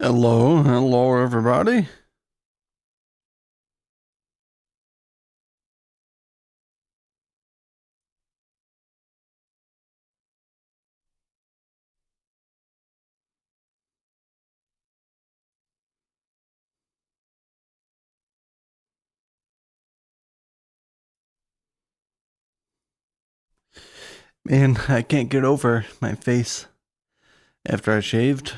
Hello, everybody. Man, I can't get over my face after I shaved.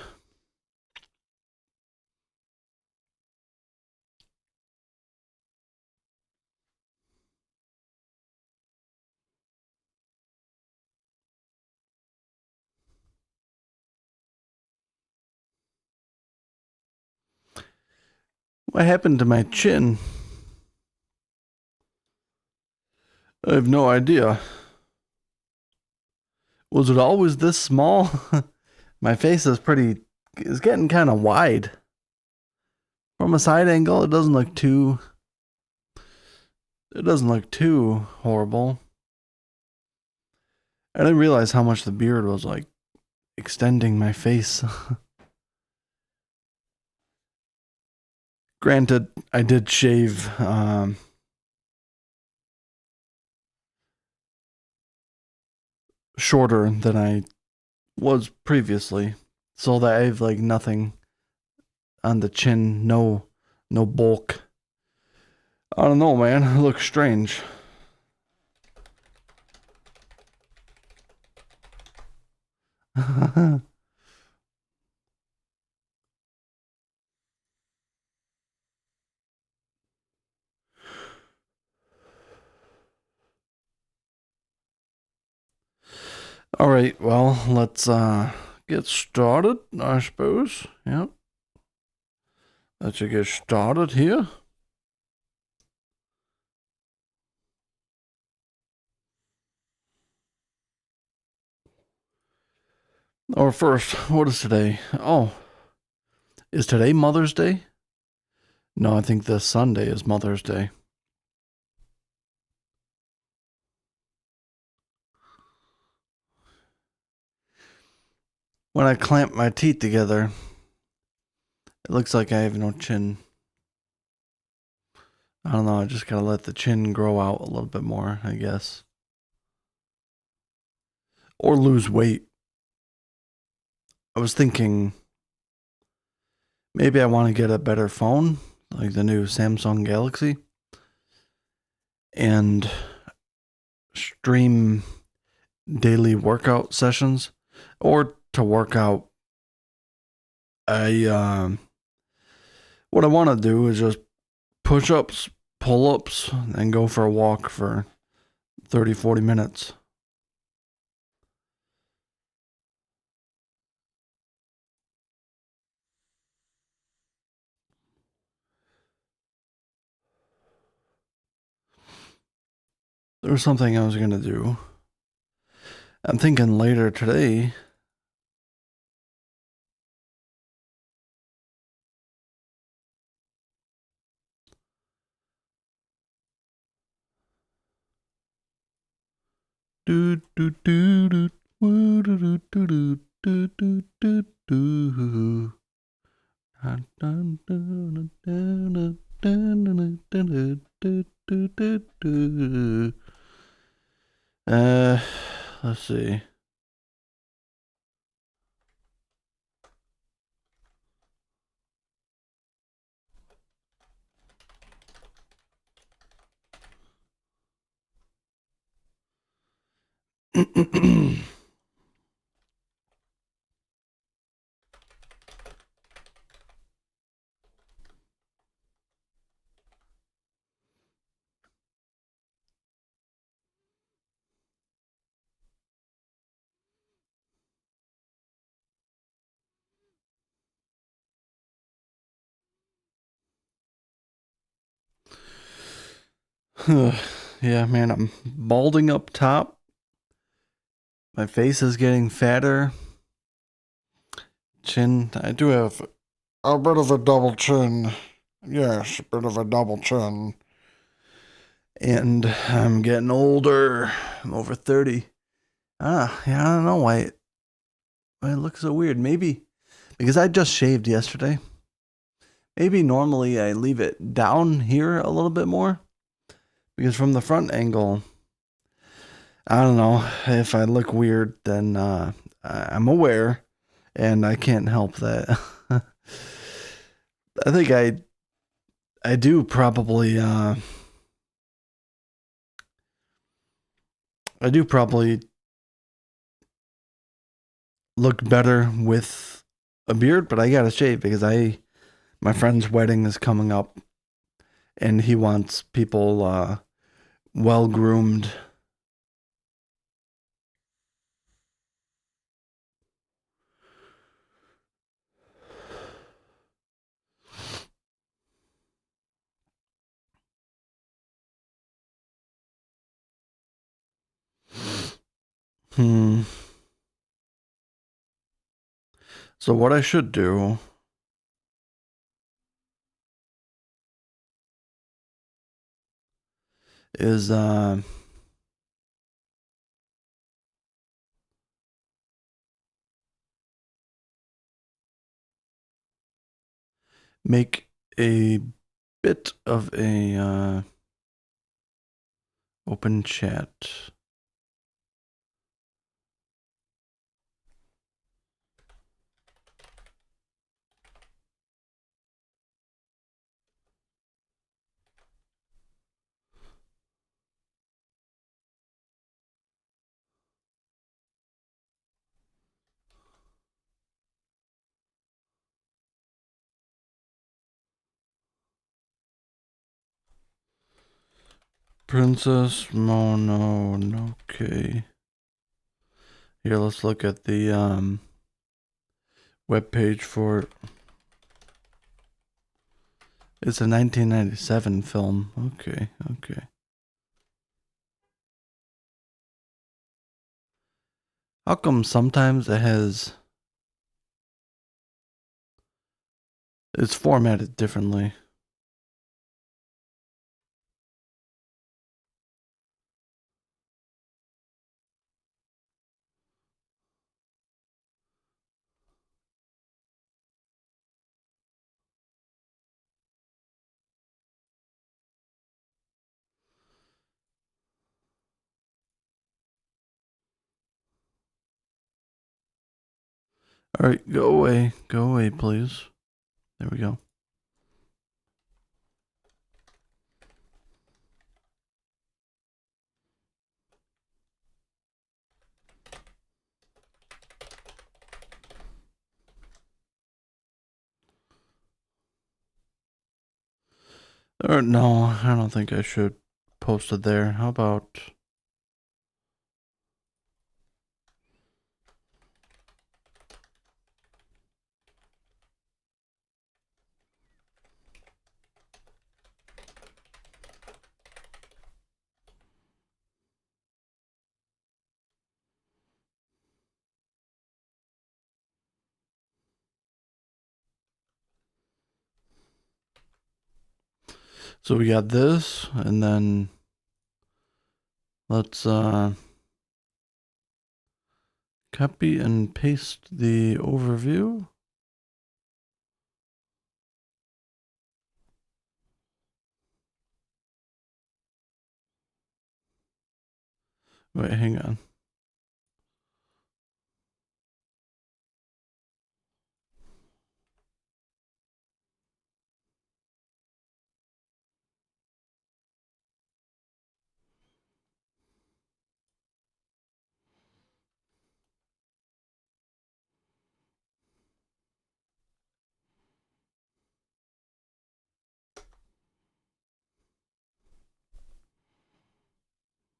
What happened to my chin? I have no idea. Was it always this small? My face is getting kind of wide. From a side angle, it doesn't look too horrible. I didn't realize how much the beard was like extending my face. Granted, I did shave shorter than I was previously, so that I have like nothing on the chin, no bulk. I don't know, man. It looks strange. All right, well, let's get started, I suppose. Yep. Let's get started here. Or first, what is today? Oh, is today Mother's Day? No, I think this Sunday is Mother's Day. When I clamp my teeth together, it looks like I have no chin. I don't know, I just gotta let the chin grow out a little bit more, I guess. Or lose weight. I was thinking maybe I want to get a better phone, like the new Samsung Galaxy, and stream daily workout sessions, or to work out. I what I want to do is just push ups, pull ups, and go for a walk for 30-40 minutes. There was something I was gonna do. I'm thinking later today. Do do do do do do do do do do do. Uh, let's see. Yeah, man, I'm balding up top. My face is getting fatter. Chin, I do have a bit of a double chin. Yes, a bit of a double chin. And I'm getting older. I'm over 30. Yeah, I don't know why it looks so weird. Maybe because I just shaved yesterday. Maybe normally I leave it down here a little bit more because from the front angle, I don't know if I look weird, then I'm aware and I can't help that. I think I do probably look better with a beard, but I gotta shave because my friend's wedding is coming up and he wants people well groomed. Hmm. So what I should do is make a bit of a open chat. Princess Mononoke. Here, let's look at the web page for. It's a 1997 film. Okay. How come sometimes it's formatted differently? All right, go away, please. There we go. Or no, I don't think I should post it there. How about? So we got this, and then let's copy and paste the overview. Wait, hang on.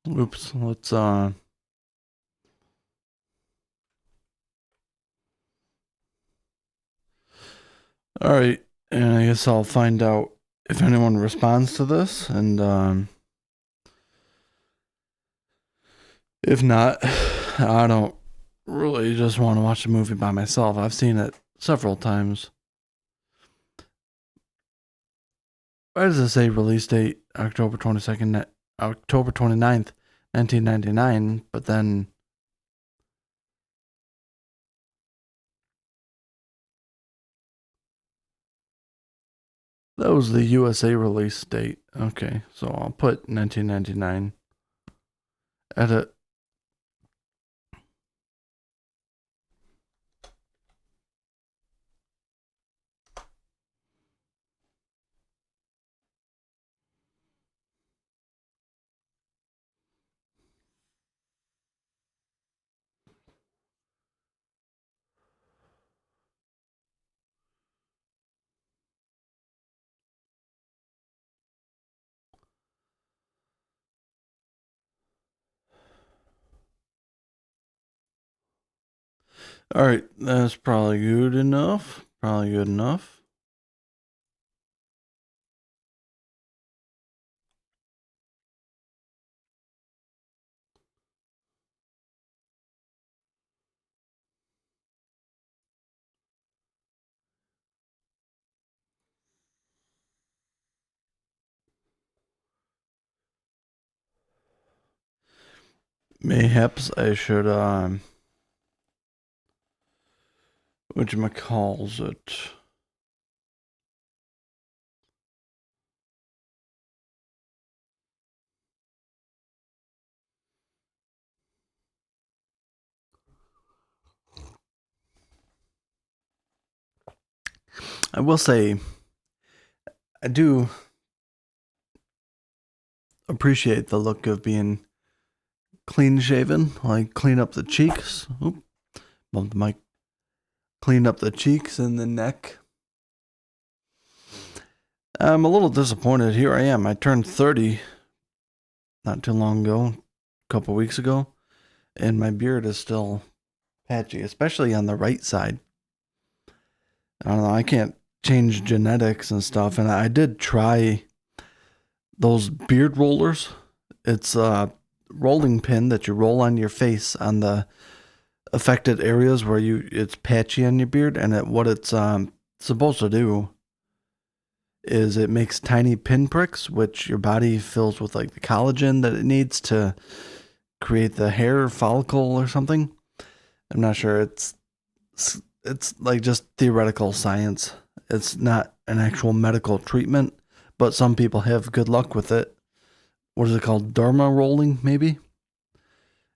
Oops, let's all right, and I guess I'll find out if anyone responds to this, and if not, I don't really just want to watch the movie by myself. I've seen it several times. Why does it say release date October 22nd, October 29th, 1999, but then That was the USA release date. Okay, so I'll put 1999. Edit. All right, that's probably good enough. Probably good enough. Mayhaps I should whatchamacalls it? I will say I do appreciate the look of being clean shaven, like clean up the cheeks. Oop, bumped the mic. Clean up the cheeks and the neck. I'm a little disappointed. Here I am. I turned 30 not too long ago, a couple weeks ago, and my beard is still patchy, especially on the right side. I don't know. I can't change genetics and stuff, and I did try those beard rollers. It's a rolling pin that you roll on your face on the affected areas where it's patchy on your beard, and what it's supposed to do is it makes tiny pinpricks, which your body fills with like the collagen that it needs to create the hair follicle or something. I'm not sure. It's like just theoretical science. It's not an actual medical treatment, but some people have good luck with it. What is it called? Derma rolling, maybe?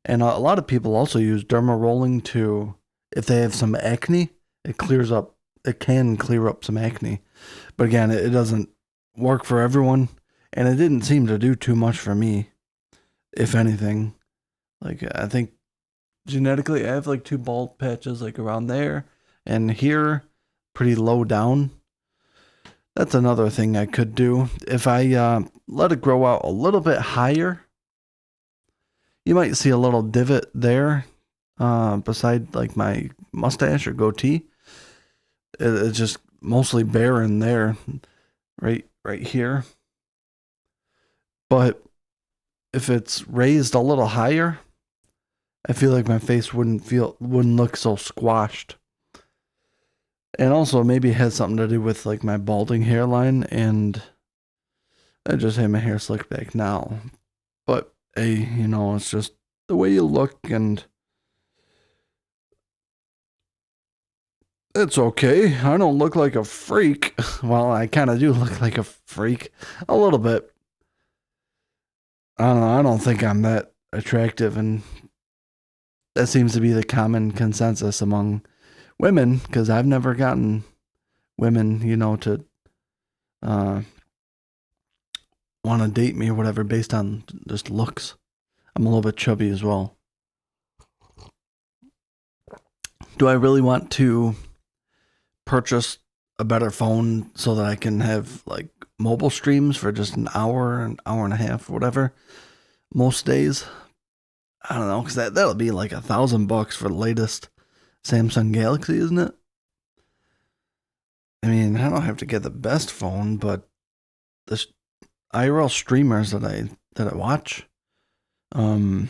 And a lot of people also use derma rolling to, if they have some acne, it clears up, it can clear up some acne. But again, it doesn't work for everyone. And it didn't seem to do too much for me, if anything. Like, I think genetically, I have like two bald patches like around there and here, pretty low down. That's another thing I could do. If I let it grow out a little bit higher, you might see a little divot there beside like my mustache or goatee. It's just mostly barren there, right here. But if it's raised a little higher, I feel like my face wouldn't look so squashed. And also maybe it has something to do with like my balding hairline, and I just had my hair slicked back now. But hey, it's just the way you look, and it's okay. I don't look like a freak. Well, I kind of do look like a freak. A little bit. I don't know. I don't think I'm that attractive, and that seems to be the common consensus among women, because I've never gotten women, to uh, want to date me or whatever based on just looks. I'm a little bit chubby as well. Do I really want to purchase a better phone so that I can have like mobile streams for just an hour and a half, whatever, most days? I don't know, because that'll be like $1,000 for the latest Samsung Galaxy, isn't it? I mean, I don't have to get the best phone, but the IRL streamers that I watch, um,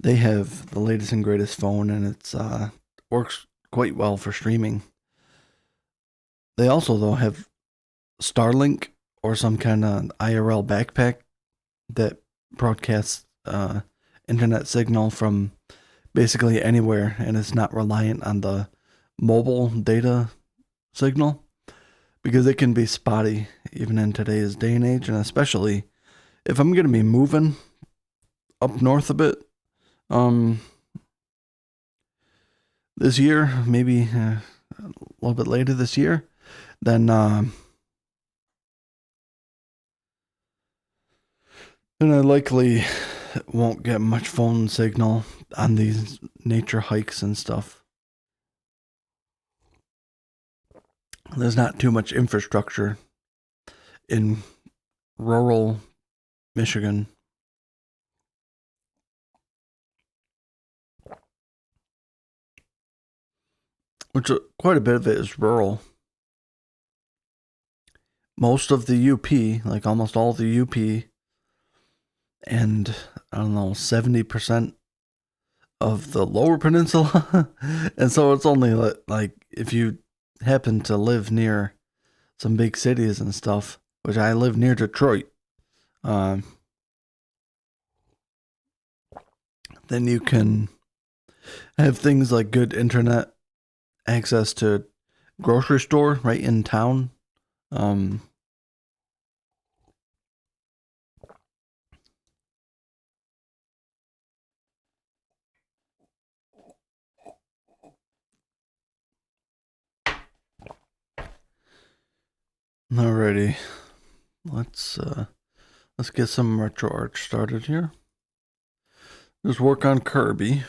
they have the latest and greatest phone, and it's works quite well for streaming. They also though have Starlink or some kind of IRL backpack that broadcasts internet signal from basically anywhere, and it's not reliant on the mobile data signal because it can be spotty even in today's day and age, and especially if I'm going to be moving up north a bit this year, maybe a little bit later this year, then I likely won't get much phone signal on these nature hikes and stuff. There's not too much infrastructure in rural Michigan. Which quite a bit of it is rural. Most of the UP, like almost all of the UP, and I don't know, 70% of the lower peninsula. And so it's only like if you happen to live near some big cities and stuff, which I live near Detroit, then you can have things like good internet access to grocery store right in town. Alrighty, let's get some retro art started here. Just work on Kirby.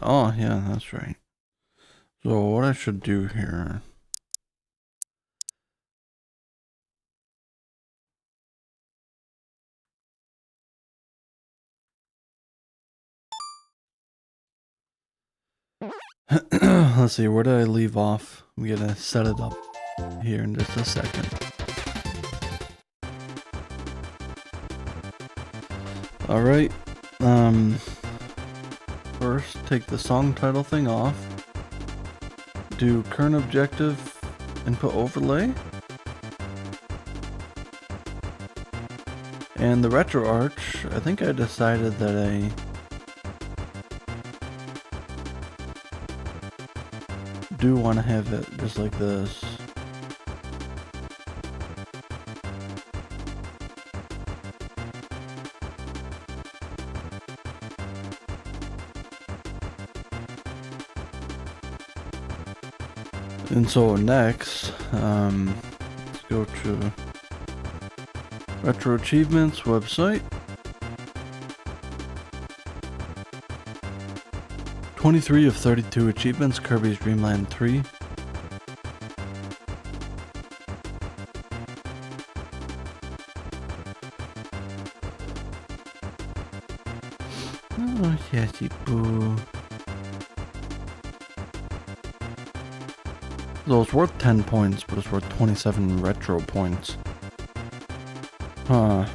Oh yeah, that's right. So what I should do here. Let's see, where did I leave off? I'm gonna set it up here in just a second. Alright, first take the song title thing off. Do current objective input overlay. And the retro arch, I think I decided that I do want to have it just like this. And so next, let's go to Retro Achievements website. 23 of 32 achievements, Kirby's Dream Land 3. Oh, yes, boo. So it's worth 10 points, but it's worth 27 retro points. I'm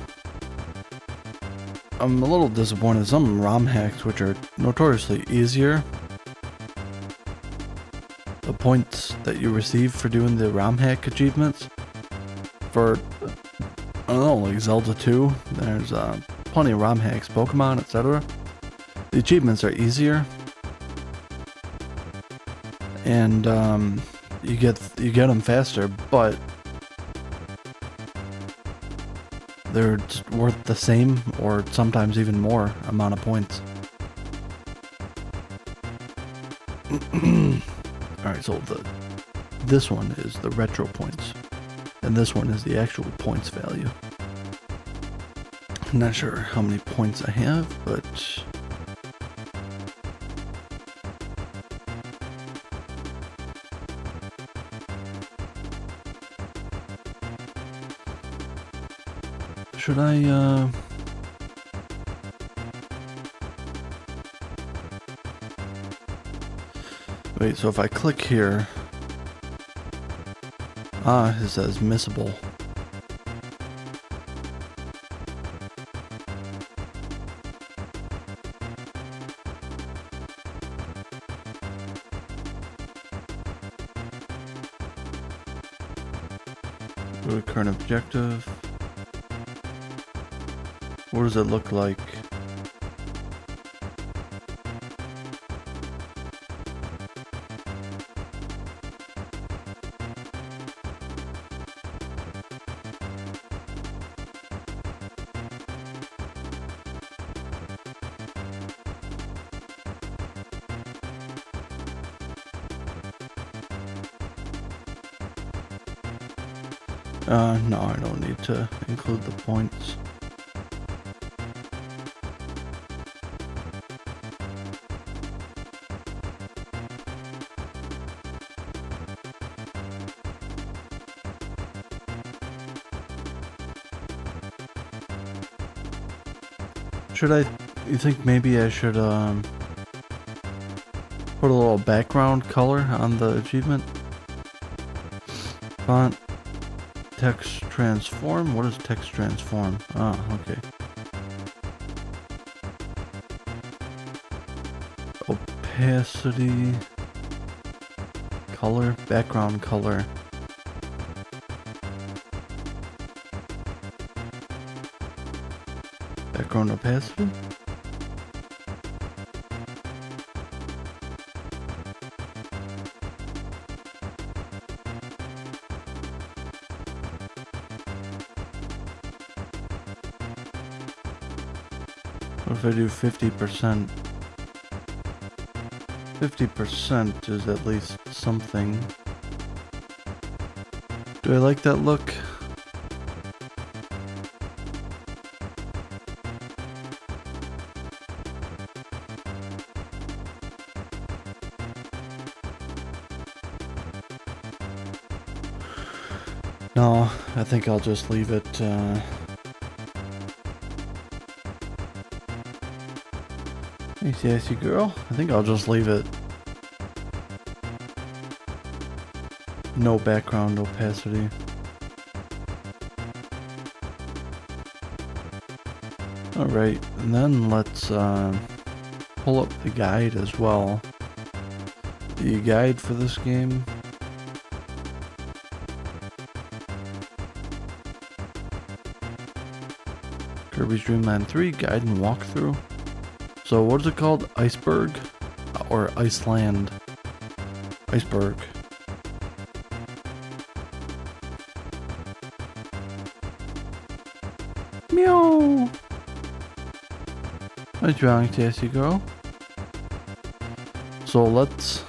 a little disappointed. Some ROM hacks, which are notoriously easier, the points that you receive for doing the ROM hack achievements, for, I don't know, like Zelda 2, there's plenty of ROM hacks, Pokemon, etc. The achievements are easier, and you get them faster, but they're worth the same or sometimes even more amount of points. Alright, so this one is the retro points, and this one is the actual points value. I'm not sure how many points I have, but should I, wait, so if I click here, it says missable. Go to current objective. What does it look like? No, I don't need to include the points. You think maybe I should, put a little background color on the achievement? Font. Text transform? What is text transform? Ah, okay. Opacity. Color. Background color. Background opacity? What if I do 50%? 50% is at least something. Do I like that look? No, I think I'll just leave it, Hey, sassy girl. I think I'll just leave it. No background opacity. Alright, and then let's pull up the guide as well. The guide for this game. Kirby's Dream Land 3 guide and walkthrough. So what is it called? Iceberg? Or Iceland? Iceberg. Meow! What's wrong, sassy girl? So let's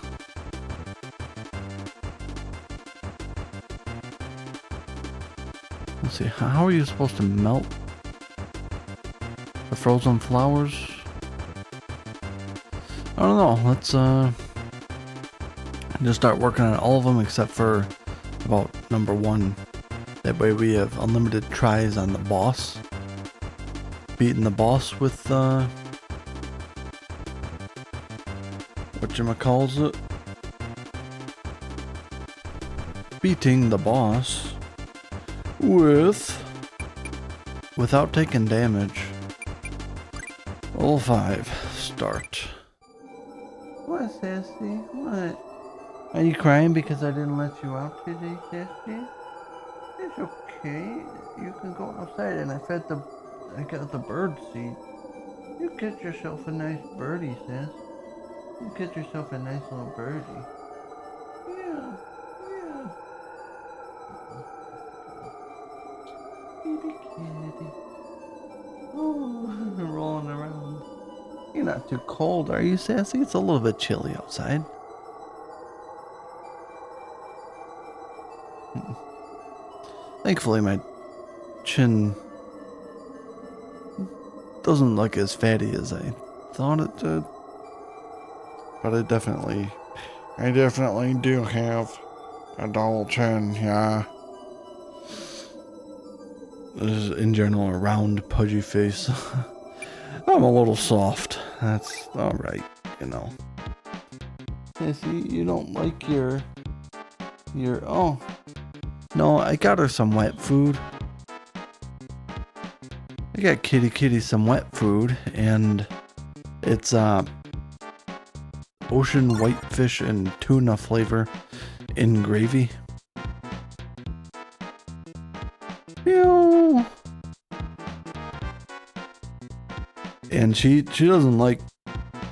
see, how are you supposed to melt the frozen flowers? I don't know, let's just start working on all of them except for about number 1. That way we have unlimited tries on the boss. Beating the boss with whatchamacallit? Beating the boss without taking damage. Level 5, start. What, sassy? What? Are you crying because I didn't let you out today, sassy? It's okay. You can go outside, and I got the bird seed. You get yourself a nice birdie, sass. You get yourself a nice little birdie. Yeah, yeah. Baby kitty. Oh, rolling around. You're not too cold, are you, sassy? It's a little bit chilly outside. Thankfully, my chin doesn't look as fatty as I thought it did. But I definitely do have a dull chin, yeah. This is, in general, a round, pudgy face. I'm a little soft. That's alright, you know. Yeah, see, you don't like your... Oh. No, I got her some wet food. I got kitty some wet food, and it's, ocean whitefish and tuna flavor in gravy. And she doesn't like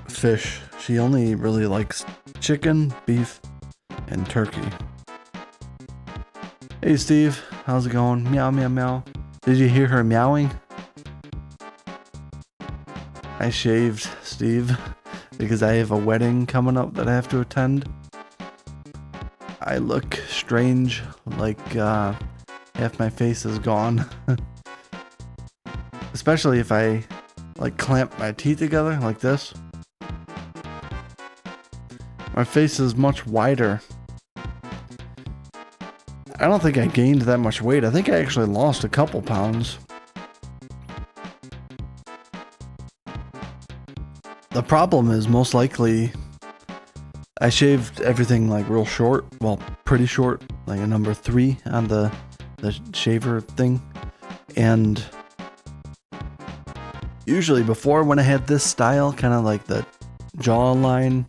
fish. She only really likes chicken, beef, and turkey. Hey Steve, how's it going? Meow meow meow. Did you hear her meowing? I shaved Steve because I have a wedding coming up that I have to attend. I look strange, like half my face is gone. Especially if I like clamp my teeth together like this. My face is much wider. I don't think I gained that much weight. I think I actually lost a couple pounds. The problem is most likely I shaved everything like real short. Well, pretty short, like a number 3 on the shaver thing. And usually before, when I had this style, kind of like the jawline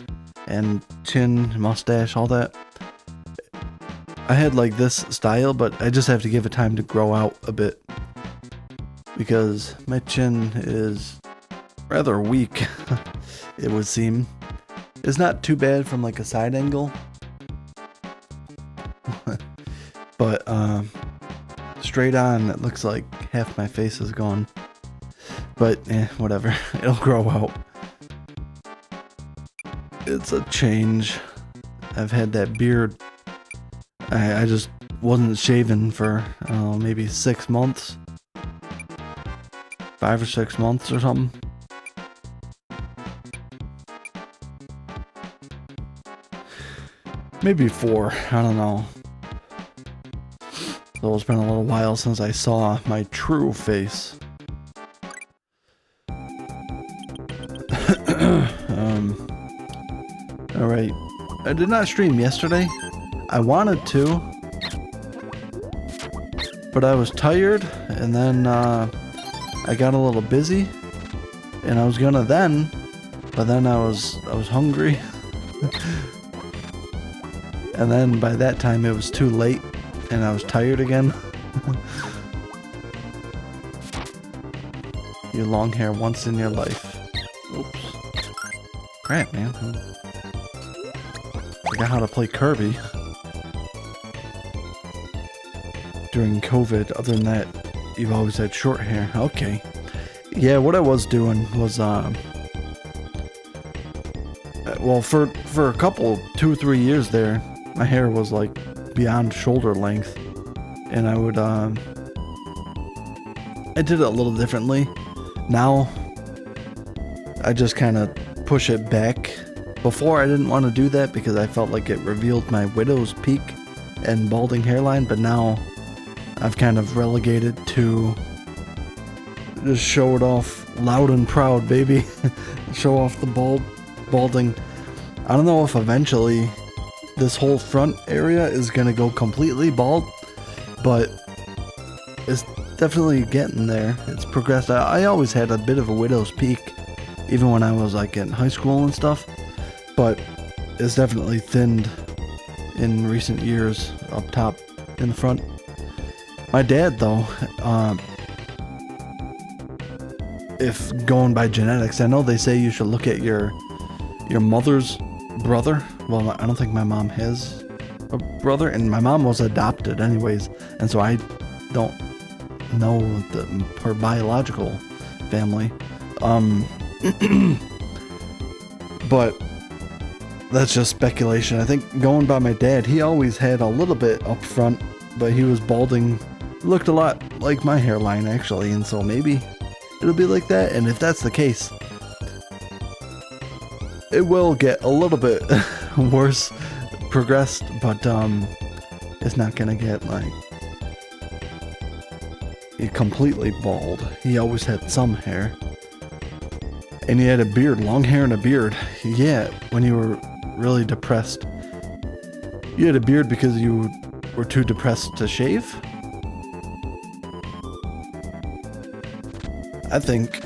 and chin, mustache, all that, I had like this style, but I just have to give it time to grow out a bit because my chin is rather weak, it would seem. It's not too bad from like a side angle, but straight on it looks like half my face is gone. But whatever, it'll grow out. It's a change. I've had that beard. I just wasn't shaving for maybe 6 months, 5 or 6 months or something. Maybe 4, I don't know. So it's been a little while since I saw my true face. Alright. I did not stream yesterday. I wanted to, but I was tired, and then I got a little busy, and I was gonna then, but then I was hungry. And then by that time it was too late and I was tired again. You long hair once in your life. Oops. Crap, man. Forgot how to play Kirby. During COVID, other than that, you've always had short hair. Okay. Yeah, what I was doing was, well, for a couple, 2 or 3 years there, my hair was like beyond shoulder length, and I would I did it a little differently. Now I just kind of push it back. Before I didn't want to do that because I felt like it revealed my widow's peak and balding hairline, but now I've kind of relegated to just show it off loud and proud, baby. Show off the balding. I don't know if eventually this whole front area is gonna go completely bald, but it's definitely getting there. It's progressed. I always had a bit of a widow's peak, even when I was like in high school and stuff, but it's definitely thinned in recent years up top in the front. My dad, though, if going by genetics, I know they say you should look at your mother's brother. Well, I don't think my mom has a brother, and my mom was adopted anyways, and so I don't know her biological family. But that's just speculation. I think going by my dad, he always had a little bit up front, but he was balding. Looked a lot like my hairline, actually, and so maybe it'll be like that. And if that's the case, it will get a little bit worse, progressed, but it's not gonna get like completely bald. He always had some hair, and he had a beard, long hair and a beard. Yeah, when you were really depressed, you had a beard because you were too depressed to shave. I think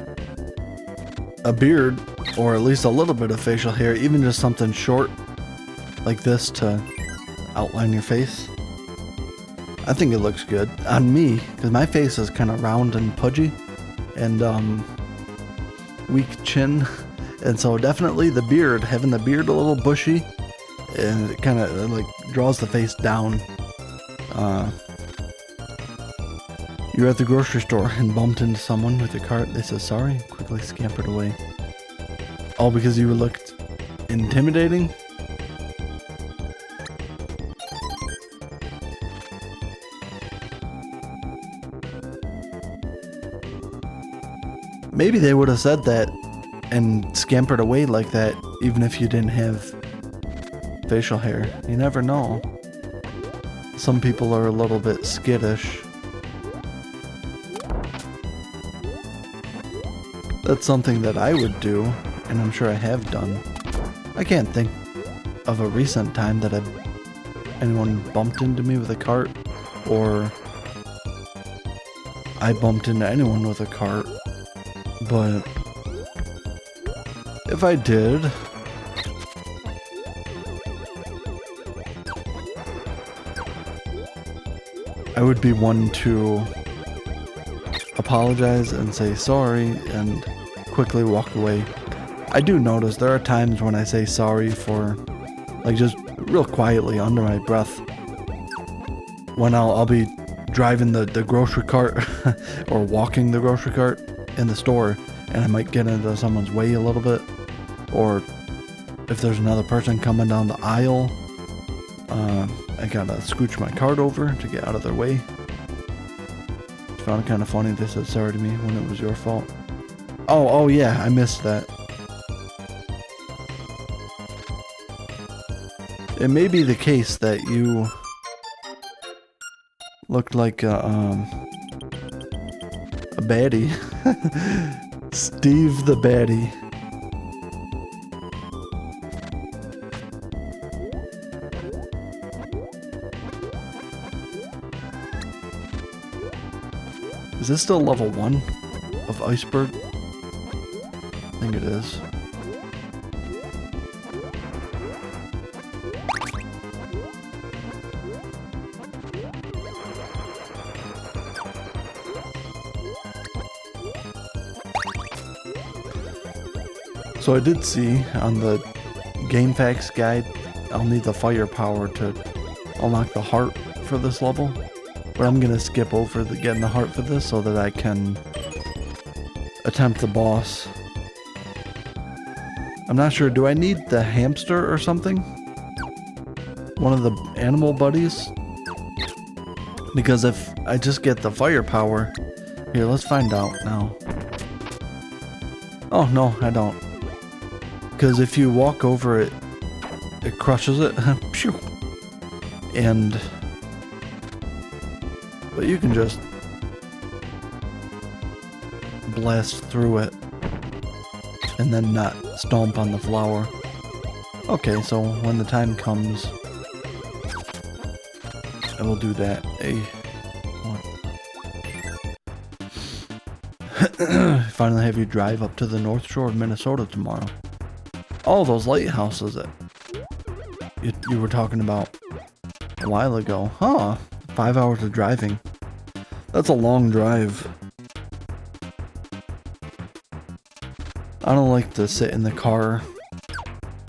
a beard, or at least a little bit of facial hair, even just something short like this to outline your face, I think it looks good on me, because my face is kind of round and pudgy, and weak chin. And so definitely the beard, having the beard a little bushy, and it kind of like draws the face down. You were at the grocery store and bumped into someone with a cart. They said sorry, quickly scampered away. All because you looked intimidating? Maybe they would have said that and scampered away like that even if you didn't have facial hair. You never know. Some people are a little bit skittish. That's something that I would do, and I'm sure I have done. I can't think of a recent time that anyone bumped into me with a cart, or I bumped into anyone with a cart. But if I did, I would be one to apologize and say sorry and quickly walk away. I do notice there are times when I say sorry for, like, just real quietly under my breath, when I'll be driving the grocery cart or walking the grocery cart in the store, and I might get into someone's way a little bit, or if there's another person coming down the aisle, I gotta scooch my cart over to get out of their way. I found it kind of funny they said sorry to me when it was your fault. Oh yeah, I missed that. It may be the case that you looked like a baddie. Steve the baddie. Is this still level 1 of Iceberg? I think it is. So I did see on the Game Facts guide, I'll need the firepower to unlock the heart for this level. But I'm gonna skip over getting the heart for this so that I can attempt the boss. I'm not sure, do I need the hamster or something? One of the animal buddies? Because if I just get the firepower... Here, let's find out now. Oh, no, I don't. Because if you walk over it, it crushes it. And... But you can just blast through it and then not stomp on the flower. Okay, so when the time comes, I will do that. Finally have you drive up to the North Shore of Minnesota tomorrow. All those lighthouses that you were talking about a while ago. Huh, 5 hours of driving. That's a long drive. I don't like to sit in the car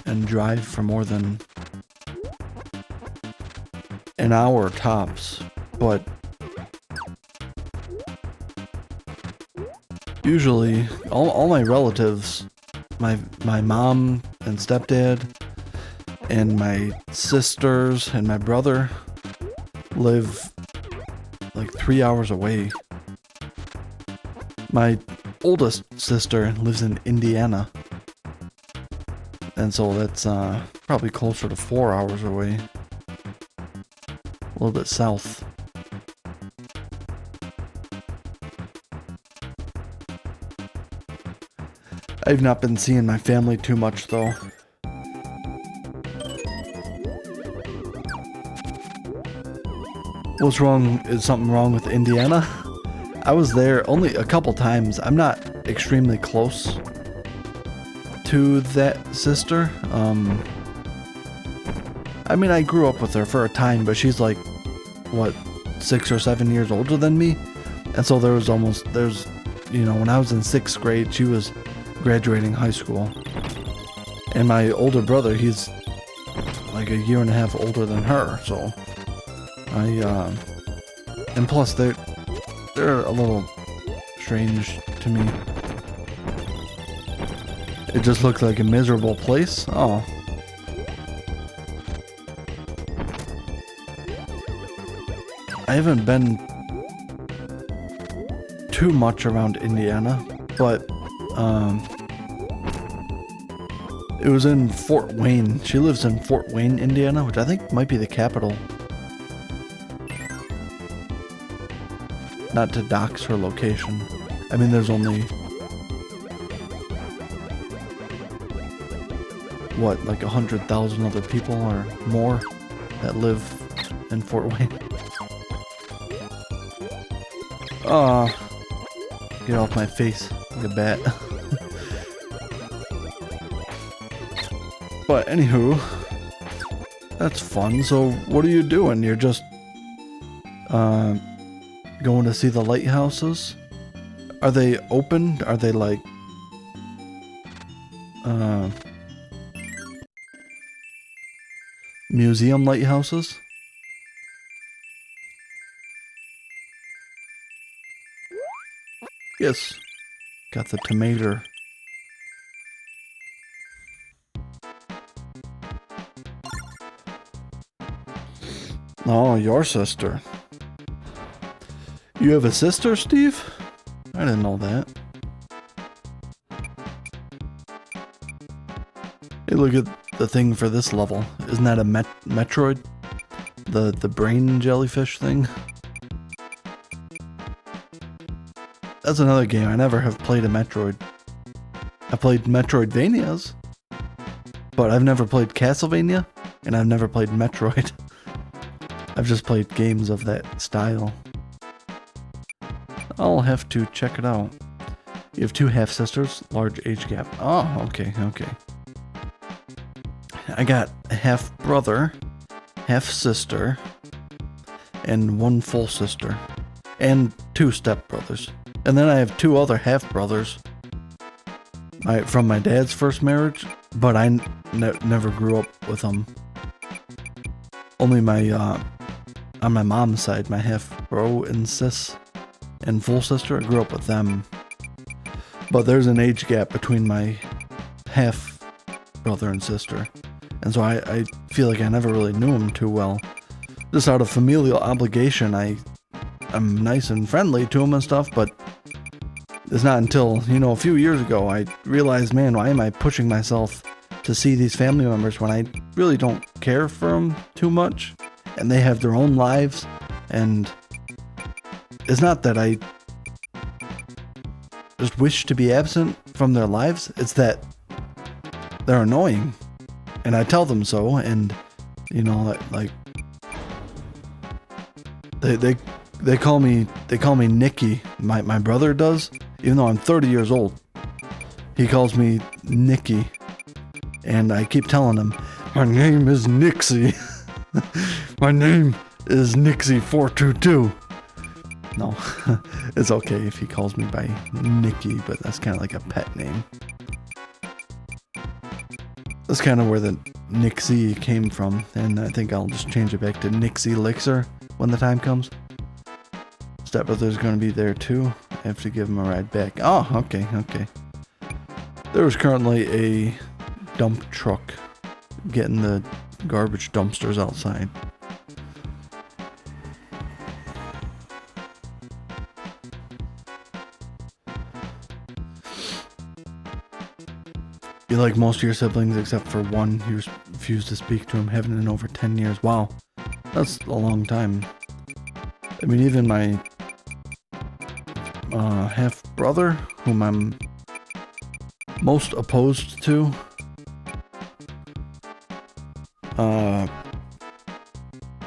and drive for more than an hour tops, but usually all my relatives, my mom and stepdad and my sisters and my brother live like 3 hours away. My oldest sister lives in Indiana, and so that's probably closer to 4 hours away, a little bit south. I've not been seeing my family too much though. What's wrong? Is something wrong with Indiana? I was there only a couple times. I'm not extremely close to that sister. I mean, I grew up with her for a time, but she's like, what, 6 or 7 years older than me? And so there's, you know, when I was in 6th grade, she was graduating high school. And my older brother, he's like a year and a half older than her, so and plus they're a little strange to me. It just looked like a miserable place. Oh. I haven't been too much around Indiana, but it was in Fort Wayne. She lives in Fort Wayne, Indiana, which I think might be the capital. Not to dox her location. I mean, there's only, what, like 100,000 other people or more that live in Fort Wayne. Get off my face like a bat. But anywho, that's fun. So what are you doing? You're just going to see the lighthouses? Are they open? Are they like museum lighthouses? Yes. Got the tomato. Oh, your sister. You have a sister, Steve? I didn't know that. Hey, look at the thing for this level. Isn't that a Metroid? The brain jellyfish thing? That's another game. I never have played a Metroid. I played Metroidvanias, but I've never played Castlevania, and I've never played Metroid. I've just played games of that style. I'll have to check it out. You have two half-sisters, large age gap. Oh, okay, okay. I got a half-brother, half-sister, and one full sister, and two step-brothers. And then I have two other half-brothers from my dad's first marriage, but I never grew up with them. Only my, on my mom's side, my half-bro and sis and full sister, I grew up with them. But there's an age gap between my half-brother and sister. And so I feel like I never really knew them too well. Just out of familial obligation, I'm nice and friendly to them and stuff, but it's not until, a few years ago I realized, man, why am I pushing myself to see these family members when I really don't care for them too much? And they have their own lives, and it's not that I just wish to be absent from their lives, it's that they're annoying. And I tell them so, and, like, they call me Nicky. My brother does, even though I'm 30 years old. He calls me Nicky, and I keep telling him, my name is Nixie. My name is Nixie422. No, it's okay if he calls me by Nicky, but that's kind of like a pet name. That's kind of where the Nixie came from, and I think I'll just change it back to Nixie Elixir when the time comes. Stepbrother's going to be there too. I have to give him a ride back. Oh, okay, okay. There was currently a dump truck getting the garbage dumpsters outside. You like most of your siblings except for one. You refused to speak to him. Haven't in over 10 years. Wow. That's a long time. I mean, even my half-brother, whom I'm most opposed to,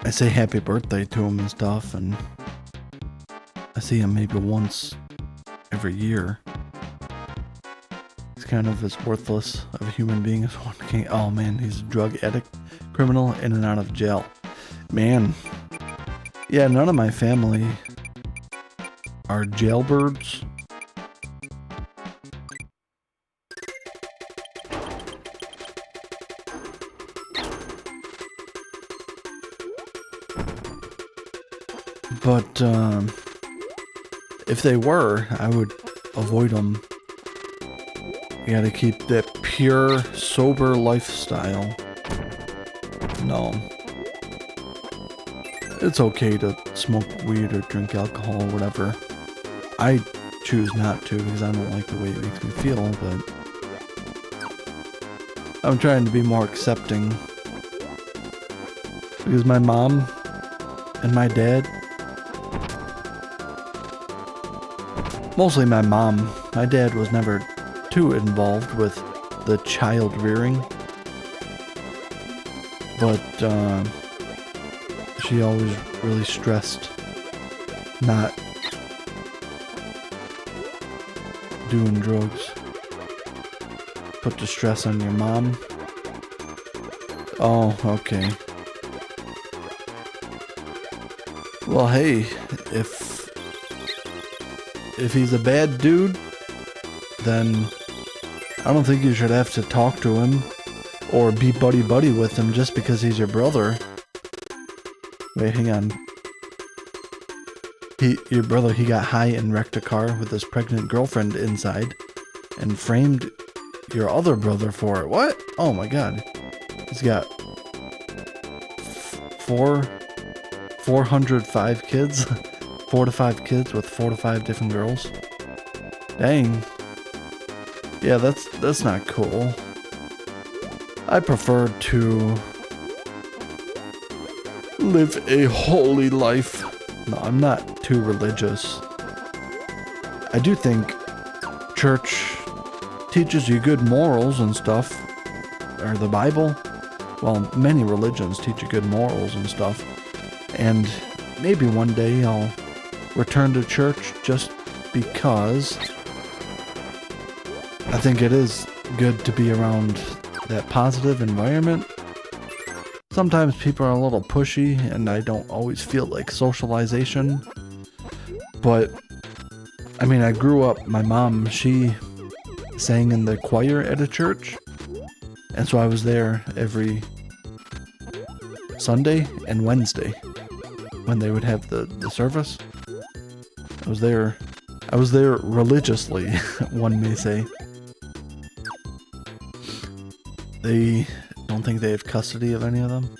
I say happy birthday to him and stuff, and I see him maybe once every year. He's kind of as worthless of a human being as one can. Oh man, he's a drug addict, criminal, in and out of jail. Man. Yeah, none of my family are jailbirds. But if they were, I would avoid them. You gotta keep that pure, sober lifestyle. No. It's okay to smoke weed or drink alcohol or whatever. I choose not to because I don't like the way it makes me feel, but I'm trying to be more accepting. Because my mom and my dad, mostly my mom, my dad was never too involved with the child rearing, but she always really stressed not doing drugs. Put the stress on your mom. Oh, okay. Well, hey, if he's a bad dude, then I don't think you should have to talk to him or be buddy-buddy with him just because he's your brother. Wait, hang on. Your brother, he got high and wrecked a car with his pregnant girlfriend inside and framed your other brother for it. What? Oh my god. He's got 405 kids. 4 to 5 kids with 4 to 5 different girls. Dang. Yeah, that's not cool. I prefer to live a holy life. No, I'm not too religious. I do think church teaches you good morals and stuff. Or the Bible. Well, many religions teach you good morals and stuff. And maybe one day I'll return to church just because I think it is good to be around that positive environment. Sometimes people are a little pushy and I don't always feel like socialization. But, I mean, I grew up, my mom, she sang in the choir at a church. And so I was there every Sunday and Wednesday when they would have the service. I was there religiously, one may say. They don't think they have custody of any of them.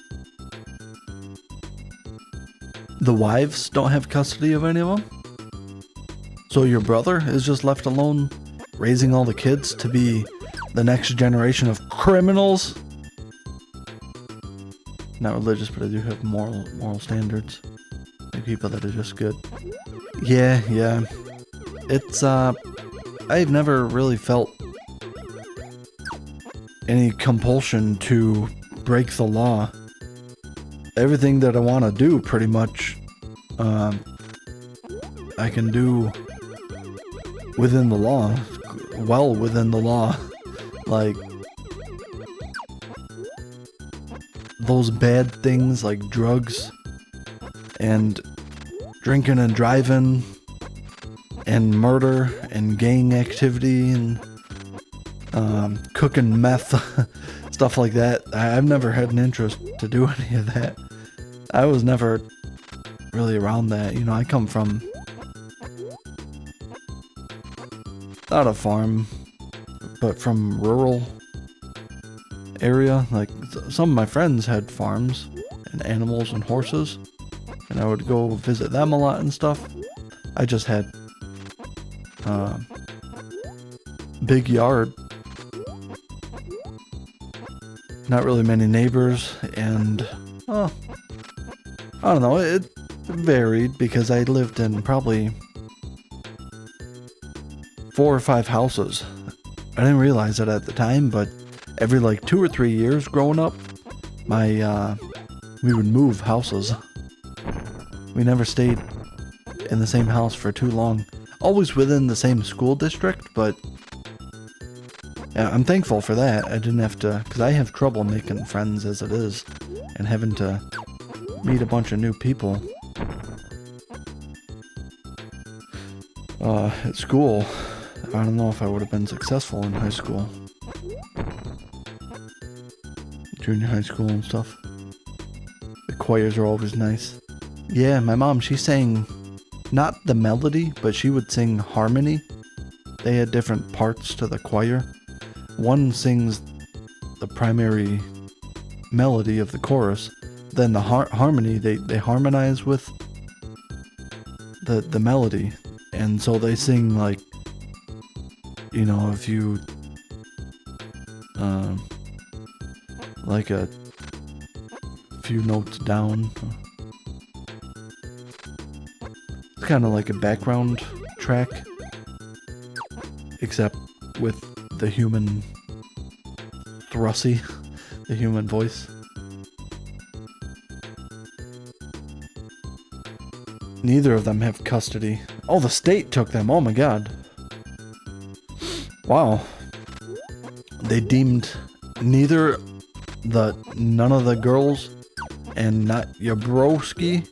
The wives don't have custody of any of them. So your brother is just left alone raising all the kids to be the next generation of criminals. Not religious, but I do have moral standards. Like people that are just good. Yeah. It's, I've never really felt any compulsion to break the law. Everything that I want to do, pretty much, I can do within the law. Well within the law. Like, those bad things like drugs and drinking and driving and murder and gang activity and cooking meth, stuff like that. I've never had an interest to do any of that. I was never really around that. You know, I come from not a farm, but from rural area. Like, some of my friends had farms and animals and horses, and I would go visit them a lot and stuff. I just had big yard, not really many neighbors, and I don't know, it varied because I lived in probably 4 or 5 houses. I didn't realize it at the time, but every like 2 or 3 years growing up, we would move houses. We never stayed in the same house for too long. Always within the same school district, but yeah, I'm thankful for that. I didn't have to, because I have trouble making friends as it is, and having to meet a bunch of new people. At school, I don't know if I would have been successful in high school. Junior high school and stuff. The choirs are always nice. Yeah, my mom, she sang not the melody, but she would sing harmony. They had different parts to the choir. One sings the primary melody of the chorus, then the harmony, they harmonize with the melody. And so they sing like, you know, if you like a few notes down. It's kind of like a background track, except with the human thrusy, the human voice. Neither of them have custody. Oh, the state took them. Oh my god. Wow. They deemed none of the girls and not Yabrowski,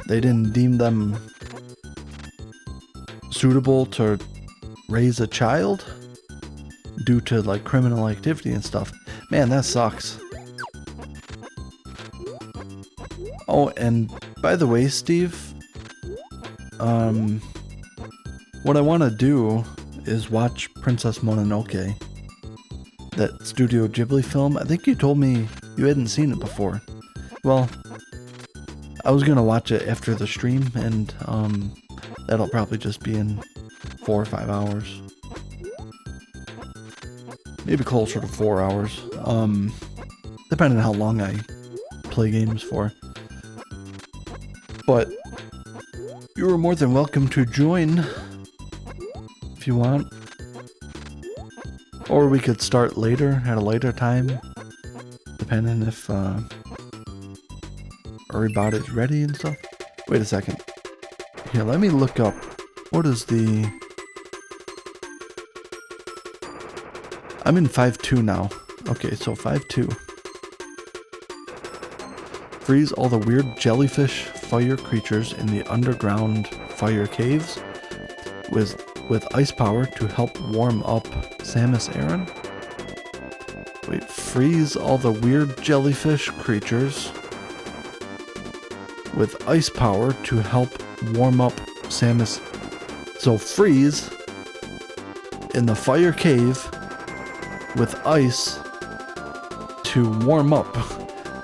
they didn't deem them suitable to raise a child due to like criminal activity and stuff. Man, that sucks. Oh, and by the way, Steve, what I want to do is watch Princess Mononoke, that Studio Ghibli film. I think you told me you hadn't seen it before. Well, I was gonna watch it after the stream, and that'll probably just be in 4 or 5 hours. Maybe closer to 4 hours. Depending on how long I play games for. But you are more than welcome to join if you want. Or we could start later, at a later time, depending if everybody's ready and stuff. Wait a second. Here, let me look up. What is the... I'm in 5.2 now. Okay, so 5.2. Freeze all the weird jellyfish fire creatures in the underground fire caves with ice power to help warm up Samus Aran. Wait, freeze all the weird jellyfish creatures with ice power to help warm up Samus. So freeze in the fire cave with ice to warm up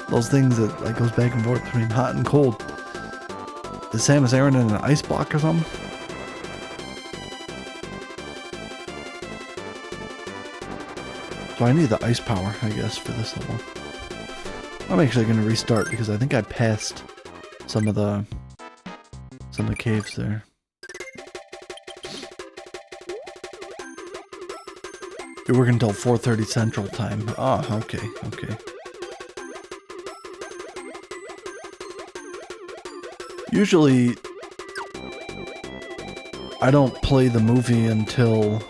those things that like goes back and forth between hot and cold. Is Samus Aran in an ice block or something? So I need the ice power, I guess, for this level. I'm actually going to restart because I think I passed some of the caves there. You're working until 4:30 Central Time. Oh, okay, okay. Usually, I don't play the movie until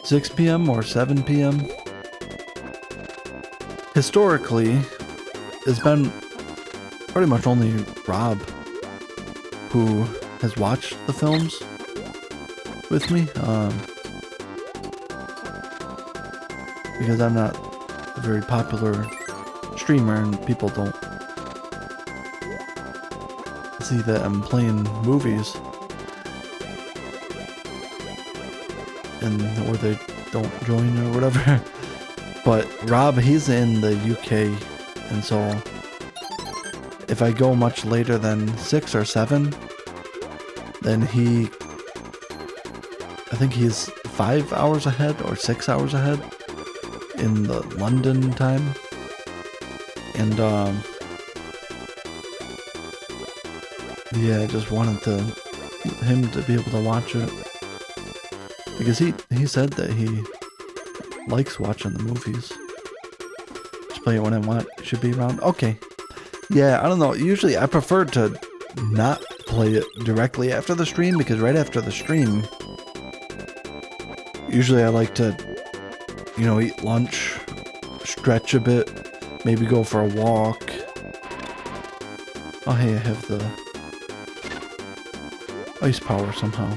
6 p.m. or 7 p.m. Historically, it's been pretty much only Rob who has watched the films with me, because I'm not a very popular streamer and people don't see that I'm playing movies, or they don't join or whatever. But Rob, he's in the UK, and so if I go much later than 6 or 7, then I think he's 5 hours ahead or 6 hours ahead in the London time. And yeah, I just wanted him to be able to watch it, because he said that he likes watching the movies. Just play it when I want. It should be around. Okay. Yeah, I don't know. Usually I prefer to not play it directly after the stream, because right after the stream, usually I like to, eat lunch, stretch a bit, maybe go for a walk. Oh, hey, I have the ice power somehow.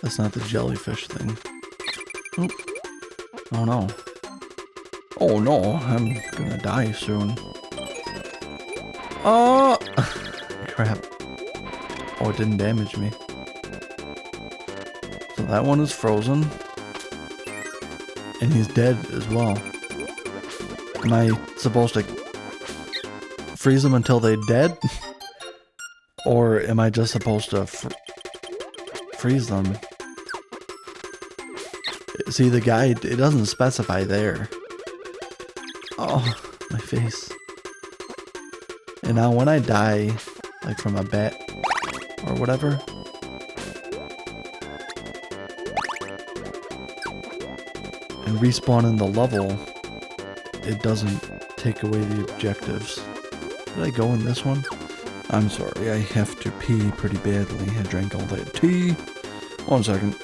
That's not the jellyfish thing. Oop. Oh no. Oh no, I'm gonna die soon. Oh! Crap. Oh, it didn't damage me. So that one is frozen. And he's dead as well. Am I supposed to freeze them until they're dead? Or am I just supposed to freeze them? See, the guide, it doesn't specify there. Oh, my face. And now when I die, like from a bat or whatever, and respawn in the level, it doesn't take away the objectives. Did I go in this one? I'm sorry, I have to pee pretty badly. I drank all that tea. 1 second.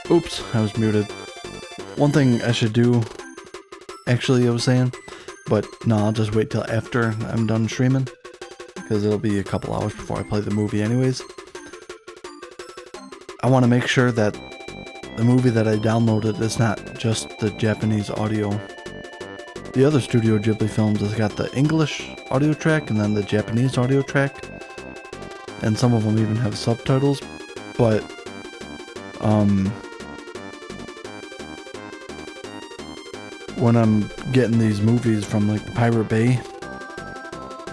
Oops, I was muted. One thing I should do, actually I was saying, but no, I'll just wait till after I'm done streaming, because it'll be a couple hours before I play the movie anyways. I want to make sure that the movie that I downloaded is not just the Japanese audio. The other Studio Ghibli films has got the English audio track and then the Japanese audio track, and some of them even have subtitles, but when I'm getting these movies from like the Pirate Bay,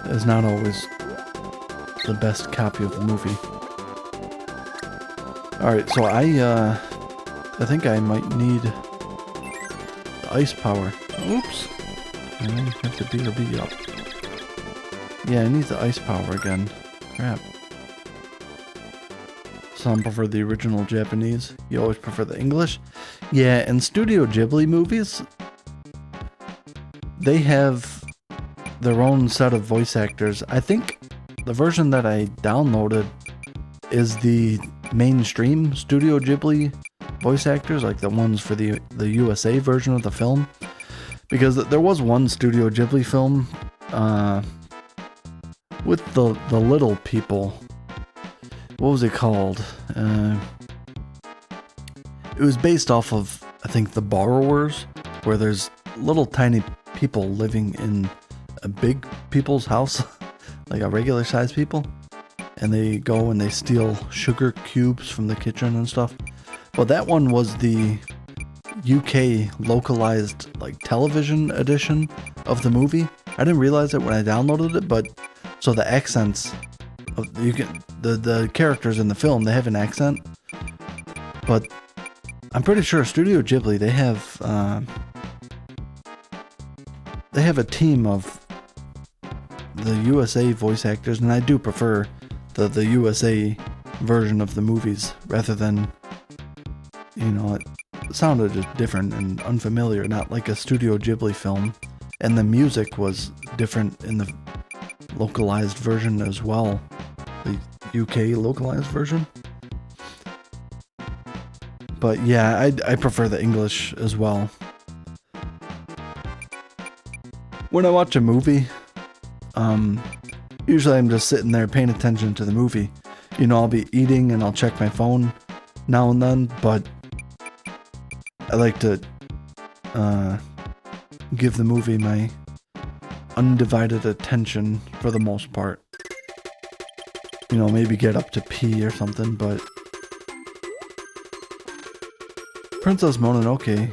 is not always the best copy of the movie. Alright, so I think I might need the ice power. Oops. I have to BRB up. Yeah, I need the ice power again. Crap. Some prefer the original Japanese. You always prefer the English? Yeah, in Studio Ghibli movies, they have their own set of voice actors. I think the version that I downloaded is the mainstream Studio Ghibli voice actors, like the ones for the USA version of the film. Because there was one Studio Ghibli film with the little people. What was it called? It was based off of, I think, The Borrowers, where there's little tiny people living in a big people's house, like a regular sized people, and they go and they steal sugar cubes from the kitchen and stuff. But that one was the UK localized like television edition of the movie. I didn't realize it when I downloaded it, but so the accents You can the characters in the film, they have an accent, but I'm pretty sure Studio Ghibli, they have a team of the USA voice actors, and I do prefer the USA version of the movies rather than, it sounded just different and unfamiliar, not like a Studio Ghibli film. And the music was different in the localized version as well, the UK localized version. But yeah, I prefer the English as well. When I watch a movie, usually I'm just sitting there paying attention to the movie. I'll be eating and I'll check my phone now and then, but I like to give the movie my undivided attention for the most part. Maybe get up to pee or something, but Princess Mononoke,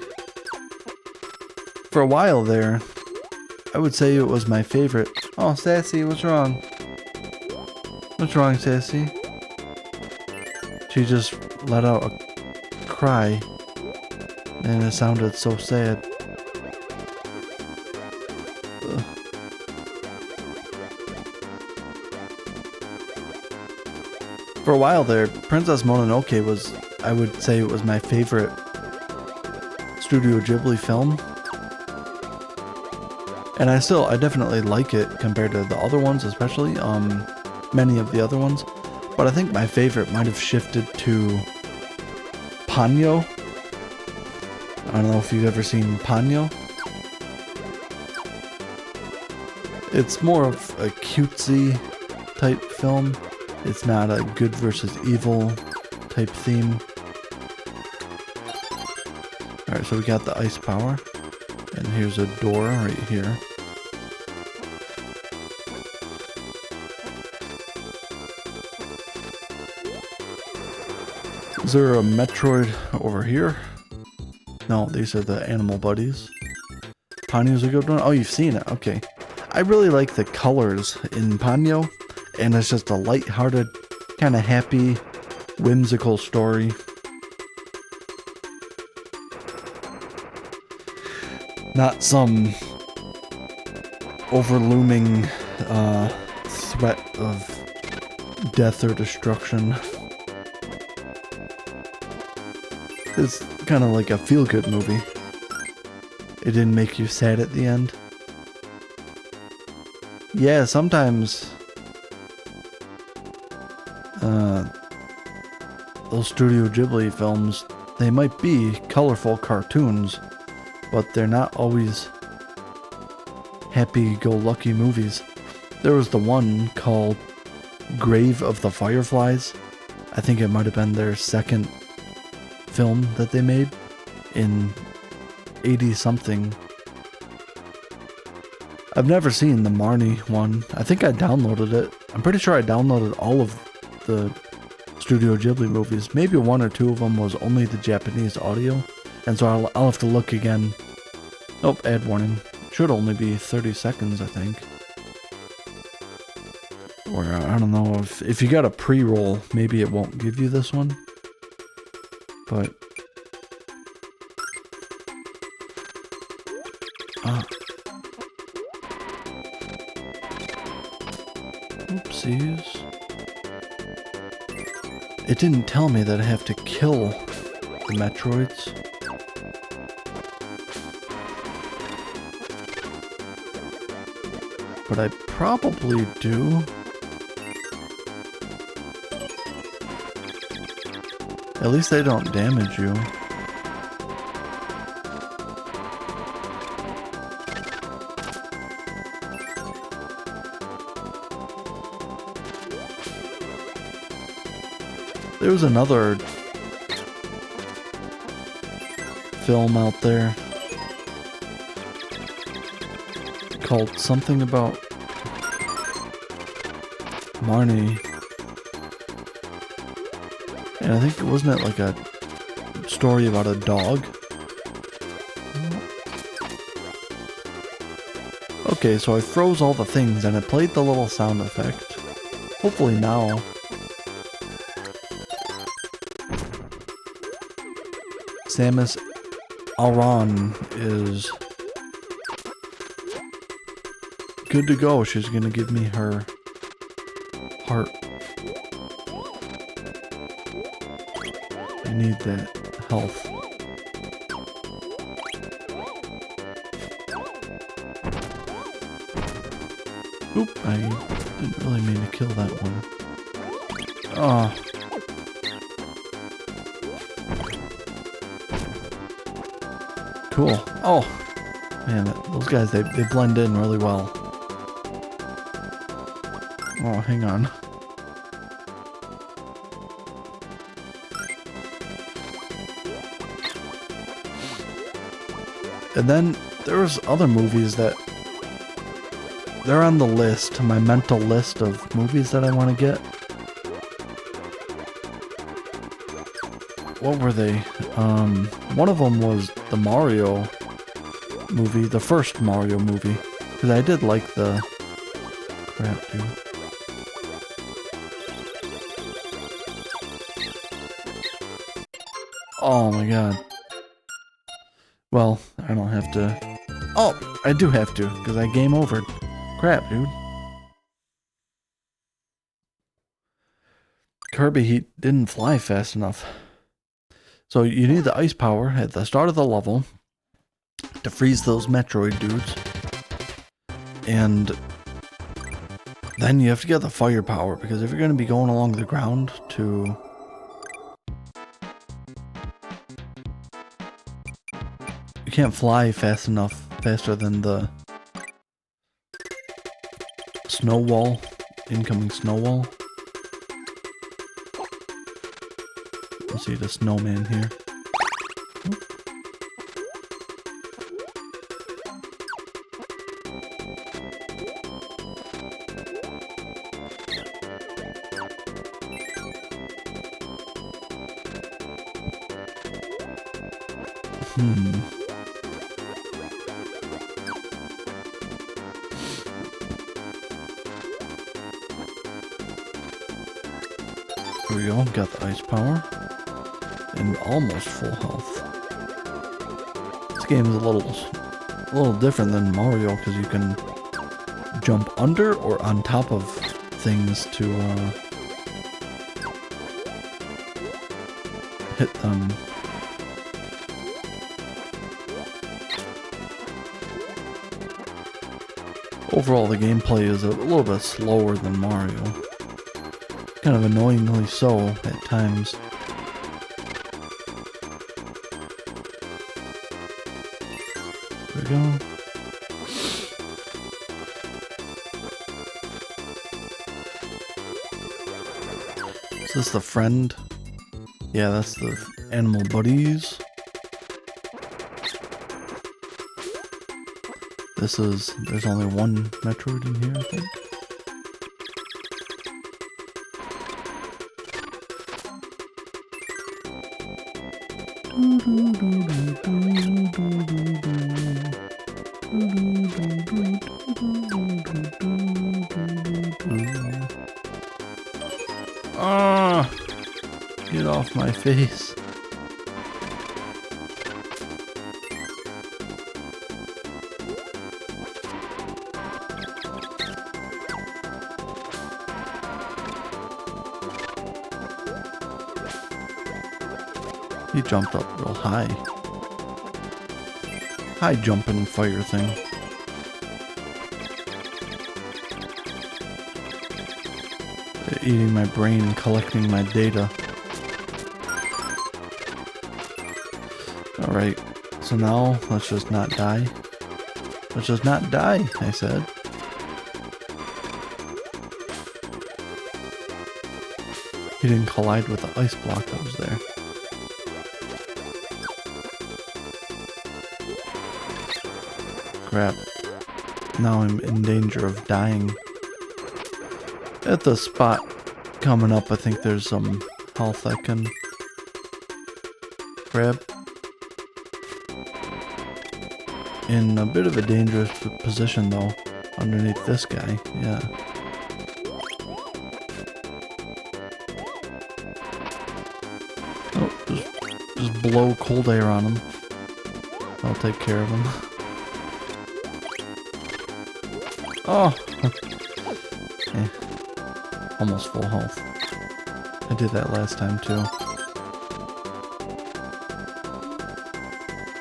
for a while there, I would say it was my favorite. Oh, Sassy, what's wrong? What's wrong, Sassy? She just let out a cry, and it sounded so sad. Ugh. For a while there, Princess Mononoke was, I would say it was my favorite Studio Ghibli film. And I definitely like it compared to the other ones, especially, many of the other ones. But I think my favorite might have shifted to Ponyo. I don't know if you've ever seen Ponyo. It's more of a cutesy type film. It's not a good versus evil type theme. Alright, so we got the ice power. And here's a door right here. Is there a Metroid over here? No, these are the animal buddies. Ponyo's a good one? Oh, you've seen it. Okay. I really like the colors in Ponyo. And it's just a light-hearted, kind of happy, whimsical story. Not some overlooming threat of death or destruction. It's kind of like a feel-good movie. It didn't make you sad at the end. Yeah, sometimes those Studio Ghibli films, they might be colorful cartoons, but they're not always happy-go-lucky movies. There was the one called Grave of the Fireflies. I think it might have been their second film that they made in 80-something. I've never seen the Marnie one. I think I downloaded it. I'm pretty sure I downloaded all of the Studio Ghibli movies. Maybe one or two of them was only the Japanese audio. And so I'll have to look again. Nope, ad warning. Should only be 30 seconds, I think. Or I don't know, if you got a pre-roll, maybe it won't give you this one. But oopsies. It didn't tell me that I have to kill the Metroids. But I probably do. At least they don't damage you. There was another film out there called something about Marnie. And I think, wasn't it like a story about a dog? Okay, so I froze all the things and it played the little sound effect. Hopefully now. Samus Aran is good to go. She's gonna give me her heart. I need that health. Oop, I didn't really mean to kill that one. Oh. Cool. Oh, man, those guys, they blend in really well. Oh, hang on. And then there's other movies that they're on the list, my mental list of movies that I want to get. What were they? One of them was the Mario movie, the first Mario movie, because I did like the crap, dude. Oh my god. Well, I don't have to. Oh, I do have to, because I game overed. Crap, dude. Kirby, he didn't fly fast enough. So you need the ice power at the start of the level to freeze those Metroid dudes. And then you have to get the firepower, because if you're going to be going along the ground to... You can't fly fast enough, faster than the snow wall, incoming snow wall. Let's see the snowman here. Here we go, got the ice power. And almost full health. This game is a little different than Mario, because you can jump under or on top of things to hit them. Overall, the gameplay is a little bit slower than Mario. Kind of annoyingly so at times. There we go. Is this the friend? Yeah, that's the animal buddies. There's only one Metroid in here, I think. Ah! Get off my face. He jumped up real high. High jumping fire thing. Eating my brain, collecting my data. Alright, so now let's just not die. Let's just not die, I said. He didn't collide with the ice block that was there. Crap. Now I'm in danger of dying. At the spot coming up, I think there's some health I can grab. In a bit of a dangerous position though, underneath this guy, yeah. blow cold air on him. I'll take care of him. Oh! Eh. Almost full health. I did that last time too.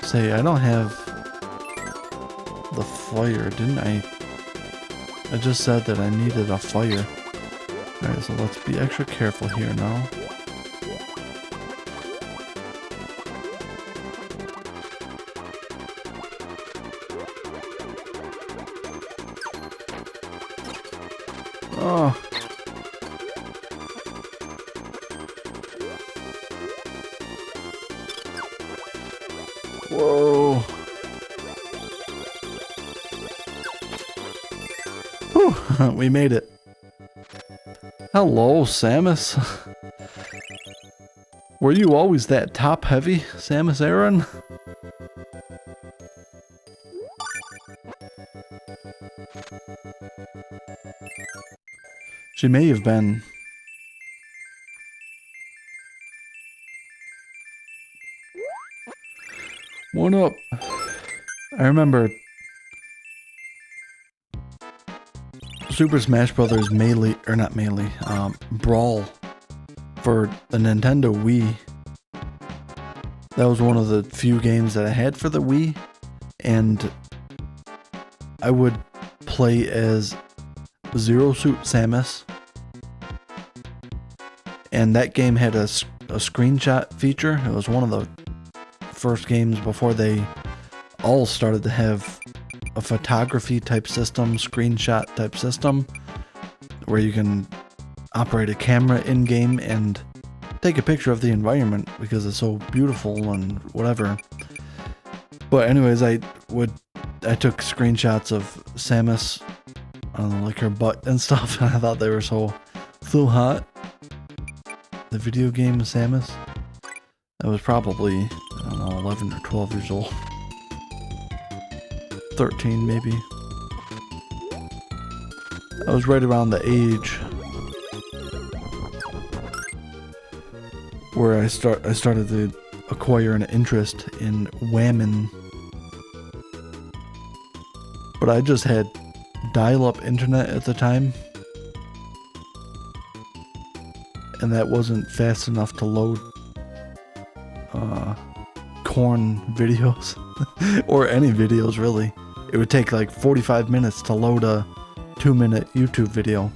Say, I don't have the fire, didn't I? I just said that I needed a fire. Alright, so let's be extra careful here now. Oh. Whoa. Whew, we made it. Hello, Samus. Were you always that top heavy, Samus Aran? She may have been. What up? I remember Super Smash Brothers Melee, or not Melee, Brawl for the Nintendo Wii. That was one of the few games that I had for the Wii, and I would play as Zero Suit Samus, and that game had a screenshot feature. It was one of the first games before they all started to have a photography type system, screenshot type system, where you can operate a camera in game and take a picture of the environment because it's so beautiful and whatever. But anyways, I took screenshots of Samus, I don't know, like her butt and stuff, and I thought they were so hot. The video game Samus, I was probably, I don't know, 11 or 12 years old. 13 maybe. I was right around the age where I started to acquire an interest in women. But I just had dial-up internet at the time, and that wasn't fast enough to load corn videos or any videos really. It would take like 45 minutes to load a 2-minute YouTube video,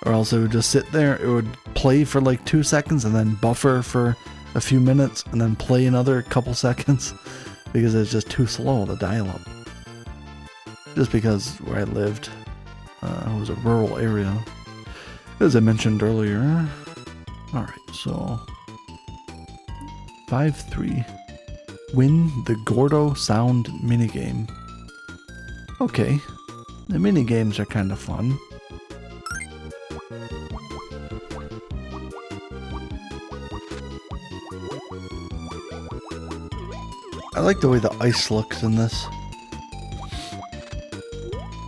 or else it would just sit there. It would play for like 2 seconds and then buffer for a few minutes and then play another couple seconds because it's just too slow to dial up. Just because where I lived was a rural area, as I mentioned earlier. Alright, so 5-3. Win the Gordo Sound minigame. Okay, the minigames are kind of fun. I like the way the ice looks in this.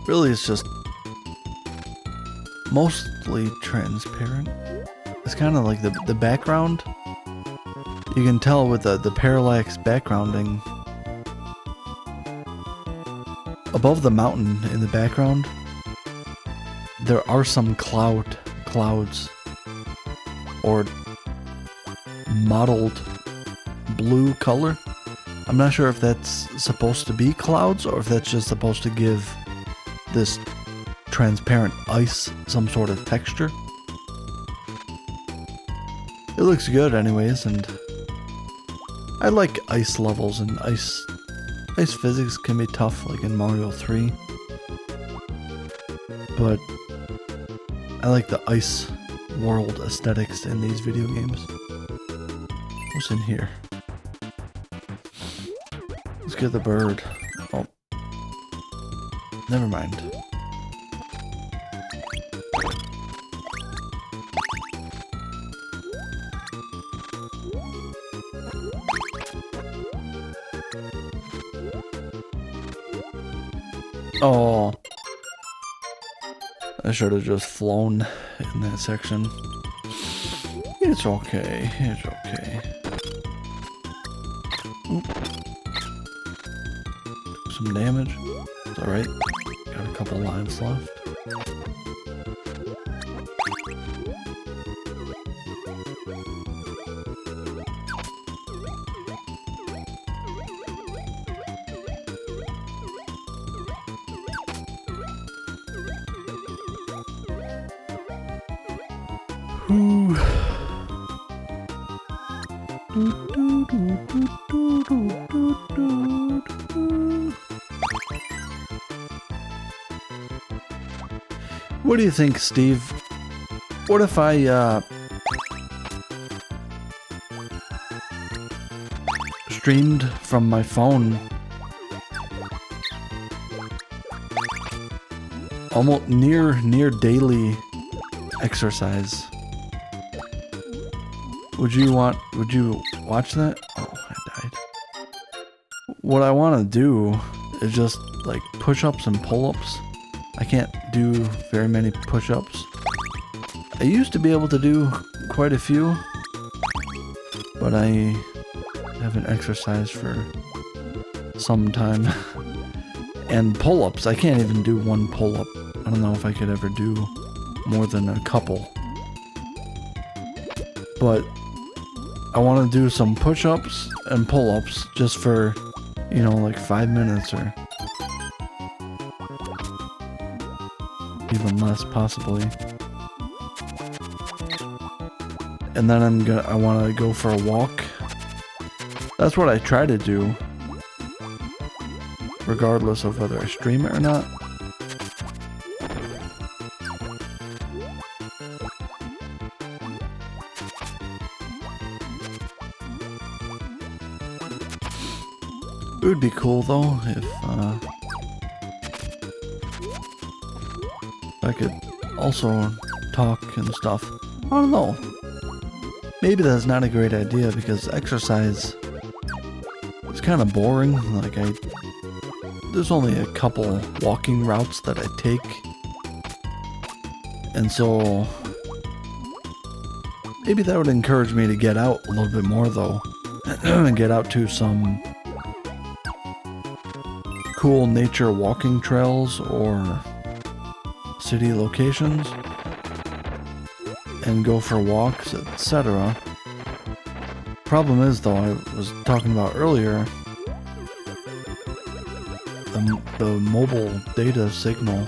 Really, it's just mostly transparent. It's kind of like the background. You can tell with the parallax backgrounding. Above the mountain in the background, there are some clouds or mottled blue color. I'm not sure if that's supposed to be clouds or if that's just supposed to give this transparent ice some sort of texture. It looks good anyways, and I like ice levels, and ice physics can be tough like in Mario 3. But I like the ice world aesthetics in these video games. What's in here? Let's get the bird. Oh. Never mind. Oh. I should have just flown in that section. It's okay. It's okay. Oop. Some damage. It's alright. Got a couple lives left. Ooh. What do you think, Steve? What if I streamed from my phone almost near daily exercise? Would you watch that? Oh, I died. What I want to do is just like push-ups and pull-ups. I can't do very many push-ups. I used to be able to do quite a few, but I haven't exercised for some time. And pull-ups, I can't even do one pull-up. I don't know if I could ever do more than a couple. But I want to do some push-ups and pull-ups just for, you know, like 5 minutes or even less possibly. And then I want to go for a walk. That's what I try to do, regardless of whether I stream it or not. It would be cool though if I could also talk and stuff. I don't know. Maybe that's not a great idea because exercise is kind of boring. Like there's only a couple walking routes that I take. And so maybe that would encourage me to get out a little bit more though. And get out to some cool nature walking trails or city locations and go for walks, etc. Problem is though, I was talking about earlier, the mobile data signal.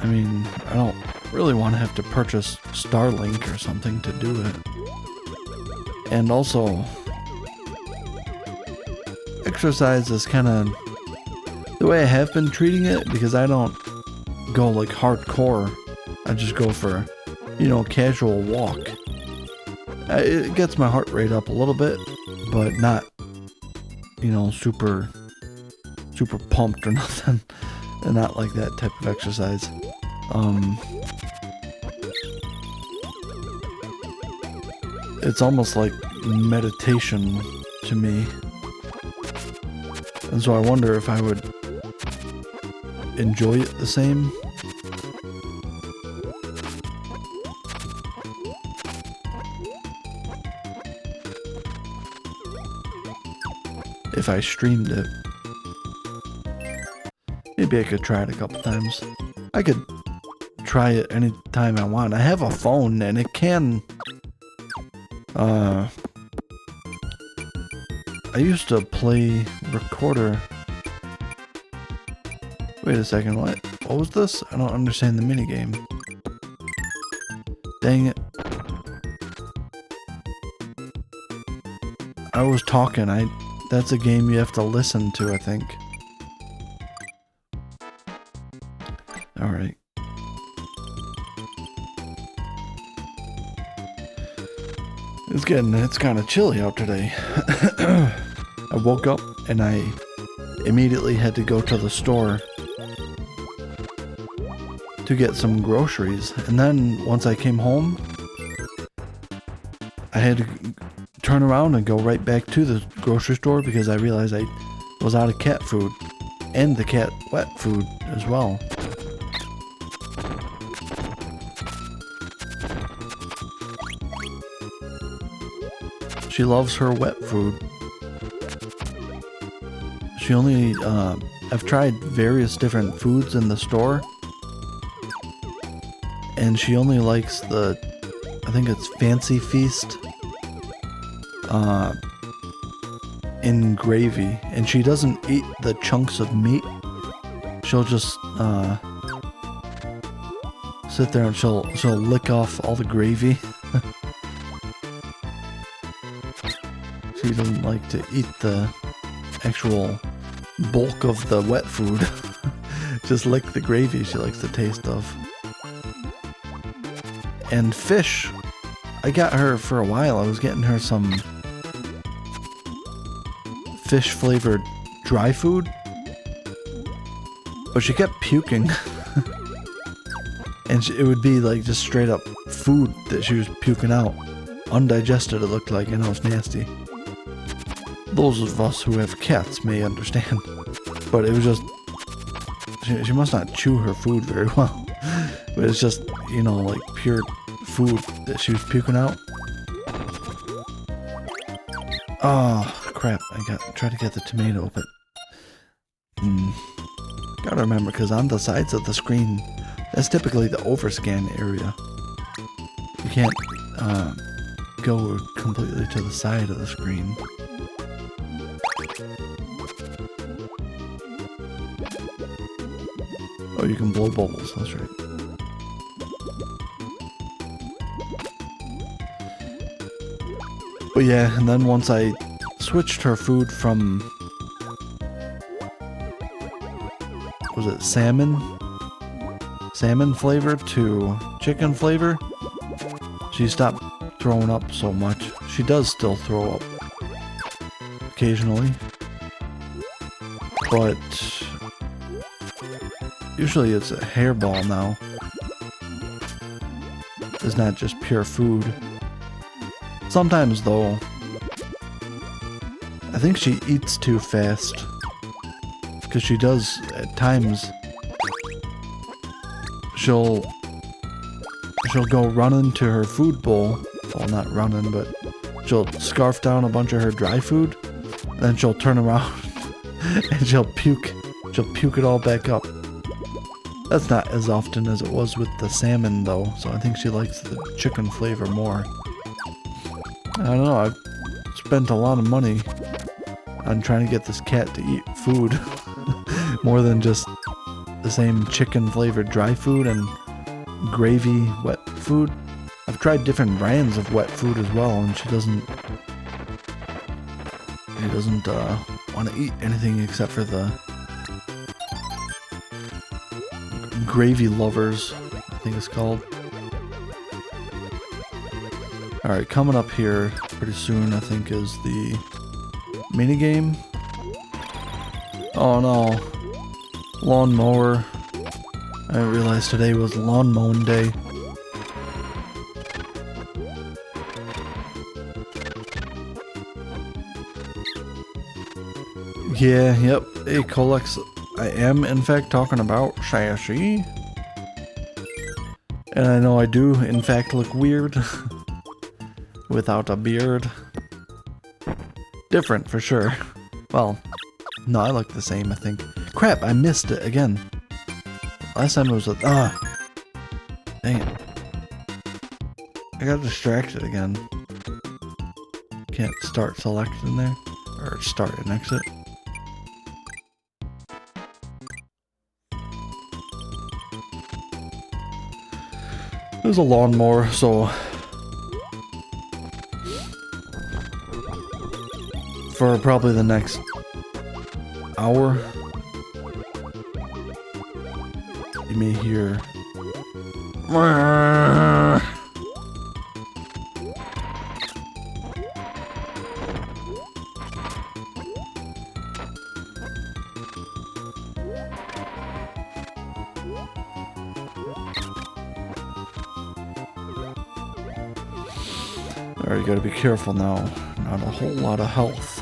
I mean, I don't really want to have to purchase Starlink or something to do it. And also, exercise is kind of the way I have been treating it, because I don't go like hardcore. I just go for, you know, casual walk. It gets my heart rate up a little bit, but not, you know, super pumped or nothing. And not like that type of exercise. It's almost like meditation to me. And so I wonder if I would enjoy it the same. If I streamed it. Maybe I could try it a couple times. I could try it anytime I want. I have a phone and it can... I used to play recorder. Wait a second, what was this? I don't understand the minigame. Dang it. I was talking, that's a game you have to listen to, I think. Alright. It's kind of chilly out today. I woke up and I immediately had to go to the store to get some groceries. And then once I came home, I had to turn around and go right back to the grocery store because I realized I was out of cat food and the cat wet food as well. She loves her wet food. She only, I've tried various different foods in the store. And she only likes the, I think it's Fancy Feast, in gravy. And she doesn't eat the chunks of meat. She'll just, sit there and she'll lick off all the gravy. She doesn't like to eat the actual bulk of the wet food. Just lick the gravy she likes the taste of. And fish, I got her for a while. I was getting her some fish flavored dry food, but she kept puking. And it would be like just straight up food that she was puking out. Undigested, it looked like, and it was nasty. Those of us who have cats may understand. But it was just, she must not chew her food very well. But it's just, you know, like pure food that she was puking out. Oh, crap. Tried to get the tomato, but gotta remember, because on the sides of the screen, that's typically the overscan area. You can't go completely to the side of the screen. Oh, you can blow bubbles, that's right. But yeah, and then once I switched her food from, was it salmon flavor to chicken flavor, she stopped throwing up so much. She does still throw up occasionally, but usually it's a hairball now. It's not just pure food. Sometimes though, I think she eats too fast, because she does at times. She'll go running to her food bowl. Well, not running, but she'll scarf down a bunch of her dry food, then she'll turn around and she'll puke it all back up. That's not as often as it was with the salmon though, so I think she likes the chicken flavor more. I don't know, I've spent a lot of money on trying to get this cat to eat food. More than just the same chicken flavored dry food and gravy wet food. I've tried different brands of wet food as well, and she doesn't want to eat anything except for the Gravy Lovers, I think it's called. Alright, coming up here pretty soon, I think, is the minigame. Oh no. Lawnmower. I didn't realize today was lawn mowing day. Yeah, yep. Hey, Colex, I am in fact talking about Sassy. And I know I do in fact look weird. Without a beard. Different for sure. Well, no, I look the same, I think. Crap, I missed it again. Last time it was a... Dang it. I got distracted again. Can't start selecting there. Or start and exit. There's a lawnmower, so... For probably the next hour, you may hear... Alright, you gotta be careful now. Not a whole lot of health.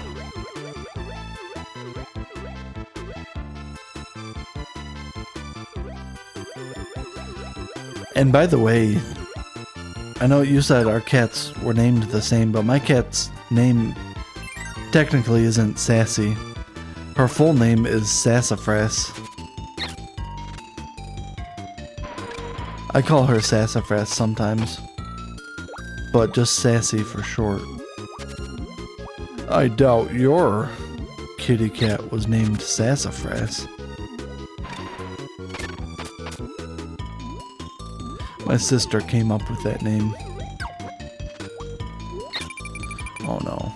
And by the way, I know you said our cats were named the same, but my cats name technically isn't Sassy. Her full name is Sassafras. I call her Sassafras sometimes, but just Sassy for short. I doubt your kitty cat was named Sassafras. My sister came up with that name. Oh no.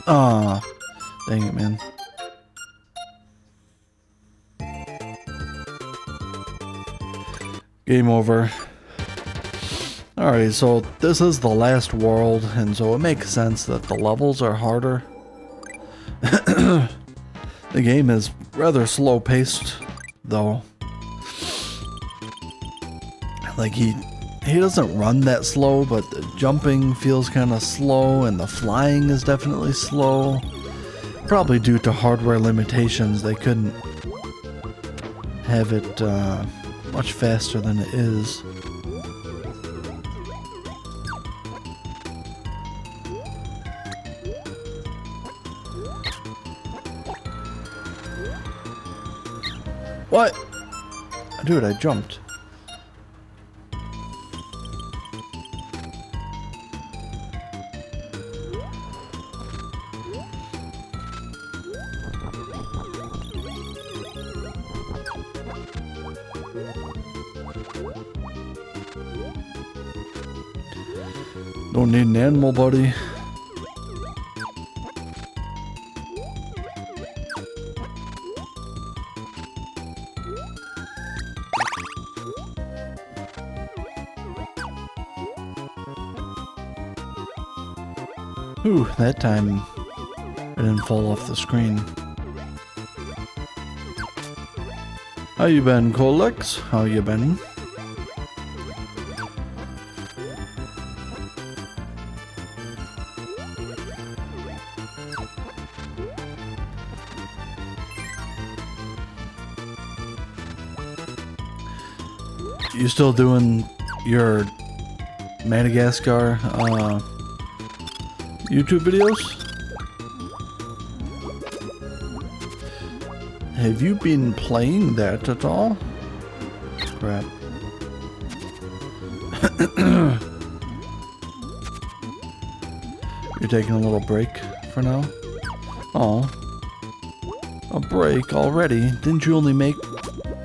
Ah, dang it, man. Game over. Alright, so this is the last world, and so it makes sense that the levels are harder. The game is rather slow paced, though. Like he doesn't run that slow, but the jumping feels kind of slow, and the flying is definitely slow. Probably due to hardware limitations, they couldn't have it much faster than it is. What? Dude, I jumped. Don't need an animal, buddy. Ooh, that time I didn't fall off the screen. How you been, Colex? How you been? You still doing your Madagascar YouTube videos? Have you been playing that at all? Crap. You're taking a little break for now? Oh. A break already? Didn't you only make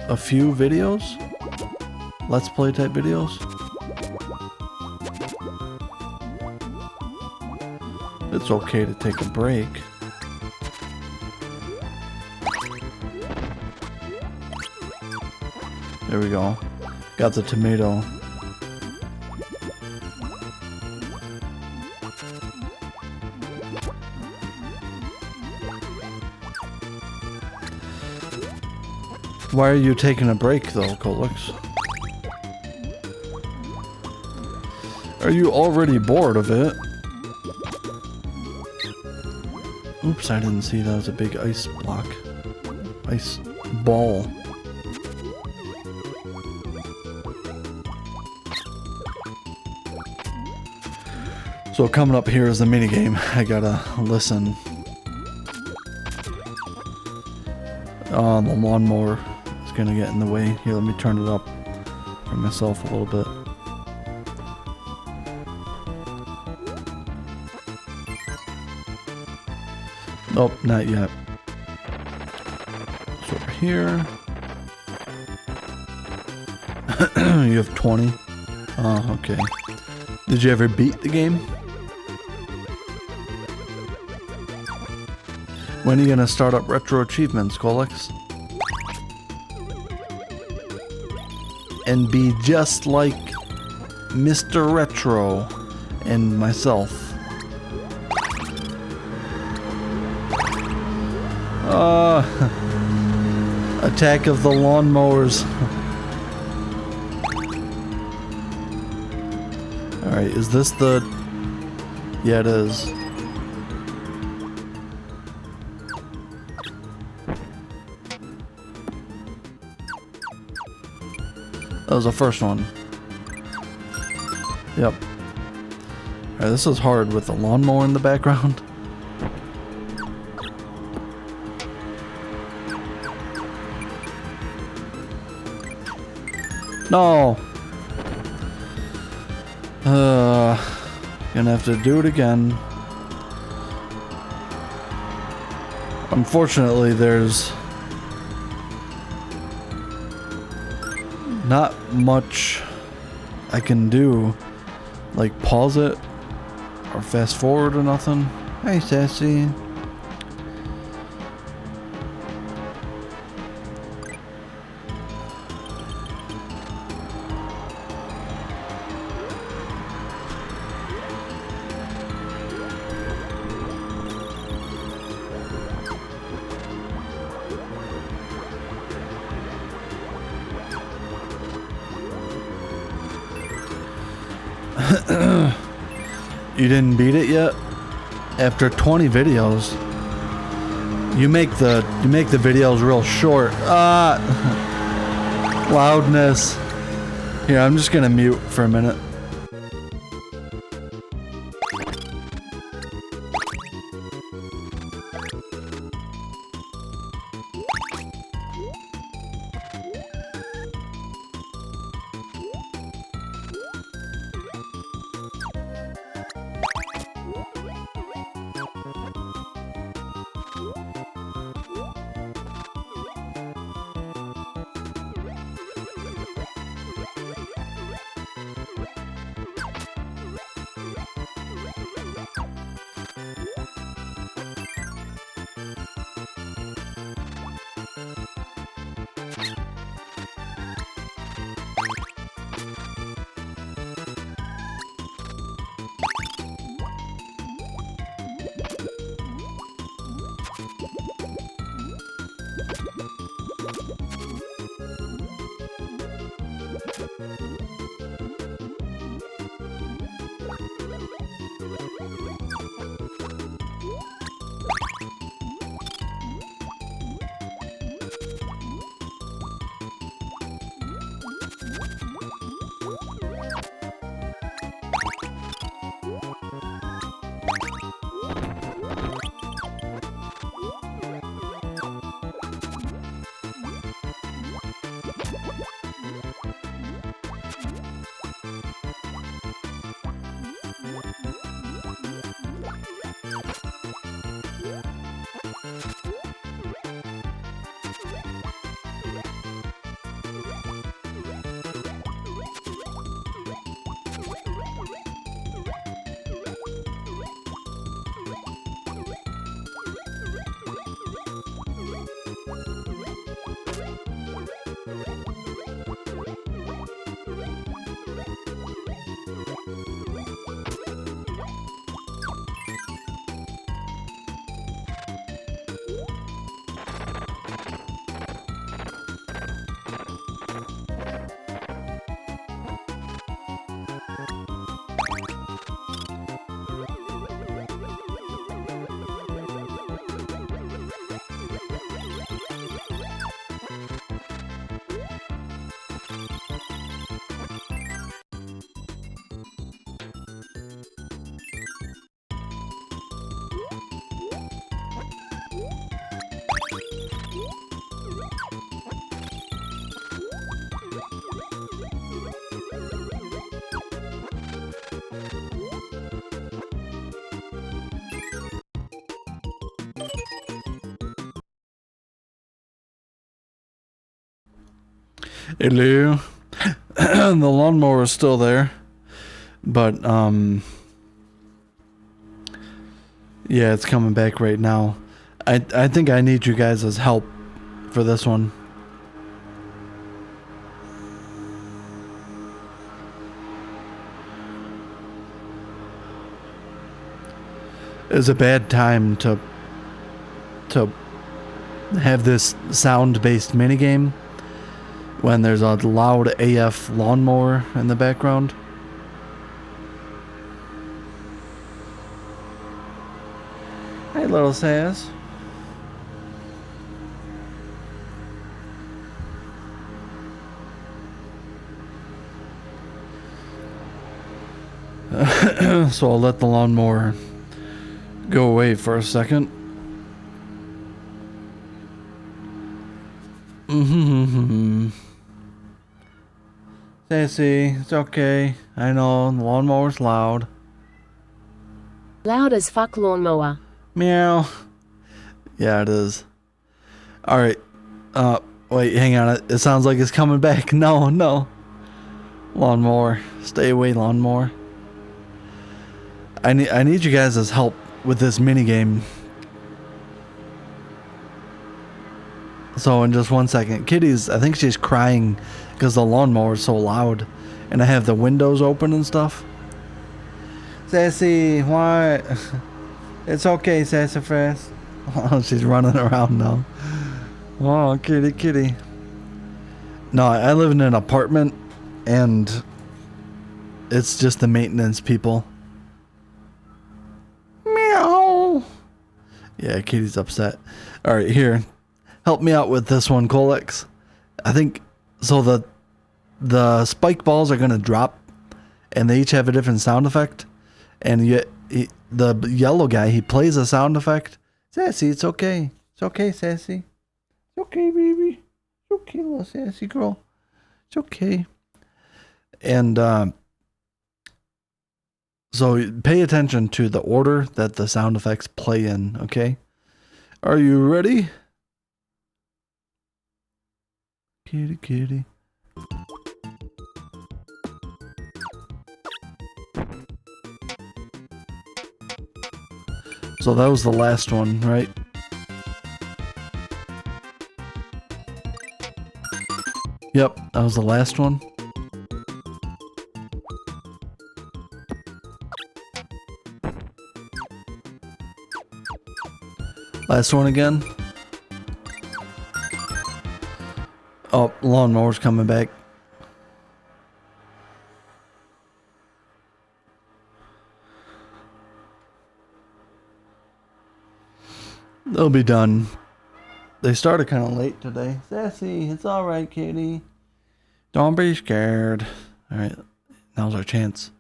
a few videos? Let's play type videos? It's okay to take a break. There we go. Got the tomato. Why are you taking a break though, Colix? Are you already bored of it? Oops, I didn't see that was a big ice block. Ice ball. So coming up here is the minigame. I gotta listen. The lawnmower is gonna get in the way. Here, let me turn it up for myself a little bit. Nope, not yet. So over here. You have 20. Oh, okay. Did you ever beat the game? When are you gonna start up retro achievements, Colex? And be just like Mr. Retro and myself. Attack of the lawnmowers. Alright, is this the... Yeah, it is. That was the first one. Yep. Alright, this is hard with the lawnmower in the background. No! Gonna have to do it again. Unfortunately, there's not much I can do. Like pause it or fast forward or nothing. Hey, Sassy. You didn't beat it yet? After 20 videos. You make the videos real short. Loudness. Here, I'm just gonna mute for a minute. Hello. The lawnmower is still there, but yeah, it's coming back right now. I think I need you guys' help for this one. It's a bad time to have this sound-based minigame when there's a loud AF lawnmower in the background. little Sass. So I'll let the lawnmower go away for a second. Sassy, it's okay. I know, the lawnmower's loud. Loud as fuck lawnmower. Meow. Yeah, it is. Alright. Wait, hang on. It sounds like it's coming back. No, no. Lawnmower. Stay away, lawnmower. I need you guys' help with this minigame. So in just 1 second. Kitty's, I think she's crying because the lawnmower is so loud. And I have the windows open and stuff. Sassy, why? It's okay, Sassafras. Oh, she's running around now. Oh, kitty, kitty. No, I live in an apartment, and it's just the maintenance people. Meow. Yeah, kitty's upset. All right, here. Help me out with this one, Colex. I think, so the spike balls are going to drop, and they each have a different sound effect. And yet, the yellow guy, he plays a sound effect. Sassy, it's okay. It's okay, Sassy. It's okay, baby. It's okay, little Sassy girl. It's okay. And so pay attention to the order that the sound effects play in, okay? Are you ready? Kitty, kitty. So that was the last one, right? Yep, that was the last one. Last one again. Oh, lawnmower's coming back. They'll be done. They started kind of late today. Sassy, it's alright, kitty. Don't be scared. Alright, now's our chance.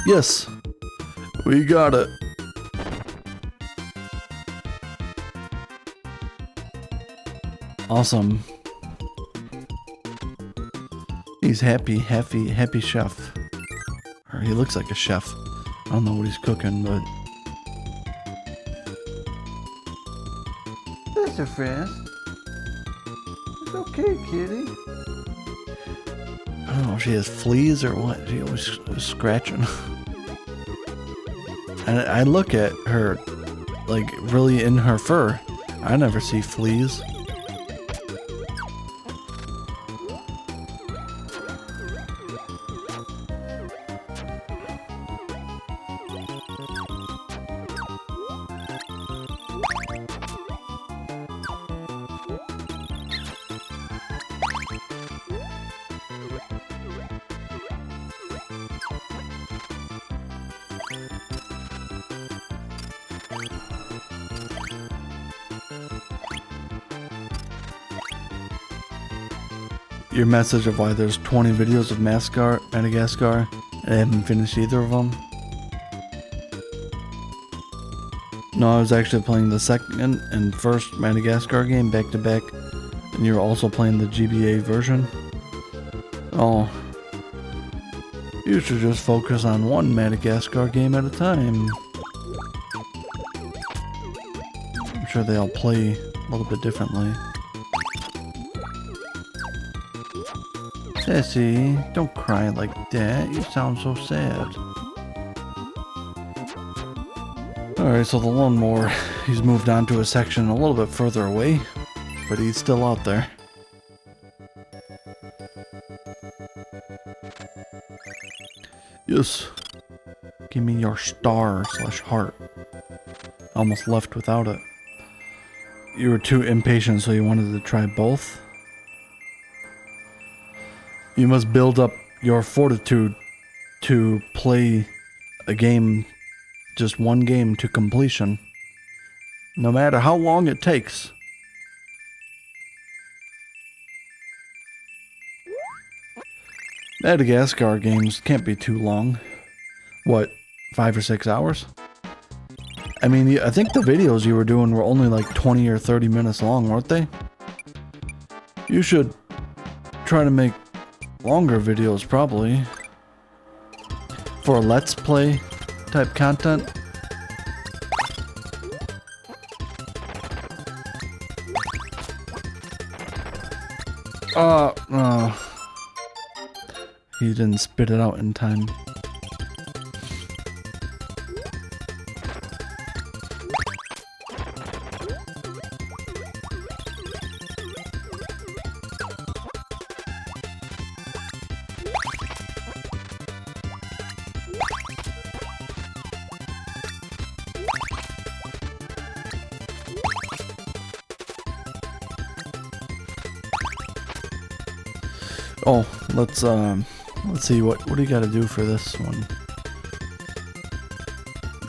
Yes, we got it. Awesome. He's happy chef. Or he looks like a chef. I don't know what he's cooking, but... That's a friend. It's okay, kitty. I don't know if she has fleas or what. She always scratching. And I look at her, like, really in her fur. I never see fleas. Your message of why there's 20 videos of Madagascar and I haven't finished either of them. No, I was actually playing the second and first Madagascar game back to back, and you're also playing the GBA version. Oh, you should just focus on one Madagascar game at a time. I'm sure they all play a little bit differently. Sassy, don't cry like that. You sound so sad. Alright, so the lawnmower, he's moved on to a section a little bit further away, but he's still out there. Yes. Give me your star/heart. Almost left without it. You were too impatient, so you wanted to try both? You must build up your fortitude to play a game, just one game to completion, no matter how long it takes. Madagascar games can't be too long. What, 5 or 6 hours? I mean, I think the videos you were doing were only like 20 or 30 minutes long, weren't they? You should try to make longer videos, probably. For Let's Play type content. He didn't spit it out in time. Oh, let's see, what do you gotta do for this one?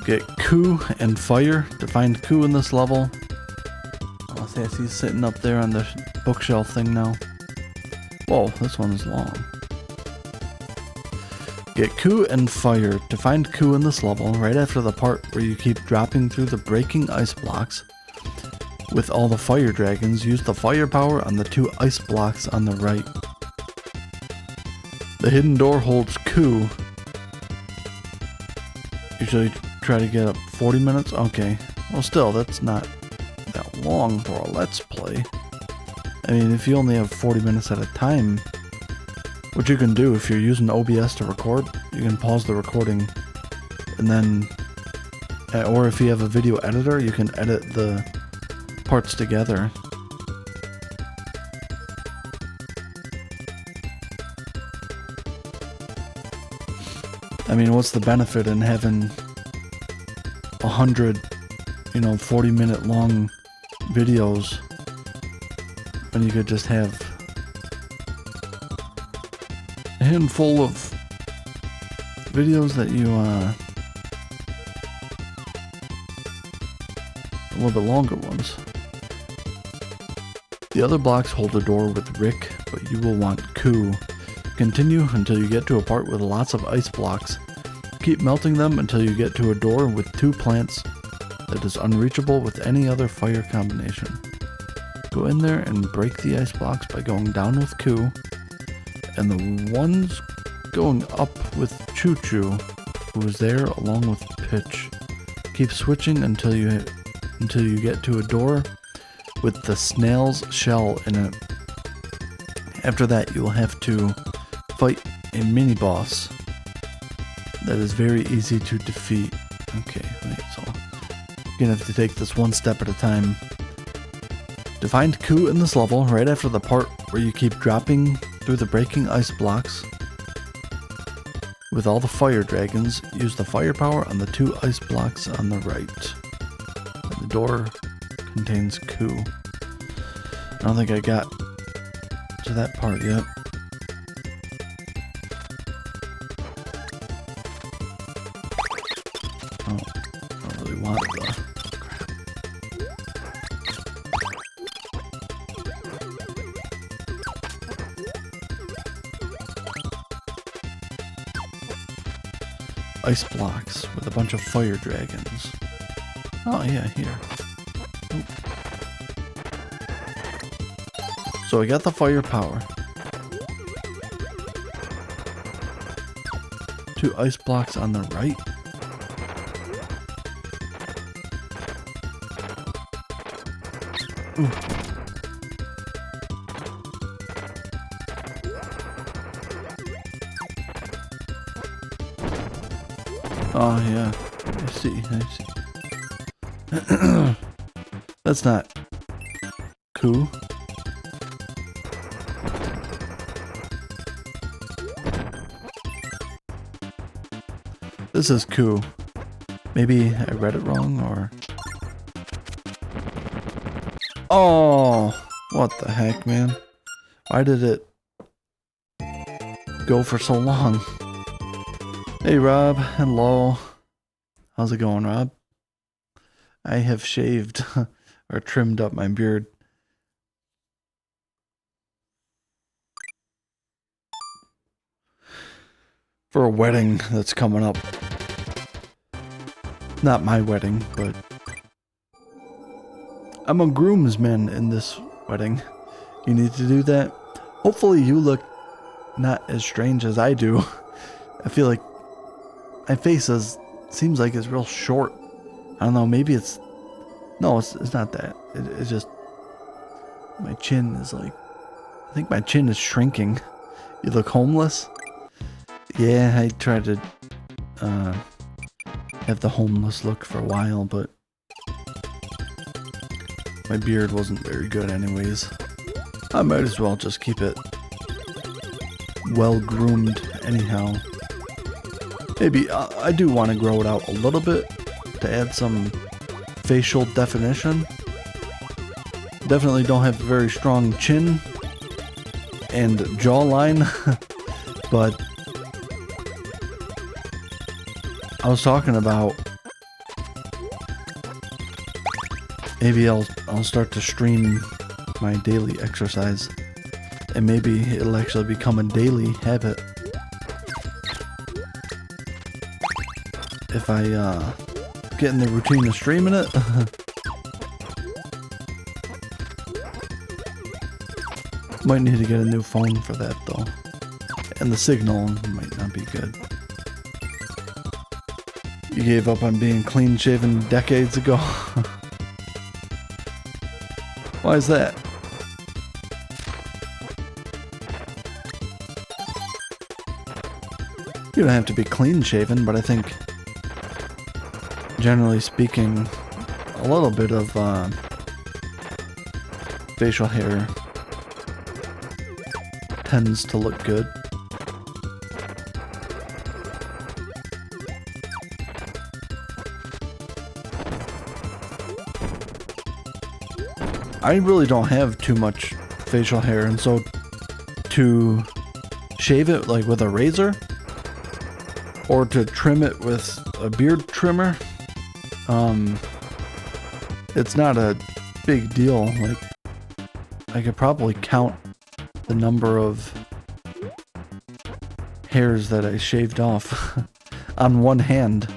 Get Coup and Fire to find Coup in this level. Oh, see, I see he's sitting up there on the bookshelf thing now. Whoa, this one's long. Get Coup and Fire to find Coup in this level right after the part where you keep dropping through the breaking ice blocks. With all the fire dragons, use the fire power on the 2 ice blocks on the right. The hidden door holds Coup. Usually try to get up 40 minutes? Okay. Well, still, that's not that long for a Let's Play. I mean, if you only have 40 minutes at a time, what you can do if you're using OBS to record, you can pause the recording and then, or if you have a video editor, you can edit the parts together. I mean, what's the benefit in having 100, 40-minute long videos when you could just have a handful of videos that you, a little bit longer ones. The other blocks hold a door with Rick, but you will want Coup. Continue until you get to a part with lots of ice blocks. Keep melting them until you get to a door with 2 plants that is unreachable with any other fire combination. Go in there and break the ice blocks by going down with Coup, and the ones going up with Choo Choo, who is there along with Pitch. Keep switching until you get to a door with the snail's shell in it. After that, you will have to fight a mini-boss that is very easy to defeat. Okay, wait, so you're gonna have to take this one step at a time. To find Coup in this level, right after the part where you keep dropping through the breaking ice blocks with all the fire dragons, use the fire power on the 2 ice blocks on the right. And the door contains Coup. I don't think I got to that part yet. Oh, I don't really want the crap. Ice blocks with a bunch of fire dragons. Oh yeah, here. Oop. So I got the fire power. 2 ice blocks on the right. Ooh. Oh yeah, I see. That's not Coup. This is Coup. Maybe I read it wrong, or... Oh! What the heck, man? Why did it... go for so long. Hey Rob, hello. How's it going, Rob? I have shaved or trimmed up my beard. For a wedding that's coming up. Not my wedding, but I'm a groomsman in this wedding. You need to do that. Hopefully you look not as strange as I do. I feel like my face seems like it's real short. I don't know, maybe it's... No, it's not that. It's just... My chin is like... I think my chin is shrinking. You look homeless? Yeah, I tried to have the homeless look for a while, but my beard wasn't very good anyways. I might as well just keep it well groomed anyhow. Maybe I do want to grow it out a little bit to add some facial definition. Definitely don't have a very strong chin and jawline, but I was talking about maybe I'll start to stream my daily exercise, and maybe it'll actually become a daily habit if I get in the routine of streaming it. Might need to get a new phone for that though, and the signal might not be good. You gave up on being clean shaven decades ago. Why is that? You don't have to be clean shaven, but I think generally speaking, a little bit of facial hair tends to look good. I really don't have too much facial hair, and so to shave it like with a razor or to trim it with a beard trimmer, it's not a big deal. Like, I could probably count the number of hairs that I shaved off on one hand.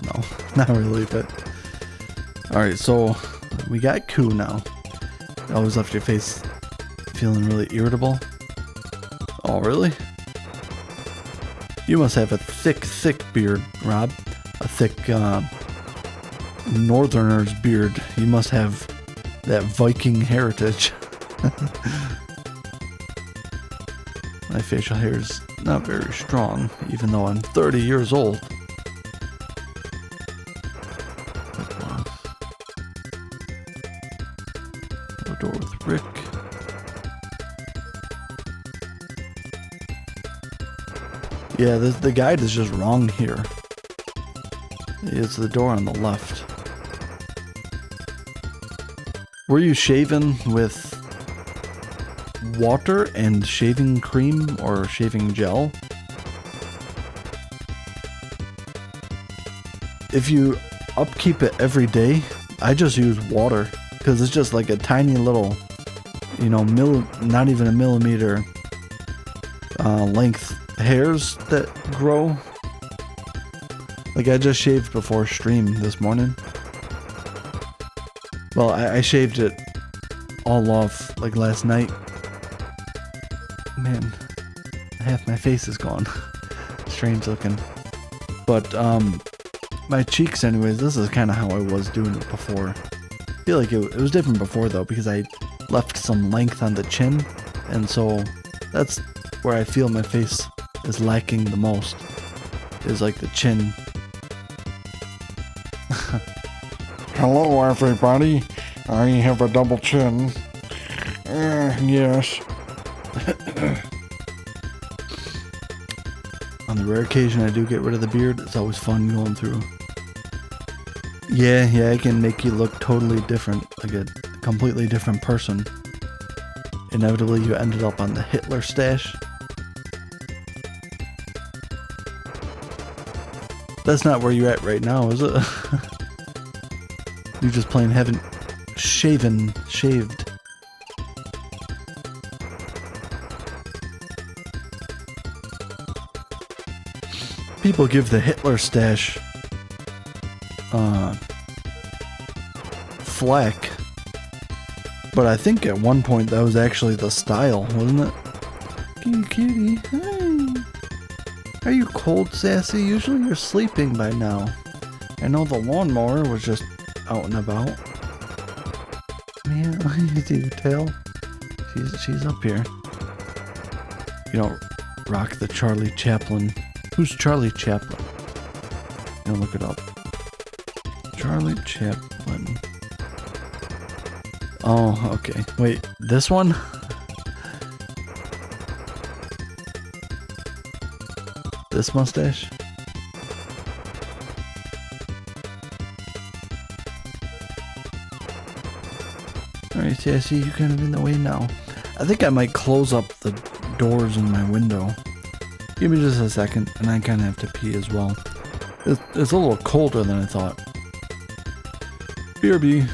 No, not really, but... Alright, so we got Koo now. You always left your face feeling really irritable. Oh, really? You must have a thick beard, Rob. A thick, northerner's beard. You must have that Viking heritage. My facial hair is not very strong, even though I'm 30 years old. No door with Rick. Yeah, the guide is just wrong here. It's the door on the left. Were you shaven with water and shaving cream or shaving gel? If you upkeep it every day, I just use water because it's just like a tiny little, you know, not even a millimeter length hairs that grow. Like, I just shaved before stream this morning. Well, I shaved it all off like last night. Man, half my face is gone. Strange looking. But my cheeks anyways, this is kind of how I was doing it before. I feel like it was different before though, because I left some length on the chin, and so that's where I feel my face is lacking the most, is like the chin. Hello everybody, I have a double chin. Yes. On the rare occasion I do get rid of the beard, it's always fun going through. Yeah, I can make you look totally different, like a completely different person. Inevitably, you ended up on the Hitler stash. That's not where you're at right now, is it? You just plain haven't shaved. People give the Hitler stash flack, but I think at one point that was actually the style, wasn't it? Cutie, hi. Are you cold, Sassy? Usually you're sleeping by now. I know the lawnmower was just out and about. Man, you see your tail? She's up here. You don't rock the Charlie Chaplin. Who's Charlie Chaplin? Now look it up. Charlie Chaplin. Oh, okay. Wait, this one? This mustache? Alright, Sassy, you're kind of in the way now. I think I might close up the doors in my window. Give me just a second, and I kind of have to pee as well. It's a little colder than I thought. Kirby.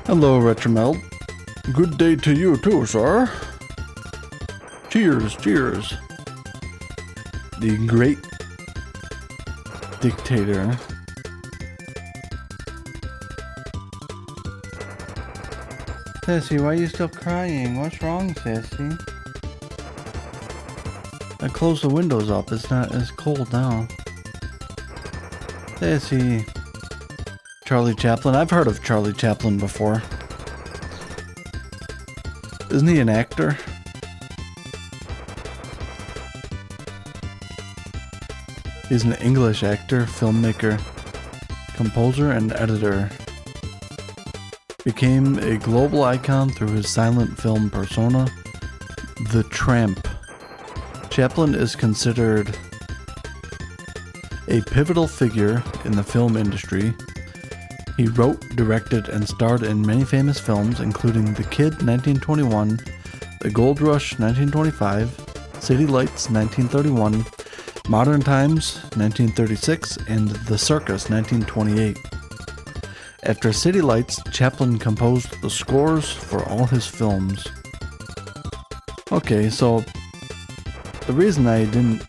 Hello, Retromeld. Good day to you too, sir. Cheers, cheers. The great dictator. Sassy, why are you still crying? What's wrong, Sassy? I closed the windows up. It's not as cold now. Sassy. Charlie Chaplin. I've heard of Charlie Chaplin before. Isn't he an actor? He's an English actor, filmmaker, composer, and editor. Became a global icon through his silent film persona, The Tramp. Chaplin is considered a pivotal figure in the film industry. He wrote, directed, and starred in many famous films, including The Kid, 1921, The Gold Rush, 1925, City Lights, 1931, Modern Times, 1936, and The Circus, 1928. After City Lights, Chaplin composed the scores for all his films. Okay, so the reason I didn't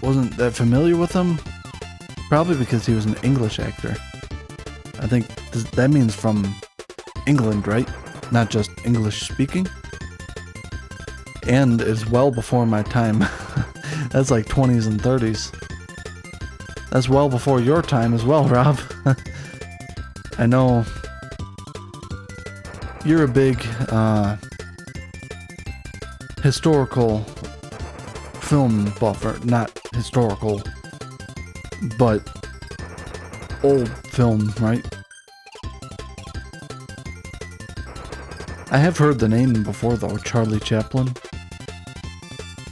wasn't that familiar with him. Probably because he was an English actor. I think that means from England, right? Not just English speaking. And it's well before my time. That's like 20s and 30s. That's well before your time as well, Rob. I know you're a big historical film buffer. Not historical, but old film, right? I have heard the name before though, Charlie Chaplin.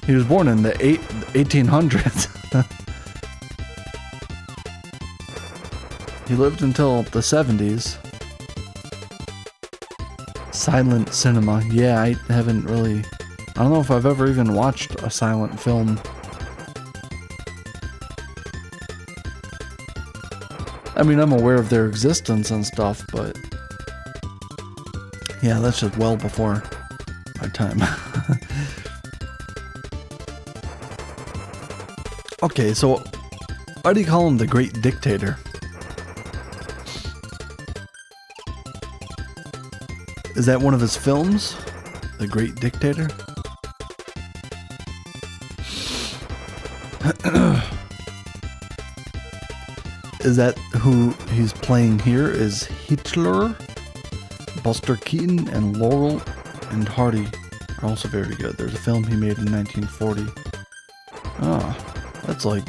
He was born in the 1800s. He lived until the 70s. Silent cinema. Yeah, I haven't really... I don't know if I've ever even watched a silent film. I mean, I'm aware of their existence and stuff, but... yeah, that's just well before my time. Okay, so why do you call him the Great Dictator? Is that one of his films? The Great Dictator? Is that who he's playing here? Is Hitler? Buster Keaton and Laurel and Hardy are also very good. There's a film he made in 1940. Oh, that's like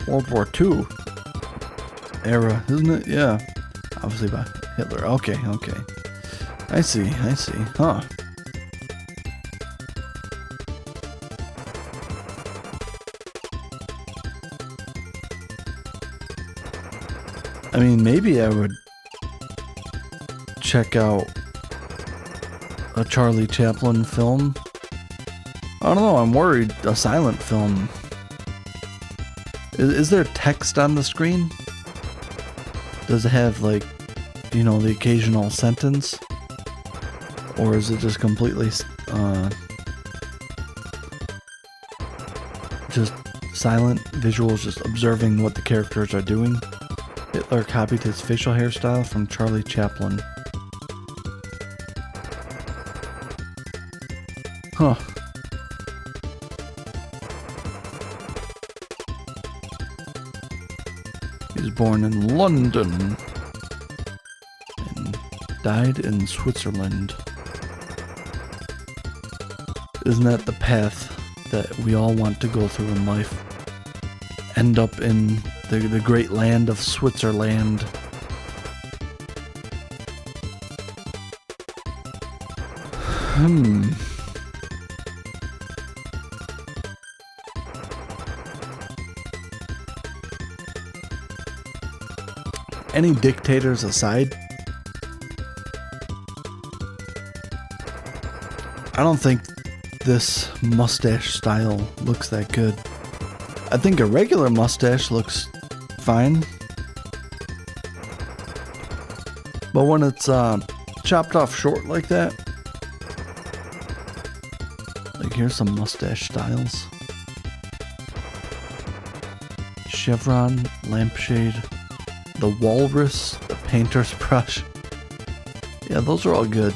World War II era, isn't it? Yeah. Obviously by Hitler. Okay. I see. Huh. I mean, maybe I would check out a Charlie Chaplin film. I don't know, I'm worried. A silent film. Is there text on the screen? Does it have, like, you know, the occasional sentence? Or is it just completely, just silent visuals, just observing what the characters are doing? Hitler copied his facial hairstyle from Charlie Chaplin. Huh. He was born in London and died in Switzerland. Isn't that the path that we all want to go through in life? End up in the great land of Switzerland. Any dictators aside, I don't think this mustache style looks that good. I think a regular mustache looks fine. But when it's chopped off short like that, like here's some mustache styles. Chevron, lampshade, the walrus, the painter's brush. Yeah, those are all good.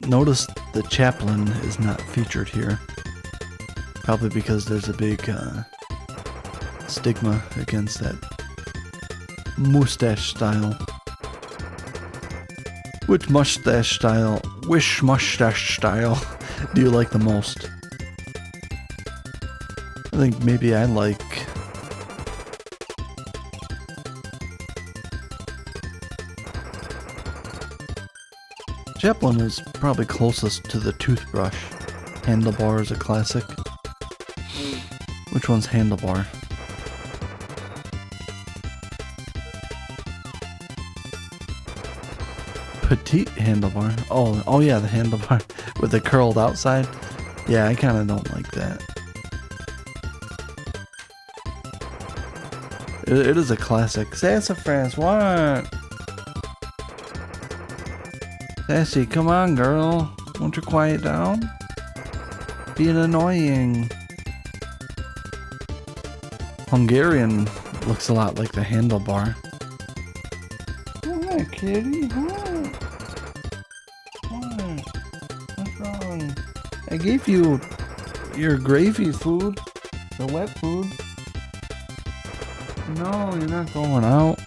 Notice the Chaplin is not featured here. Probably because there's a big stigma against that mustache style. Which mustache style do you like the most? I think maybe I like Chaplin is probably closest to the toothbrush. Handlebar is a classic. Which one's handlebar? Petite handlebar. Oh yeah, the handlebar with the curled outside. Yeah, I kind of don't like that. It is a classic. Sassafras, what? Sassy, come on, girl. Won't you quiet down? Being annoying. Hungarian looks a lot like the handlebar. What, kitty? What? What? What's wrong? I gave you your gravy food, The wet food? no, you're not going out.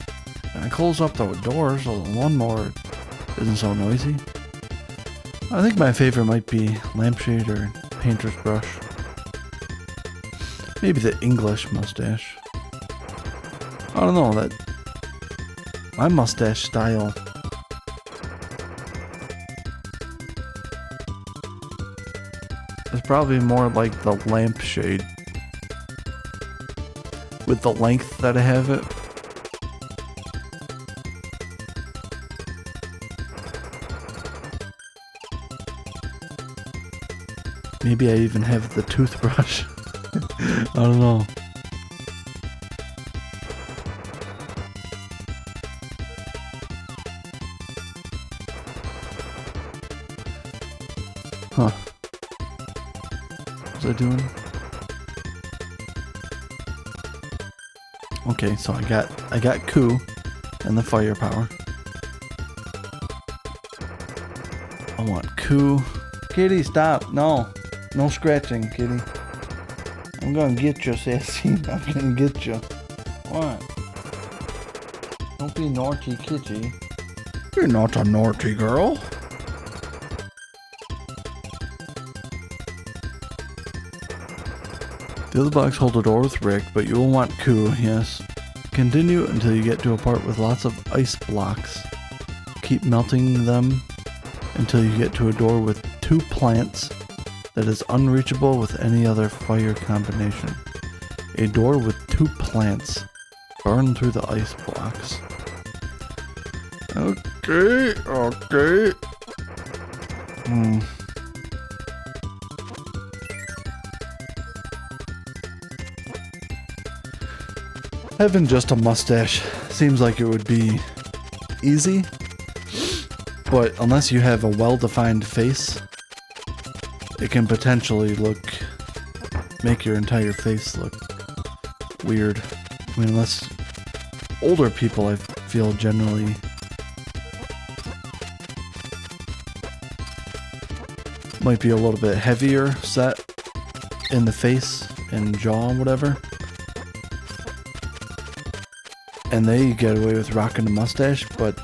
And I close up the door so the lawnmower isn't so noisy. I think my favorite might be lampshade or painter's brush. Maybe the English mustache. I don't know, that my mustache style is probably more like the lampshade with the length that I have it. Maybe I even have the toothbrush. I don't know. Huh. What's I doing? Okay, so I got Coup and the firepower. I want Coup. Kitty, stop. No. No scratching, kitty. I'm gonna get you, sassy. I'm gonna get you. What? Don't be naughty, kitty. You're not a naughty girl. The other blocks hold a door with Rick, but you will want Coup, yes. Continue until you get to a part with lots of ice blocks. Keep melting them until you get to a door with 2 plants that is unreachable with any other fire combination. A door with 2 plants. Burn through the ice blocks. Okay. Having just a mustache seems like it would be easy, but unless you have a well-defined face, it can potentially make your entire face look weird. I mean, unless older people, I feel, generally might be a little bit heavier set in the face and jaw and whatever. And they get away with rocking a mustache, but,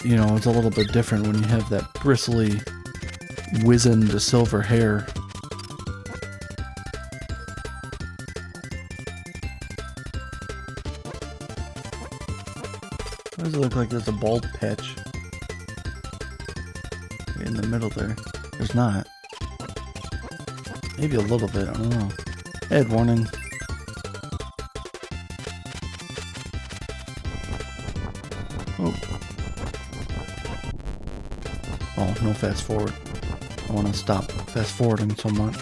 you know, it's a little bit different when you have that bristly, wizened silver hair. Why does it look like there's a bald patch in the middle there? There's not. Maybe a little bit, I don't know. Head warning. Oh, no fast forward. I want to stop fast forwarding so much.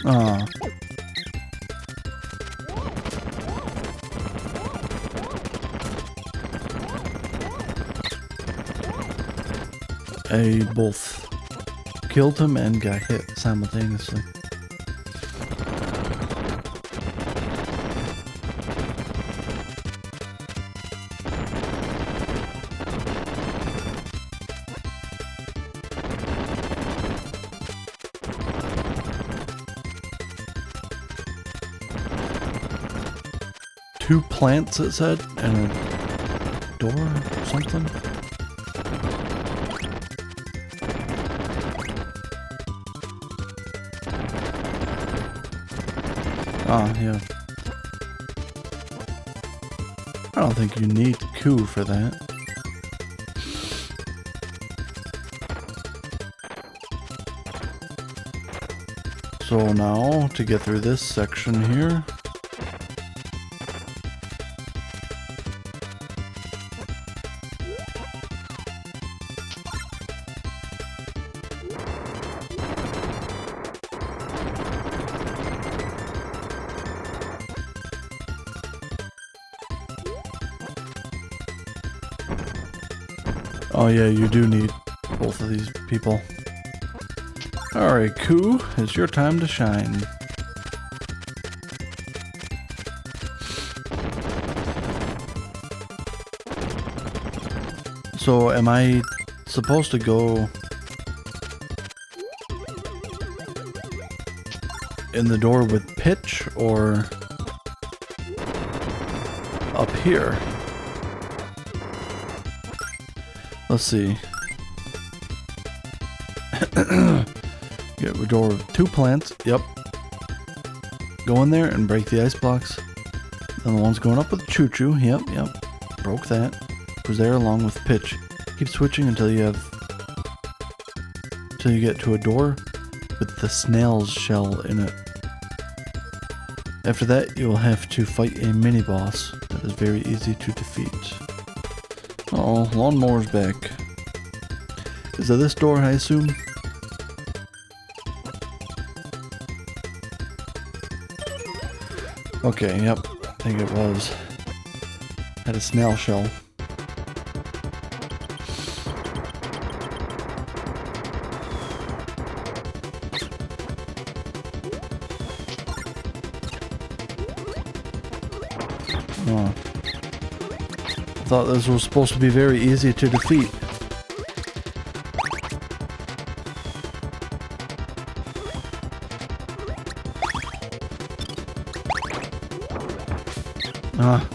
Ah. I both killed him and got hit simultaneously. Two plants, it said, and a door or something. Oh, yeah. I don't think you need Coup for that. So now, to get through this section here, Oh yeah, you do need both of these people. Alright, Koo, it's your time to shine. So, am I supposed to go in the door with Pitch or up here? Let's see. Get a door with 2 plants. Yep. Go in there and break the ice blocks. Then the one's going up with Choo Choo. Yep. Broke that. Was there along with Pitch. Keep switching until you get to a door with the snail's shell in it. After that, you will have to fight a mini boss that is very easy to defeat. Oh, lawnmower's back. Is it this door, I assume? Okay, yep. I think it was. Had a snail shell. Oh. I thought this was supposed to be very easy to defeat. Ah.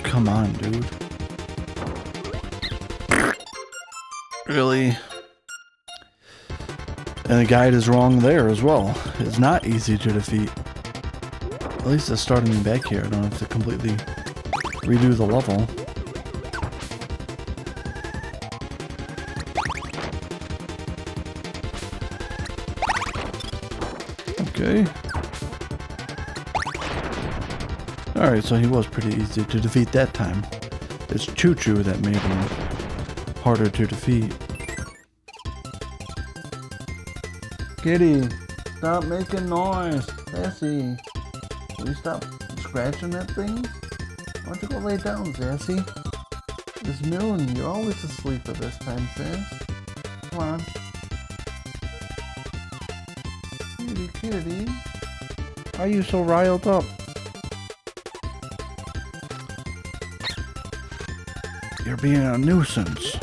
Come on, dude. Really? And the guide is wrong there as well. It's not easy to defeat. At least it's starting me back here. I don't have to completely redo the level. Okay. Alright, so he was pretty easy to defeat that time. It's Choo Choo that made him harder to defeat. Kitty, stop making noise. Sassy, will you stop scratching that thing? Why don't you go lay down, Sassy? It's noon. You're always asleep at this time, Sass. Come on. Kitty. Why are you so riled up? You're being a nuisance.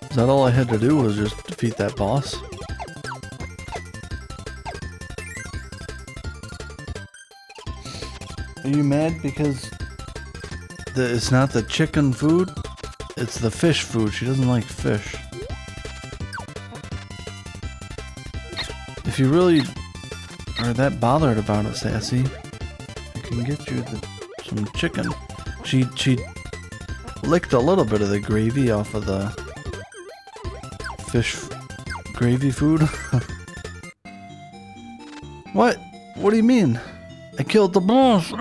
Is that all I had to do was just defeat that boss? Are you mad because it's not the chicken food? It's the fish food. She doesn't like fish. If you really are that bothered about it, Sassy, I can get you some chicken. She licked a little bit of the gravy off of the fish gravy food. What? What do you mean? I killed the boss.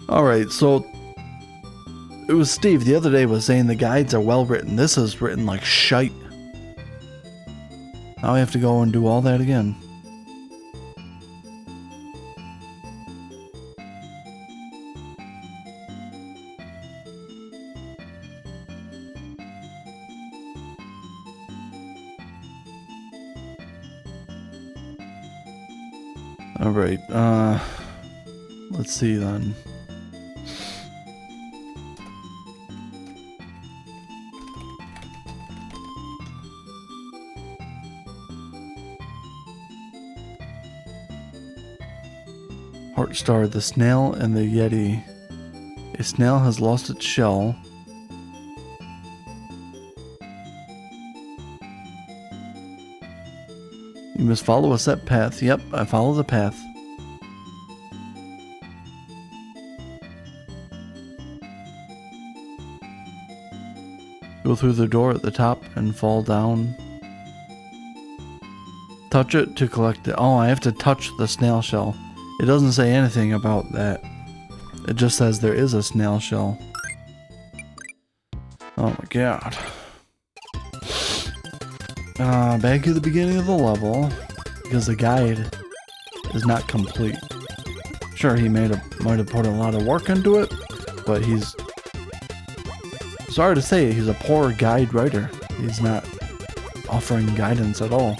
Alright, so it was Steve the other day was saying the guides are well written. This is written like shite. Now I have to go and do all that again. Alright, let's see then. Heartstar, the snail and the yeti. A snail has lost its shell. You must follow a set path. Yep, I follow the path. Go through the door at the top and fall down. Touch it to collect it. Oh, I have to touch the snail shell. It doesn't say anything about that. It just says there is a snail shell. Oh my god. Back to the beginning of the level, because the guide is not complete. Sure, he might have put a lot of work into it, but he's... Sorry to say, he's a poor guide writer. He's not offering guidance at all.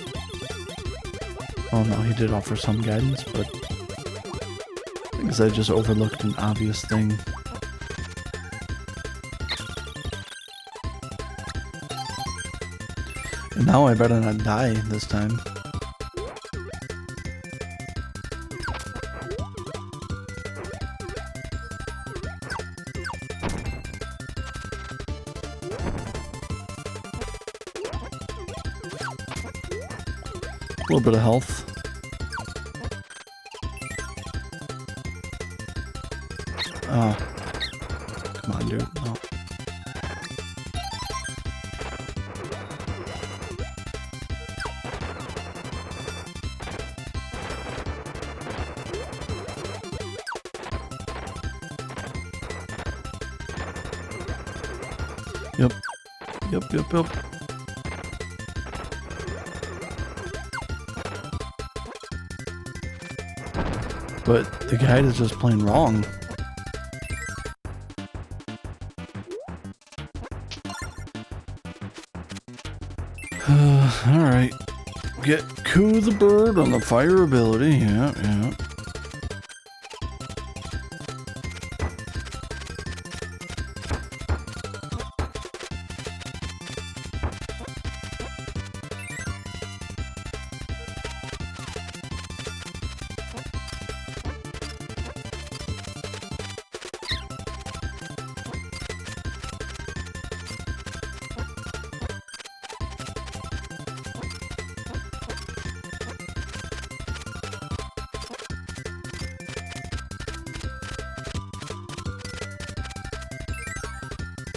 Oh no, he did offer some guidance, but I guess I just overlooked an obvious thing. And now I better not die this time. A little bit of health. Oh. Come on, dude. No. Yep. Yep. But the guide is just plain wrong. Alright. Get Coo the bird on the fire ability. Yeah.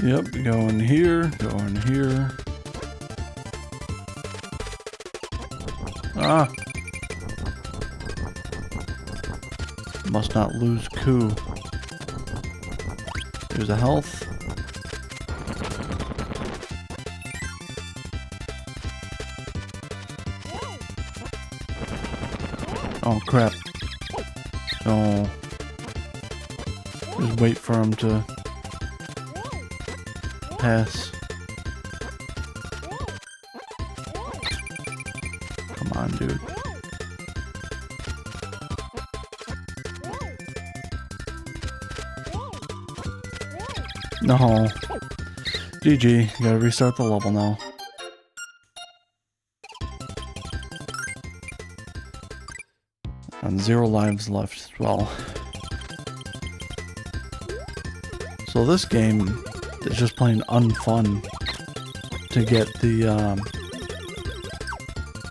Yep, go in here. Ah! Must not lose Coo. There's a health. Oh crap. Oh. Just wait for him to pass. Come on, dude. No. GG. Gotta restart the level now. And 0 lives left as well. So this game is just plain unfun to get the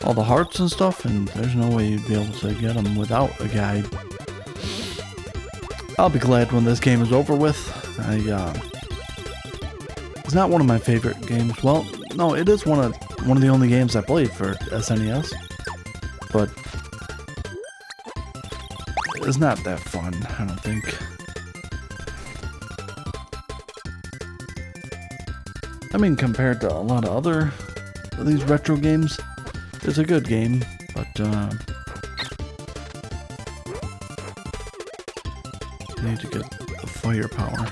all the hearts and stuff, and there's no way you'd be able to get them without a guide. I'll be glad when this game is over with. It's not one of my favorite games. Well, no, it is one of the only games I played for SNES, but it's not that fun, I don't think. I mean, compared to a lot of other of these retro games, it's a good game, but need to get the firepower.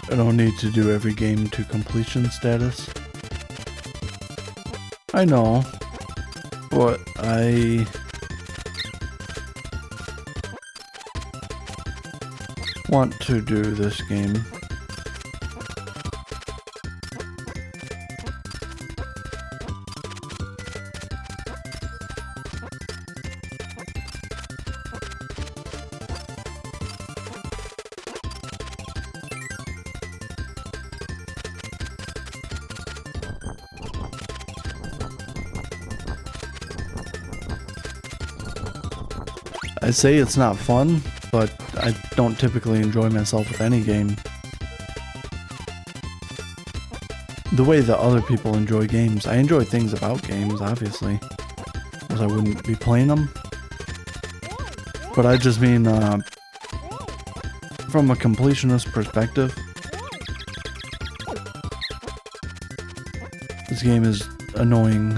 I don't need to do every game to completion status. I know, but I want to do this game. I say it's not fun, but I don't typically enjoy myself with any game. The way that other people enjoy games. I enjoy things about games, obviously, else I wouldn't be playing them. But I just mean, from a completionist perspective, this game is annoying.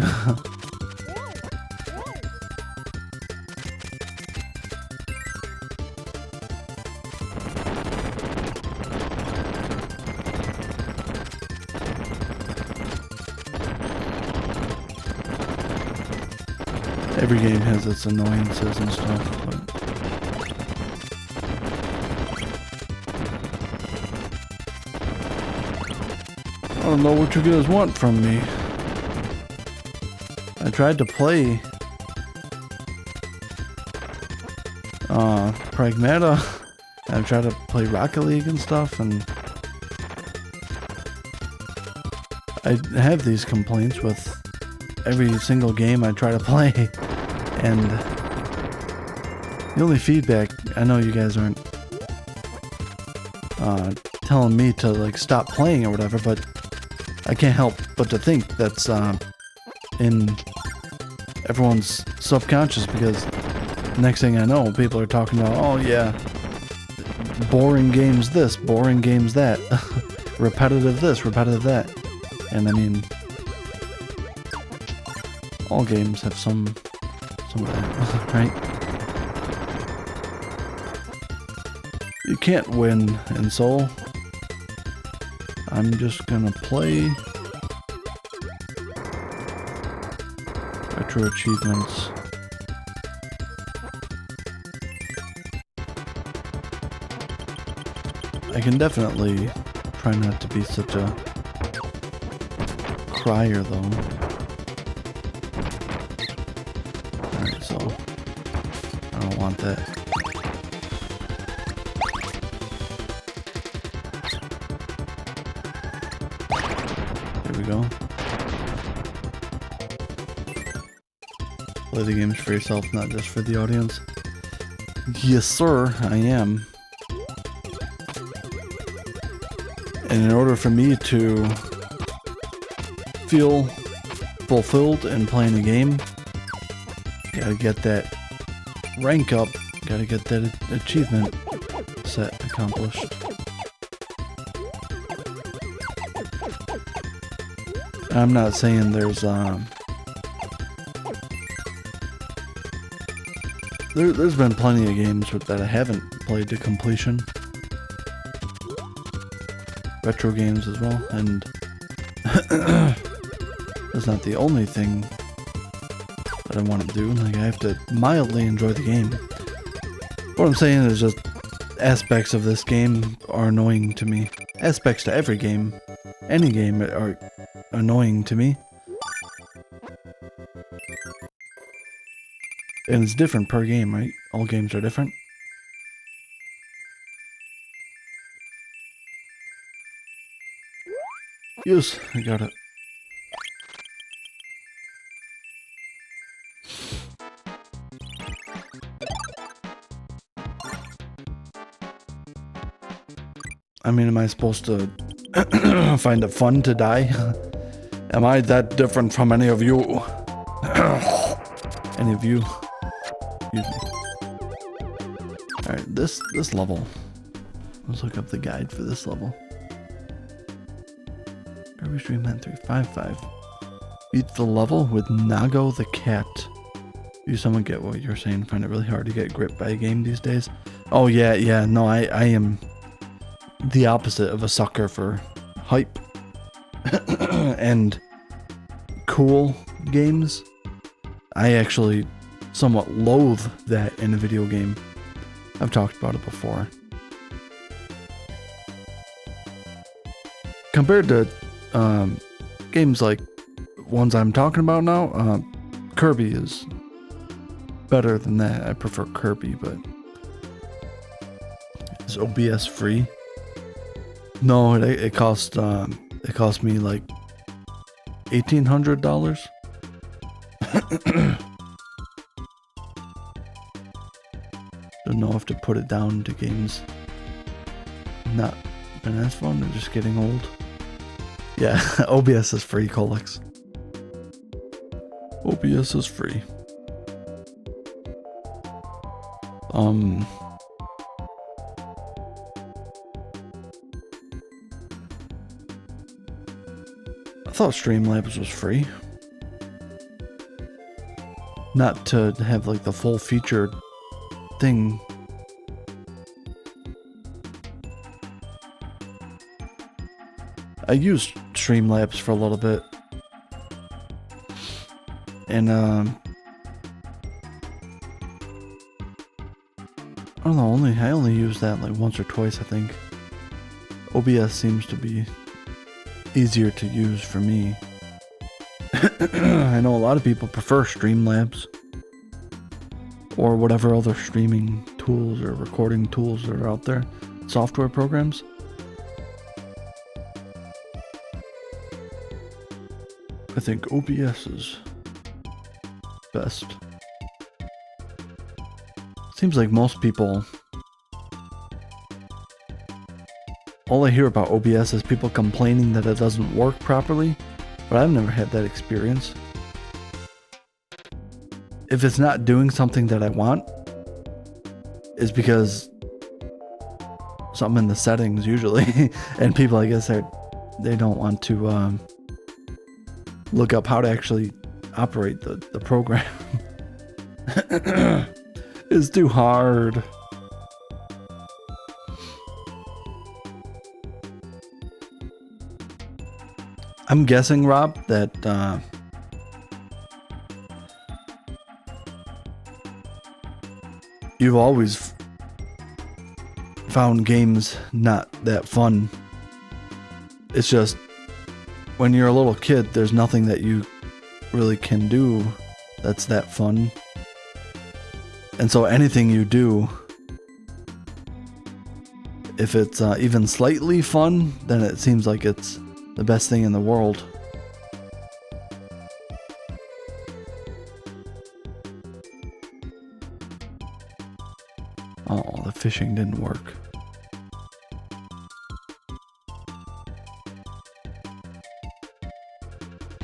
Every game has its annoyances and stuff, but I don't know what you guys want from me. I tried to play Pragmata. I tried to play Rocket League and stuff, and I have these complaints with every single game I try to play, and the only feedback, I know you guys aren't telling me to like stop playing or whatever, but I can't help but to think that's in everyone's subconscious, because next thing I know, people are talking about, oh yeah, boring games this, boring games that, repetitive this, repetitive that, and I mean, all games have some of that, right? You can't win in Soul. I'm just gonna play retro achievements. I can definitely try not to be such a crier though. Alright, so I don't want that. There we go. Play the games for yourself, not just for the audience. Yes, sir, I am. And in order for me to feel fulfilled in playing a game, gotta get that rank up, gotta get that achievement set accomplished. I'm not saying there's there's been plenty of games that I haven't played to completion. Retro games as well, and that's not the only thing that I want to do. Like, I have to mildly enjoy the game. What I'm saying is just aspects of this game are annoying to me. Aspects to every game, any game, are annoying to me. And it's different per game, right? All games are different. Yes, I got it. I mean, am I supposed to find it fun to die? Am I that different from any of you? Any of you? Excuse me. Alright, this level. Let's look up the guide for this level. Kirby Stream 9355. Beat the level with Nago the cat. Do someone get what you're saying? Find it really hard to get gripped by a game these days? Oh yeah, no, I am the opposite of a sucker for hype and cool games. I actually somewhat loathe that in a video game. I've talked about it before. Compared to games like ones I'm talking about now, Kirby is better than that. I prefer Kirby, but is OBS free? No, it cost me like $1,800. Don't know if to put it down to games not been as fun or just getting old. Yeah, OBS is free, Colex. OBS is free. I thought Streamlabs was free. Not to have like the full featured thing. I used Streamlabs for a little bit. And I don't know, I only used that like once or twice, I think. OBS seems to be easier to use for me. I know a lot of people prefer Streamlabs or whatever other streaming tools or recording tools that are out there, software programs. I think OBS is best. Seems like most people, all I hear about OBS is people complaining that it doesn't work properly, but I've never had that experience. If it's not doing something that I want, it's because something in the settings usually, and people, I guess, they don't want to look up how to actually operate the program. It's too hard. I'm guessing, Rob, that you've always found games not that fun. It's just when you're a little kid, there's nothing that you really can do that's that fun. And so anything you do, if it's even slightly fun, then it seems like it's the best thing in the world. Oh, the fishing didn't work.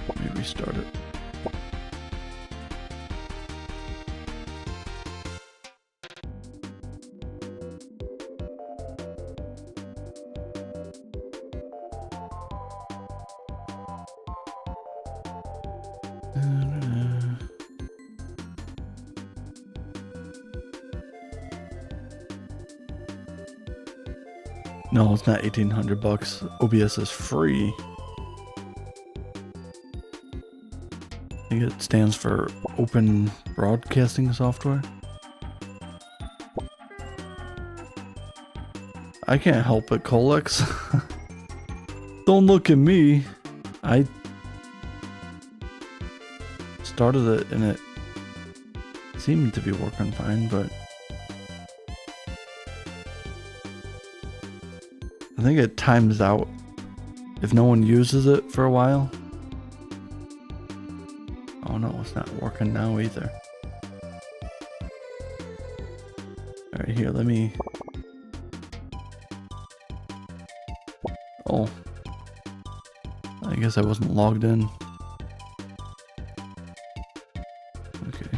Let me restart it. No, it's not $1,800. OBS is free. I think it stands for Open Broadcasting Software. I can't help it, Colex. Don't look at me. I started it and it seemed to be working fine, but I think it times out if no one uses it for a while. Oh no, it's not working now either. Alright, here, let me... Oh. I guess I wasn't logged in. Okay.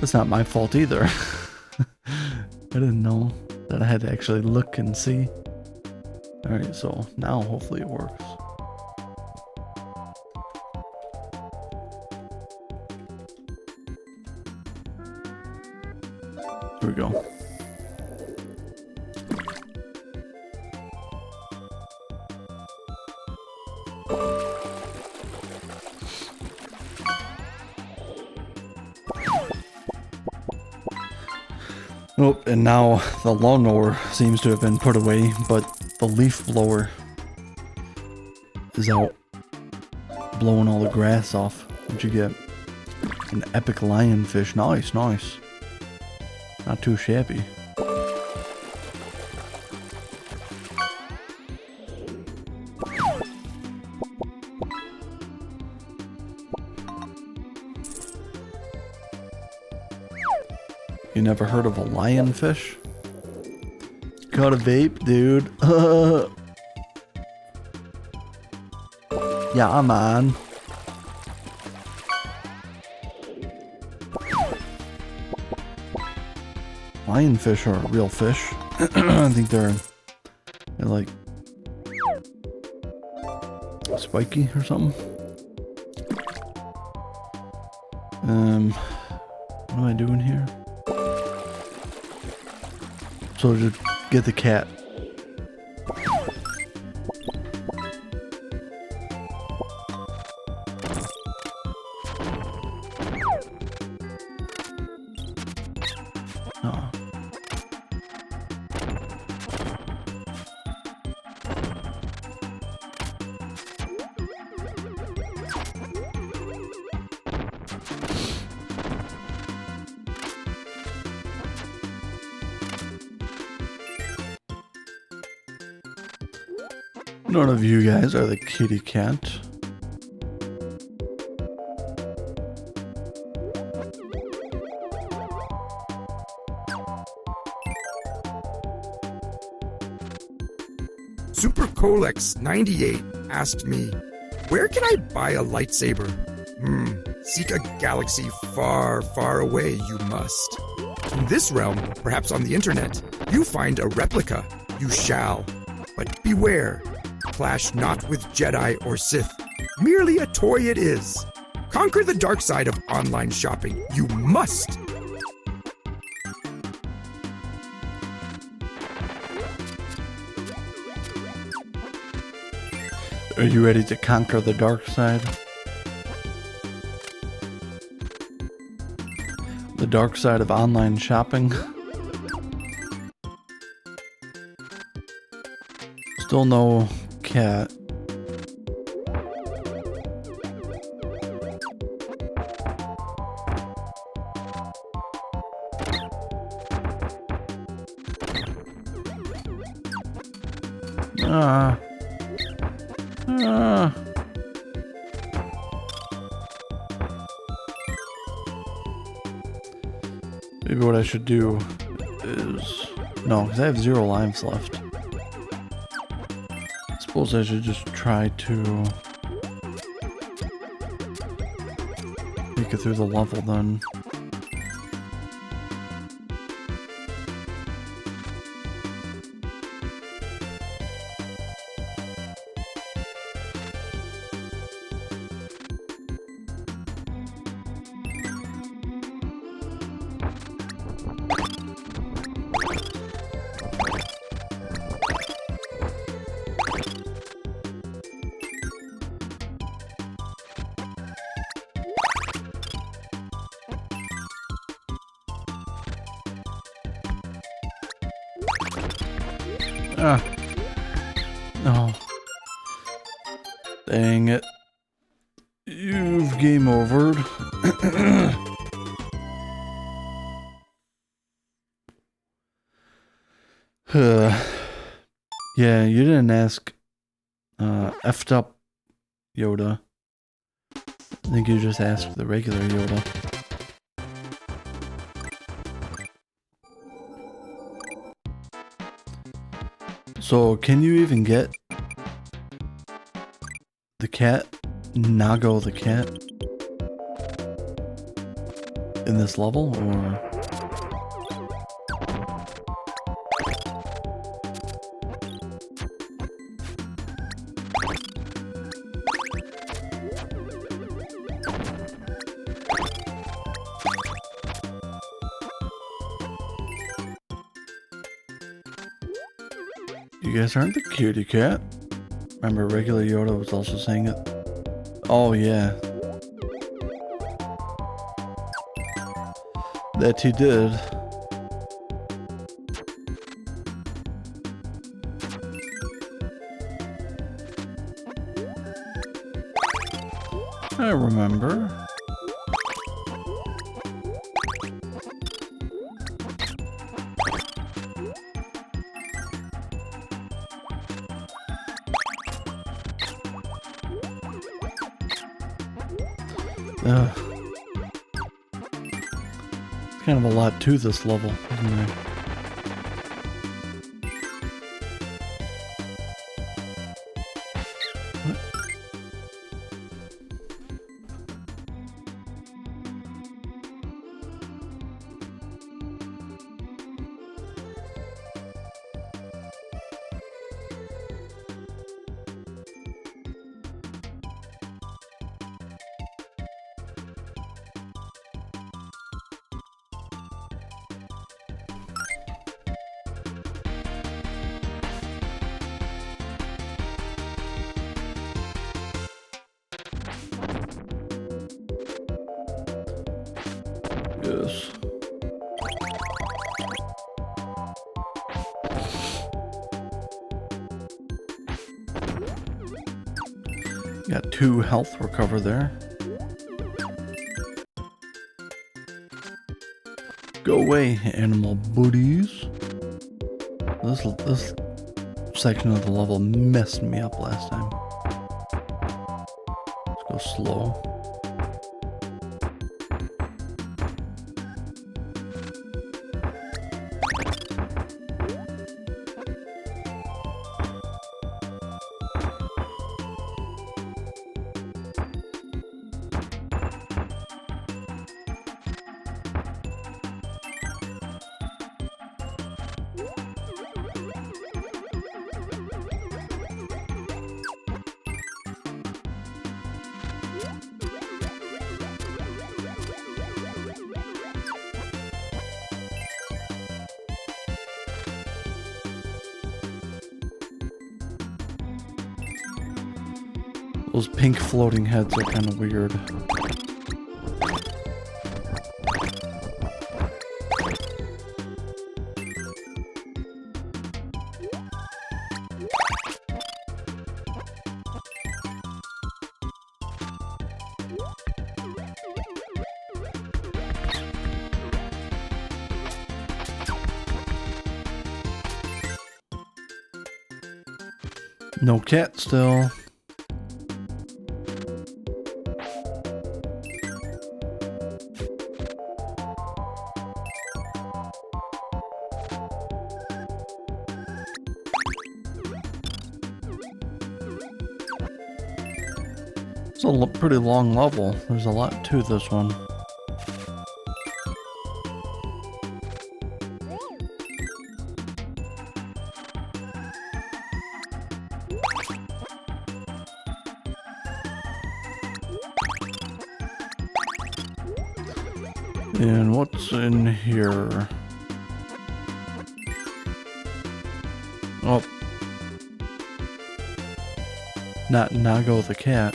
That's not my fault either. I didn't know that I had to actually look and see. Alright, so now hopefully it works. Here we go. Oh, and now the lawnmower seems to have been put away, but the leaf blower is out blowing all the grass off. What'd you get? An epic lionfish. Nice, nice. Not too shabby. You never heard of a lionfish? Caught a vape, dude. Yeah, man. Lionfish are a real fish. I think they're like spiky or something. What am I doing here? So just get the cat. Oh. None of you guys are the kitty cat. Super Colex 98 asked me, where can I buy a lightsaber? Seek a galaxy far, far away you must. In this realm, perhaps on the internet, you find a replica, you shall. But beware, clash not with Jedi or Sith. Merely a toy it is. Conquer the dark side of online shopping, you must. Are you ready to conquer the dark side? The dark side of online shopping? Still no cat. Maybe what I should do is... No, because I have 0 lives left. I suppose I should just try to make it through the level then. No. Dang it. You've game overed. Yeah, you didn't ask effed up Yoda. I think you just asked the regular Yoda. So, can you even get the cat, Nago the cat, in this level, or? You guys aren't the cutie cat. Remember, regular Yoda was also saying it. Oh, yeah. That he did. I remember. It's kind of a lot to this level, isn't there? Yes. Got 2 health recover there. Go away, animal booties. This section of the level messed me up last time. Let's go slow. Those pink floating heads are kind of weird. No cat still. It's a pretty long level. There's a lot to this one. And what's in here? Oh. Not Nago the cat.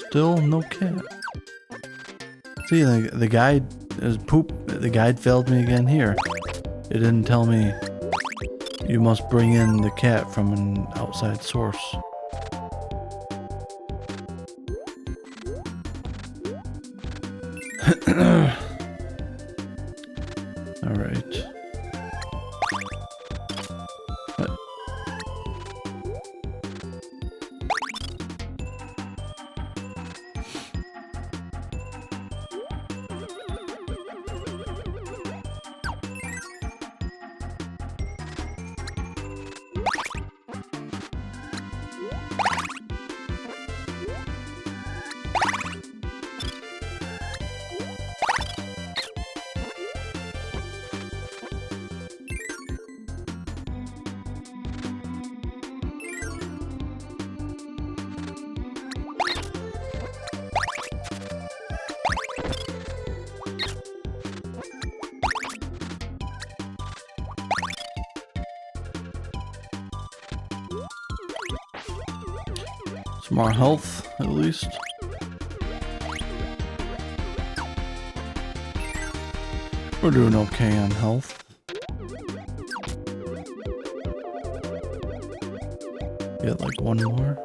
Still no cat. See, the guide is poop. The guide failed me again here. It didn't tell me you must bring in the cat from an outside source. All right. Some more health, at least. We're doing okay on health. Get like one more.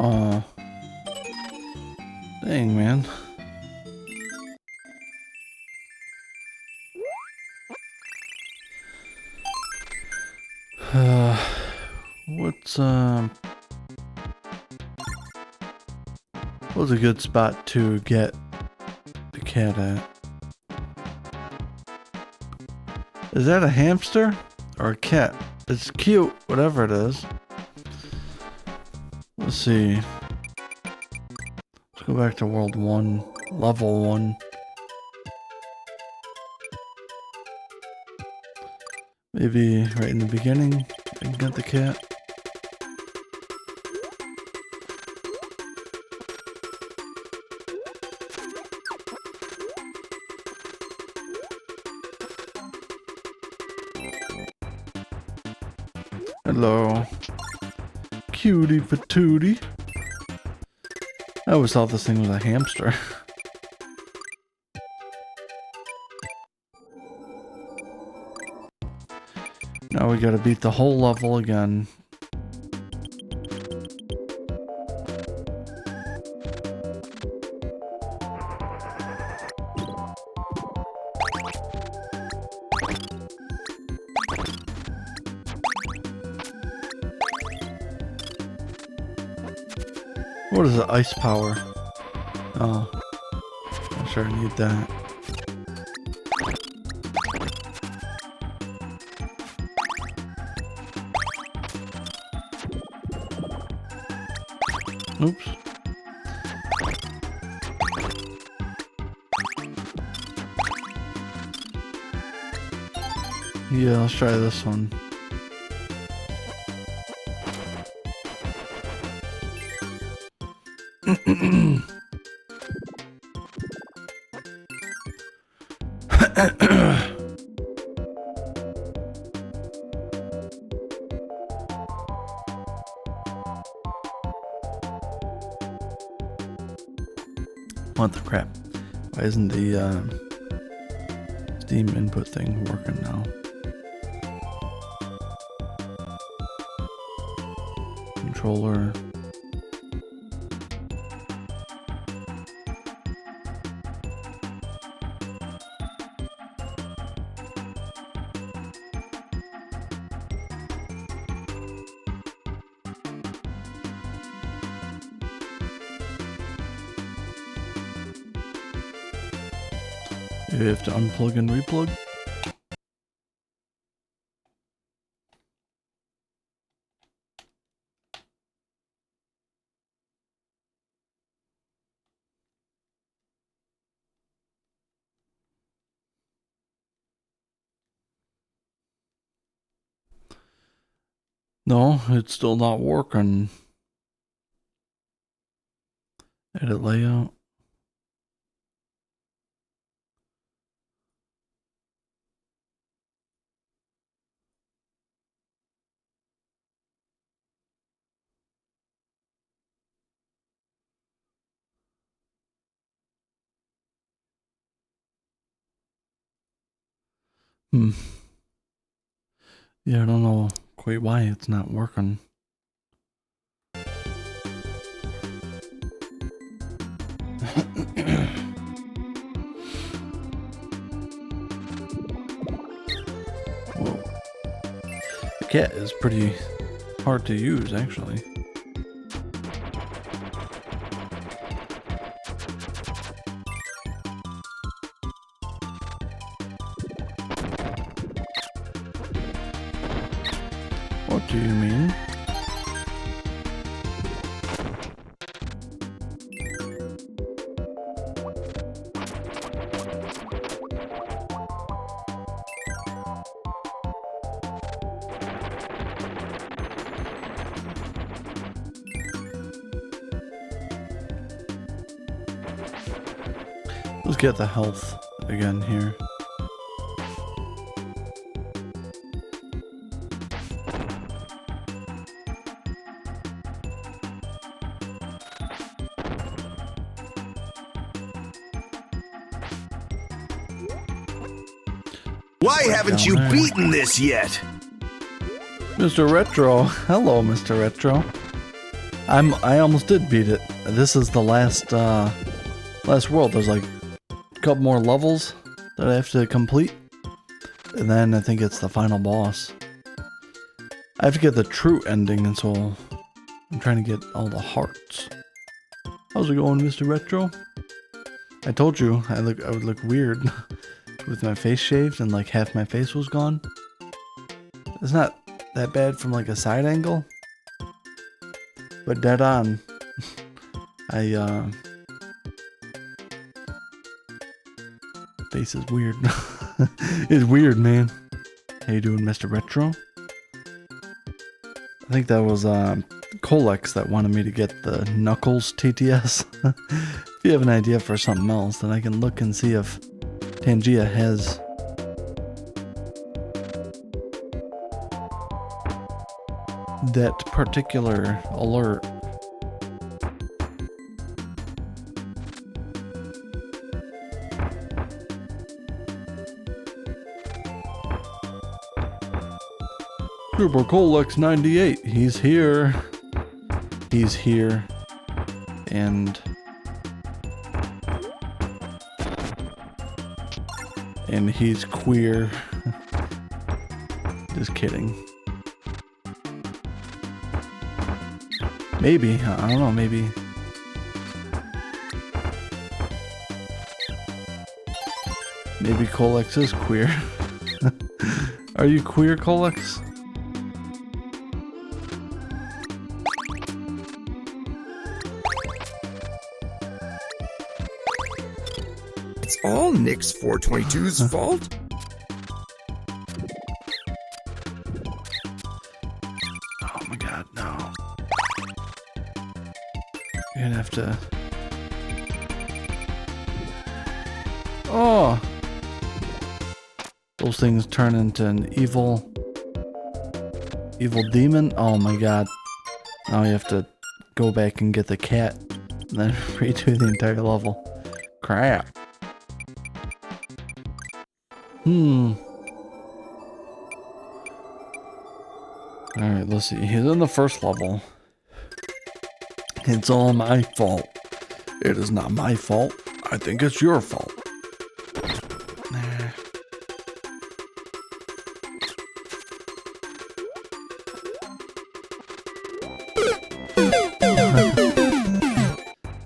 Oh. Dang, man. What's a good spot to get the cat at? Is that a hamster or a cat? It's cute, whatever it is. Let's see. Let's go back to World 1, Level 1. Maybe right in the beginning, I can get the cat. Hello. Cutie patootie. I always thought this thing was a hamster. Now we gotta beat the whole level again. What is the ice power? Oh, I'm sure I need that. Oops. Yeah, let's try this one. What the crap? Why isn't the Steam input thing working now? Controller. You have to unplug and replug. No, it's still not working. Edit layout. Yeah, I don't know quite why it's not working. Whoa. The cat is pretty hard to use, actually. What do you mean? Let's get the health again here. Why haven't you beaten this yet? Mr. Retro. Hello, Mr. Retro. I almost did beat it. This is the last world. There's like a couple more levels that I have to complete. And then I think it's the final boss. I have to get the true ending, and so I'm trying to get all the hearts. How's it going, Mr. Retro? I told you I would look weird with my face shaved and like half my face was gone. It's not that bad from like a side angle, but dead on. Face is weird. It's weird, man. How you doing, Mr. Retro? I think that was Colex that wanted me to get the Knuckles TTS. If you have an idea for something else, then I can look and see if Tangia has. That particular alert. Super Colex 98, he's here. He's here. And he's queer. Just kidding. Maybe, I don't know, maybe. Maybe Colex is queer. Are you queer, Colex? It's all Nick's 422's fault? Oh my god, no. You're gonna have to... Oh! Those things turn into an evil demon? Oh my god. Now you have to go back and get the cat and then redo the entire level. Crap. Alright, let's see. He's in the first level. It's all my fault. It is not my fault. I think it's your fault.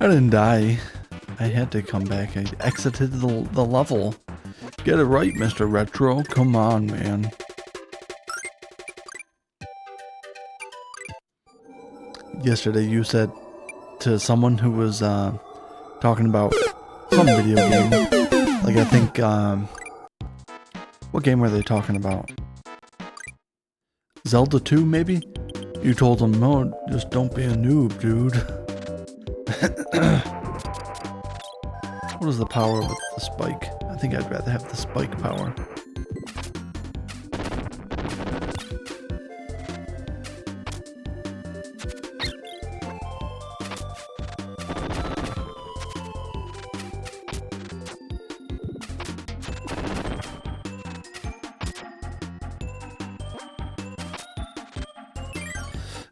I didn't die. I had to come back. I exited the level. Get it right, Mr. Retro. Come on, man. Yesterday you said to someone who was talking about some video game. Like I think, what game were they talking about? Zelda 2 maybe? You told them, no, just don't be a noob, dude. What is the power with the spike? I think I'd rather have the spike power.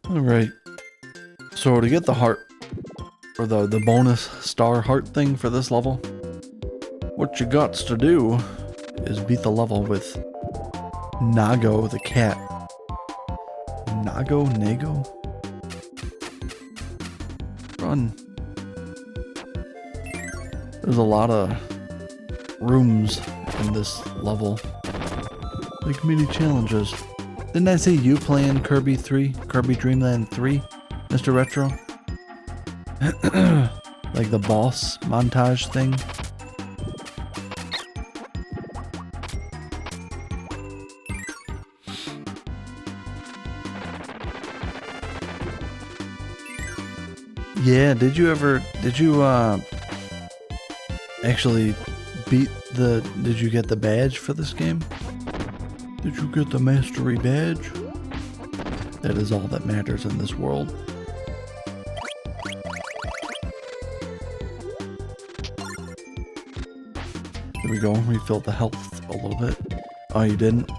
Alright. So to get the heart, or the bonus star heart thing for this level, what you got to do is beat the level with Nago the cat. Nago? Run. There's a lot of rooms in this level. Like mini challenges. Didn't I see you playing Kirby Dream Land 3, Mr. Retro? Like the boss montage thing. Yeah, did you actually did you get the badge for this game? Did you get the mastery badge? That is all that matters in this world. There we go, refilled the health a little bit. Oh, you didn't?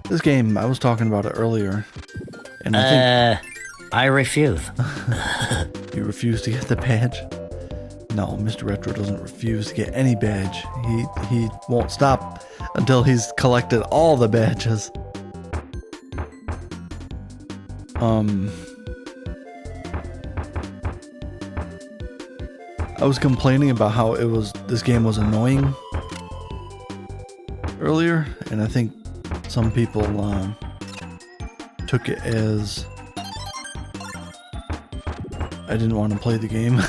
This game, I was talking about it earlier. And I think I refuse. You refuse to get the badge? No, Mr. Retro doesn't refuse to get any badge. He won't stop until he's collected all the badges. I was complaining about how this game was annoying earlier, and I think some people took it as I didn't want to play the game.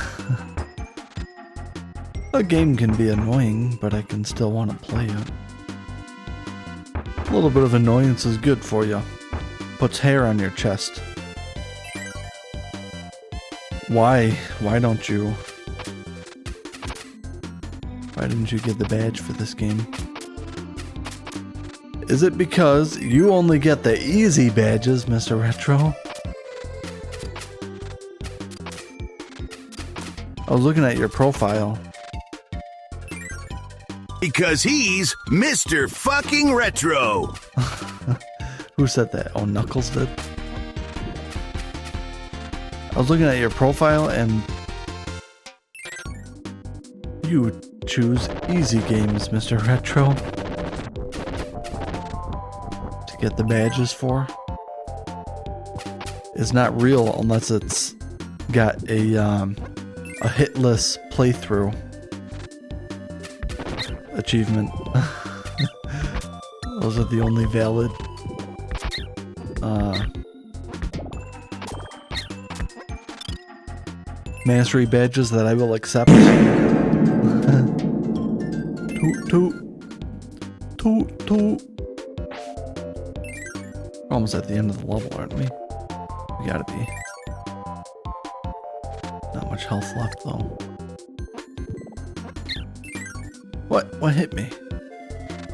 A game can be annoying, but I can still want to play it. A little bit of annoyance is good for you. Puts hair on your chest. Why? Why don't you? Why didn't you get the badge for this game? Is it because you only get the easy badges, Mr. Retro? I was looking at your profile. Because he's Mr. fucking Retro. Who said that? Oh, Knuckles did? I was looking at your profile and you choose easy games, Mr. Retro, to get the badges for. It's not real unless it's got a hitless playthrough achievement. Those are the only valid mastery badges that I will accept. Toot toot. Toot toot. We're almost at the end of the level, aren't we? We gotta be. Not much health left though. What hit me?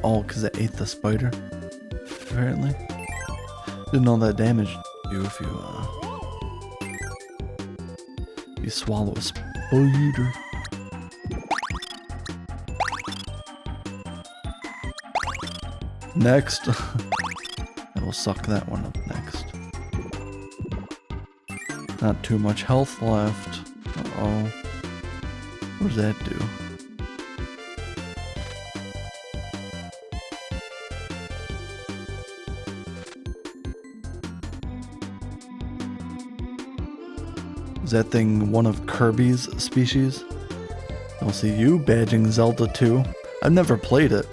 Oh, because it ate the spider, apparently. Didn't know that damaged you if you swallow a spider. Next. I will suck that one up next. Not too much health left. Uh-oh. What does that do? Is that thing one of Kirby's species? I'll see you badging Zelda 2. I've never played it.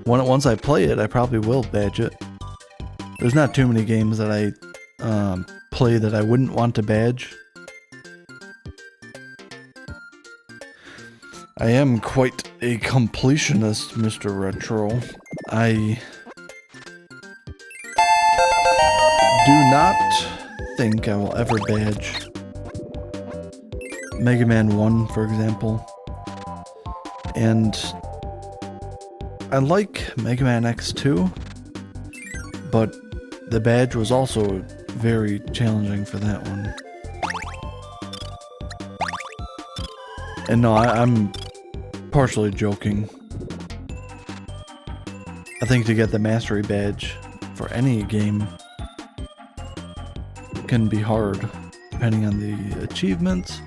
Once I play it, I probably will badge it. There's not too many games that I play that I wouldn't want to badge. I am quite a completionist, Mr. Retro. I do not think I will ever badge Mega Man 1, for example. And I like Mega Man X2, but the badge was also very challenging for that one. And no, I'm partially joking. I think to get the mastery badge for any game can be hard, depending on the achievements.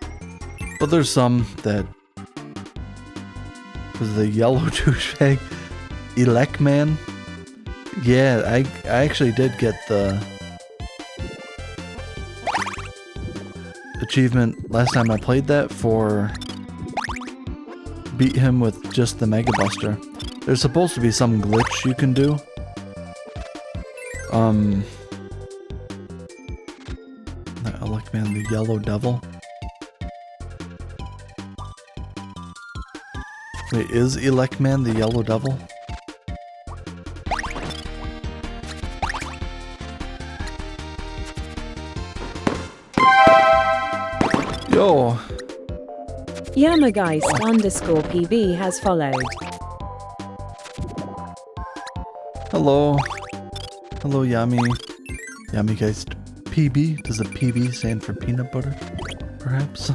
But there's some that, was the yellow douchebag, Elect Man. Yeah, I actually did get the achievement last time I played that for beat him with just the Mega Buster. There's supposed to be some glitch you can do. Elect Man, the Yellow Devil. Wait, is Elect Man the Yellow Devil? Yo! Yamageist_PB has followed. Hello. Hello, Yami. Yamigeist PB? Does the PB stand for peanut butter? Perhaps?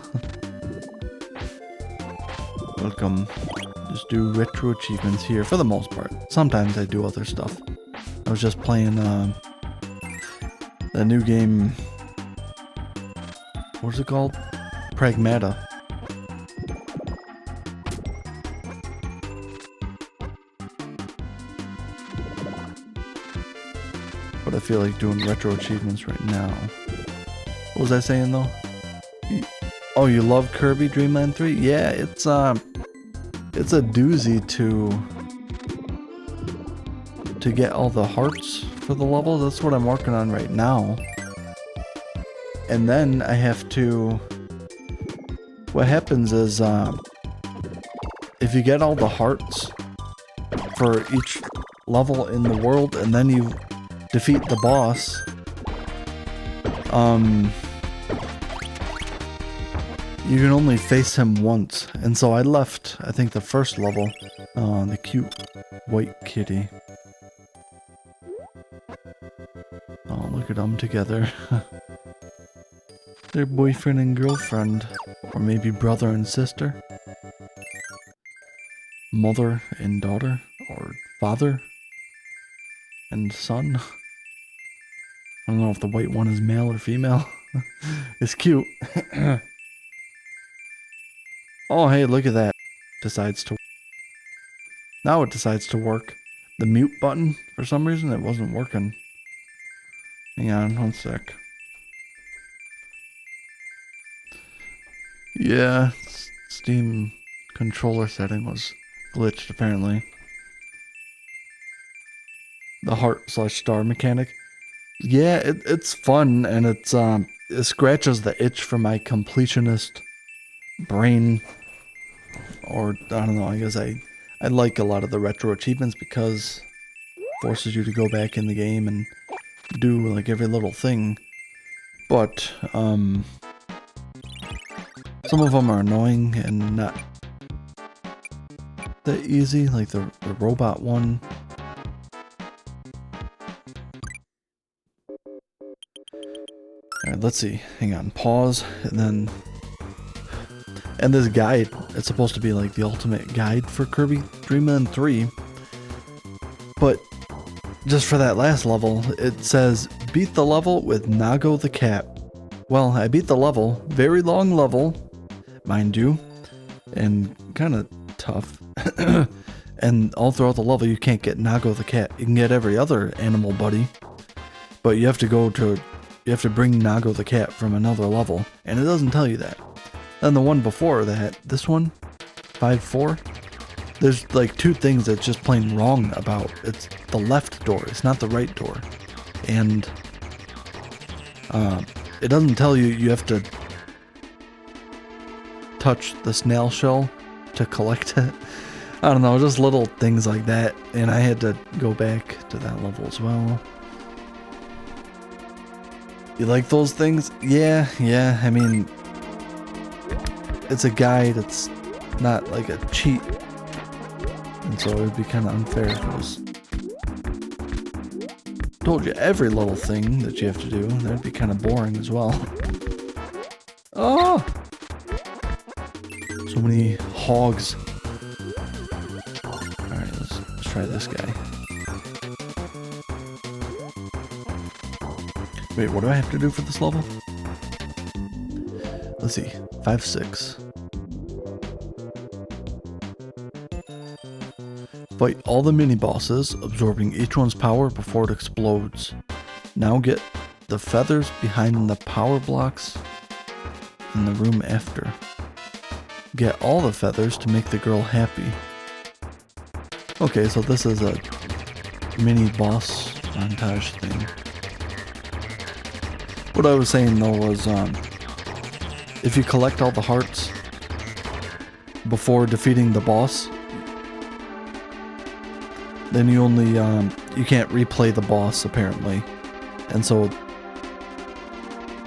Welcome. Just do retro achievements here for the most part. Sometimes I do other stuff. I was just playing the new game what's it called? Pragmata. But I feel like doing retro achievements right now. What was I saying though? Oh, you love Kirby Dream Land 3? Yeah, it's a doozy to get all the hearts for the level. That's what I'm working on right now. And then I have to... What happens is, if you get all the hearts for each level in the world, and then you defeat the boss, you can only face him once. And so I left, I think, the first level, the cute white kitty. Oh, look at them together. They're boyfriend and girlfriend, or maybe brother and sister, mother and daughter, or father and son. I don't know if the white one is male or female. It's cute. Oh, hey, look at that. Now it decides to work. The mute button, for some reason, it wasn't working. Hang on, one sec. Yeah, Steam controller setting was glitched, apparently. The heart/star mechanic. Yeah, it's fun, and it scratches the itch for my completionist brain. Or, I don't know, I guess I like a lot of the retro achievements because it forces you to go back in the game and do, like, every little thing. But, some of them are annoying and not that easy, like the robot one. Alright, let's see. Hang on. Pause, and then... And this guide, it's supposed to be like the ultimate guide for Kirby Dream Land 3. But, just for that last level, it says, beat the level with Nago the cat. Well, I beat the level. Very long level, mind you. And kind of tough. And all throughout the level, you can't get Nago the cat. You can get every other animal buddy. But you have to bring Nago the cat from another level. And it doesn't tell you that. Then the one before that, this one, 5-4, there's like two things that's just plain wrong about. It's the left door, it's not the right door. And it doesn't tell you you have to touch the snail shell to collect it. I don't know, just little things like that. And I had to go back to that level as well. You like those things? Yeah, I mean... It's a guide, it's not like a cheat. And so it would be kind of unfair if it was... told you every little thing that you have to do. That'd be kind of boring as well. Oh! So many hogs. Alright, let's try this guy. Wait, what do I have to do for this level? Let's see. 5-6. Fight all the mini-bosses, absorbing each one's power before it explodes. Now get the feathers behind the power blocks in the room after. Get all the feathers to make the girl happy. Okay, so this is a mini-boss montage thing. What I was saying though was, if you collect all the hearts before defeating the boss, then you only, you can't replay the boss apparently. And so,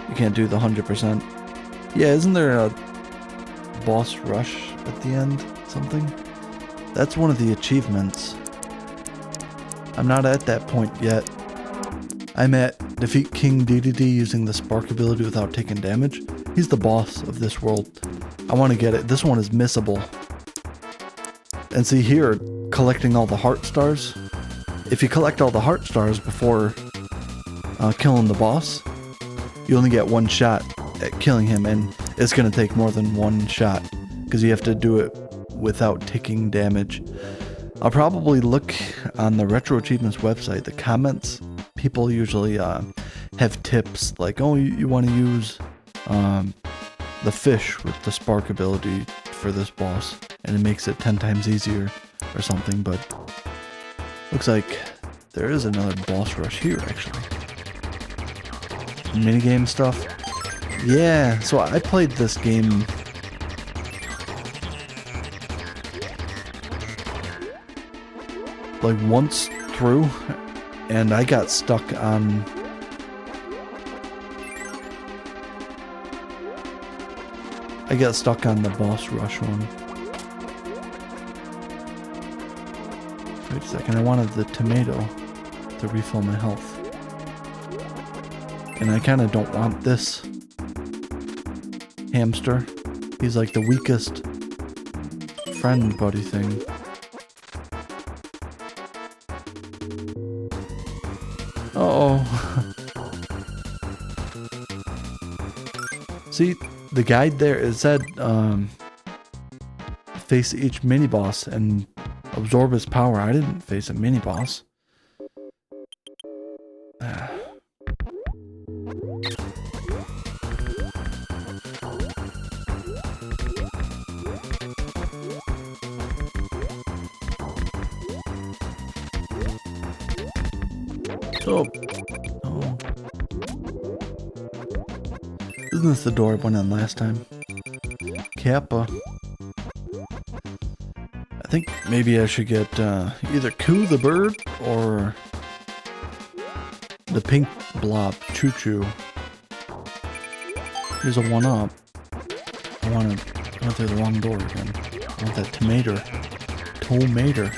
you can't do the 100%. Yeah, isn't there a boss rush at the end? Something? That's one of the achievements. I'm not at that point yet. I'm at defeat King DDD using the spark ability without taking damage. He's the boss of this world. I want to get it. This one is missable. And see here, collecting all the heart stars. If you collect all the heart stars before killing the boss, you only get one shot at killing him, and it's going to take more than one shot because you have to do it without taking damage. I'll probably look on the Retro Achievements website. The comments, people usually have tips like, oh, you want to use the fish with the spark ability for this boss, and it makes it 10 times easier or something, but looks like there is another boss rush here, actually. Minigame stuff. Yeah, so I played this game like once through, and I got stuck on the boss rush one. Wait a second, I wanted the tomato to refill my health. And I kind of don't want this hamster. He's like the weakest friend buddy thing. Uh-oh. See, the guide there, it said face each mini-boss and absorb his power. I didn't face a mini-boss. Oh. Isn't this the door I went on last time? Kappa. I think maybe I should get either Coo the bird or the pink blob, Choo Choo. Here's a 1-up. I went through the wrong door again. I want that tomato. Tomato.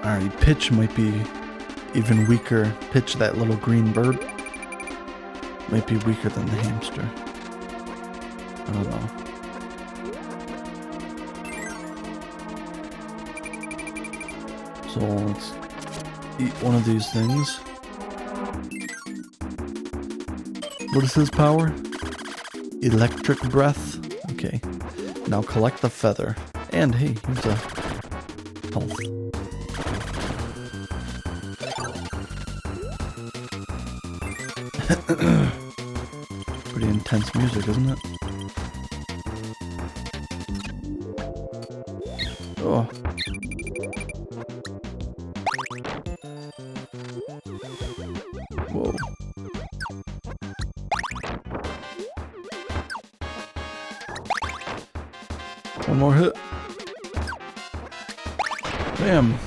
Alright, Pitch might be even weaker. Pitch, that little green bird, might be weaker than the hamster. I don't know. So let's eat one of these things. What is his power? Electric breath. Okay. Now collect the feather. And hey, here's a health. Pretty intense music, isn't it? Oh. Whoa. One more hit. Bam.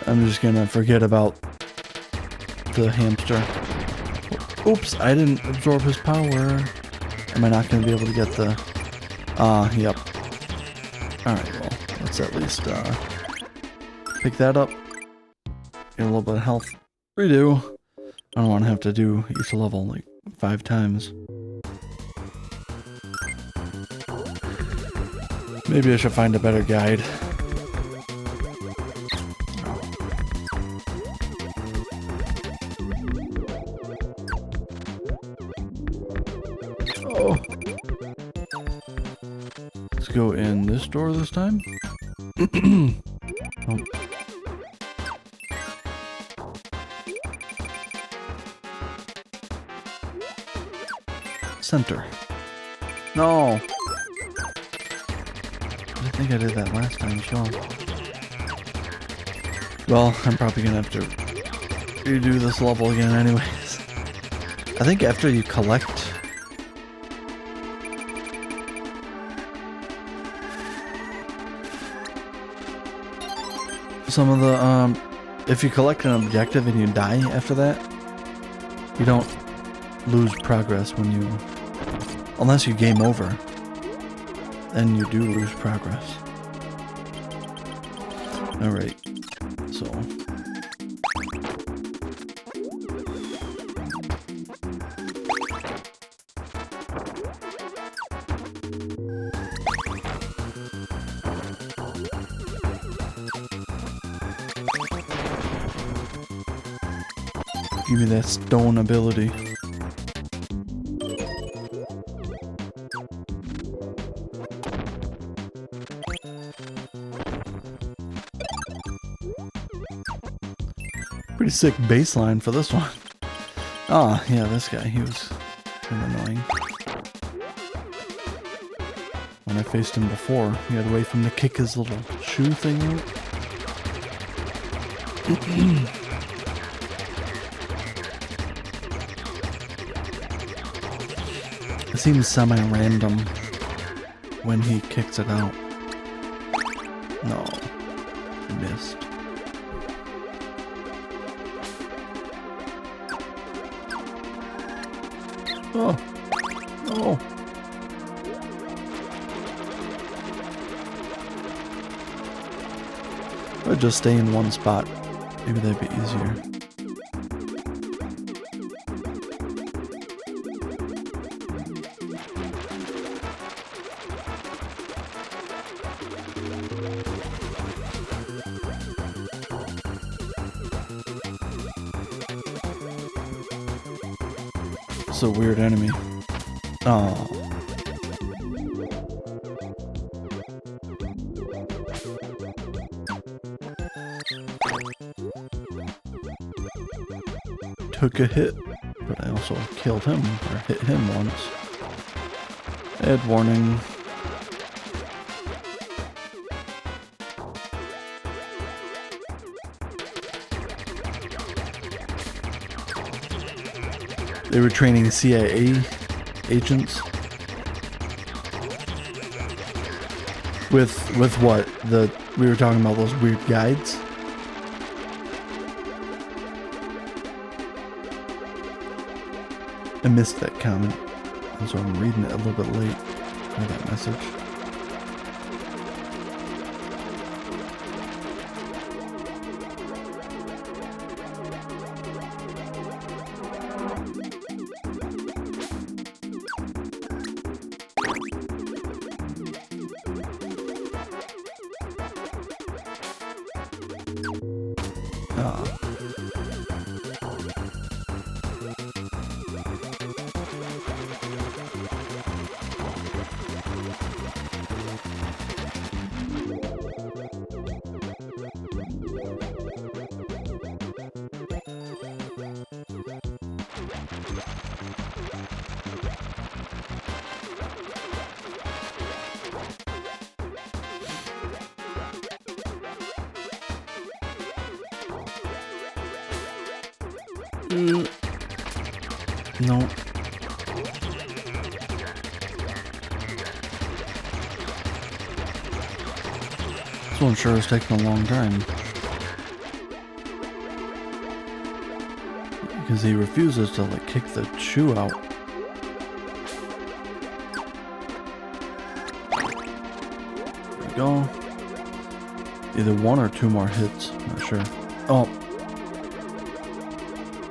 I'm just gonna forget about the hamster. Oops, I didn't absorb his power. Am I not going to be able to get the... yep. Alright, well, let's at least pick that up. Get a little bit of health. Redo. I don't want to have to do each level like 5 times. Maybe I should find a better guide. Oh. Let's go in this door this time. Oh. Center. No. I think I did that last time as well. Well, I'm probably gonna have to redo this level again anyways. I think after you collect some of the, if you collect an objective and you die after that, you don't lose progress when you, unless you game over, then you do lose progress. Alright, so. Give me that stone ability. Pretty sick baseline for this one. Ah, yeah, this guy, he was kind of annoying. When I faced him before, you had to wait for him to kick his little shoe thing out. It seems semi-random when he kicks it out. No, missed. Oh, oh. I'd just stay in one spot. Maybe that'd be easier. It's a weird enemy. Oh. Took a hit, but I also killed him, or hit him once. Ed warning. They were training CIA agents. With what? We were talking about those weird guides? I missed that comment, and so I'm reading it a little bit late for that message. No. This one sure is taking a long time. Because he refuses to like kick the shoe out. There we go. Either one or two more hits, not sure. Oh.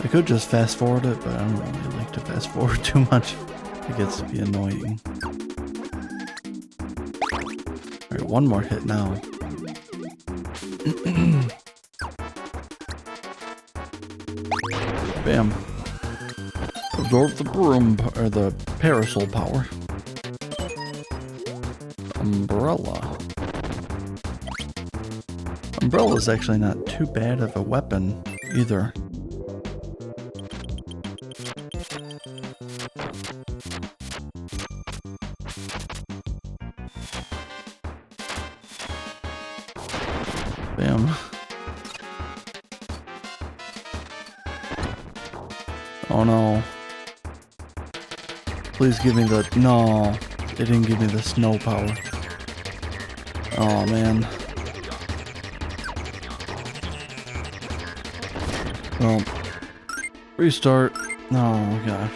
I could just fast forward it, but I don't really like to fast forward too much. It gets to be annoying. Alright, one more hit now. Bam. Absorb the broom, or the parasol power. Umbrella. Umbrella's actually not too bad of a weapon either. Bam. Oh no. Please give me the... No. It didn't give me the snow power. Oh man. Well. Restart. Oh gosh.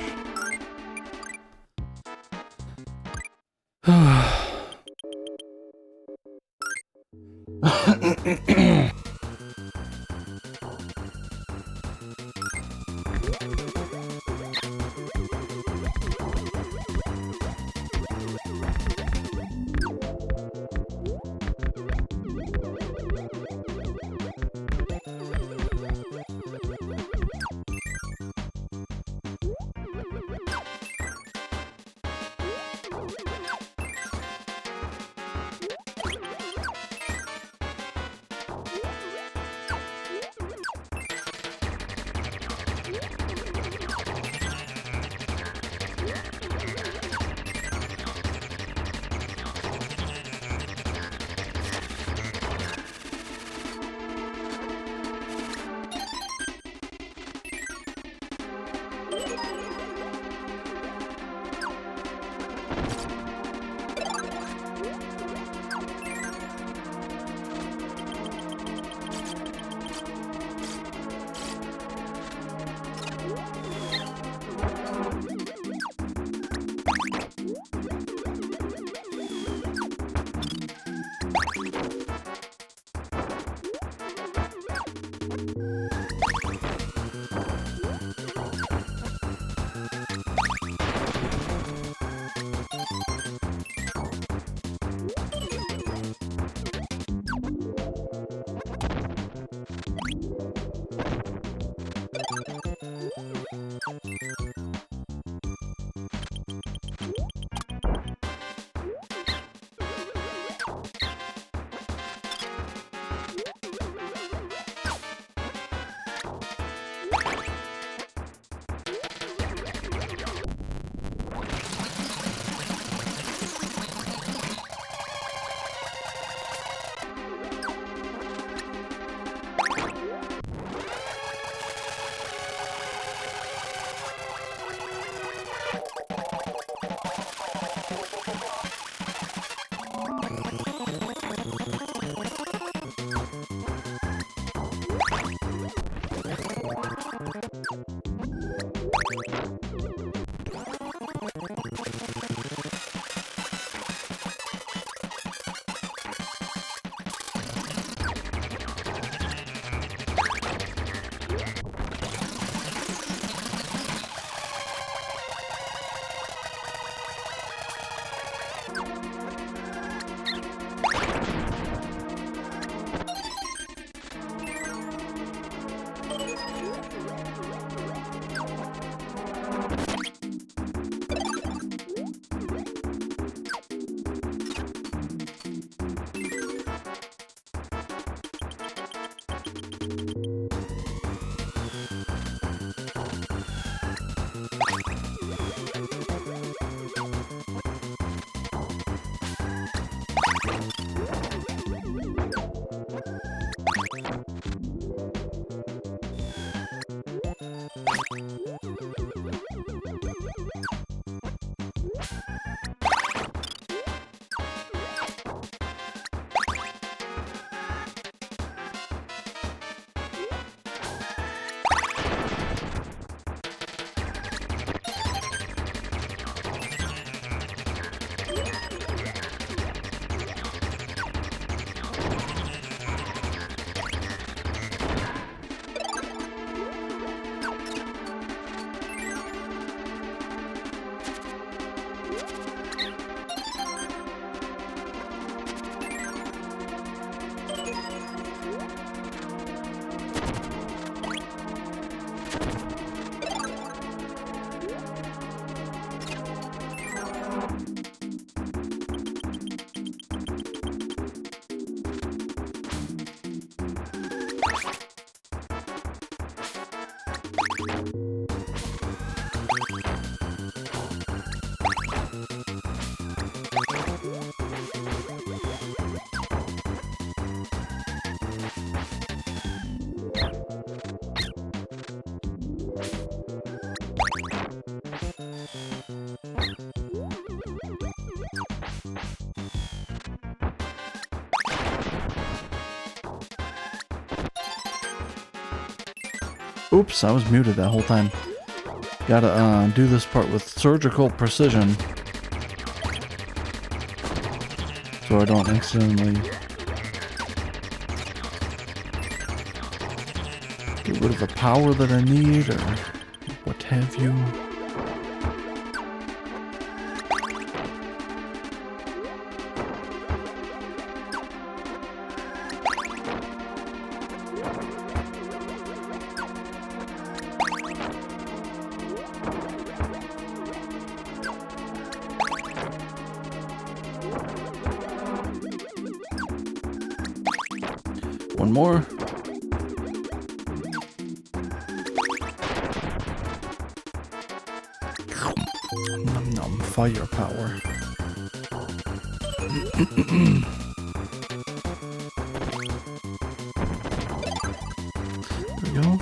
Oops, I was muted that whole time. Gotta do this part with surgical precision, so I don't accidentally get rid of the power that I need, or what have you. One more. Num num, firepower. There we go.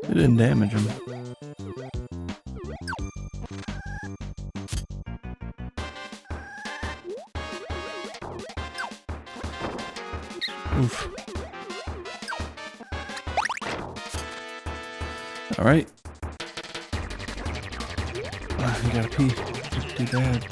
It didn't damage him. Oof. All right. You gotta pee. Too bad.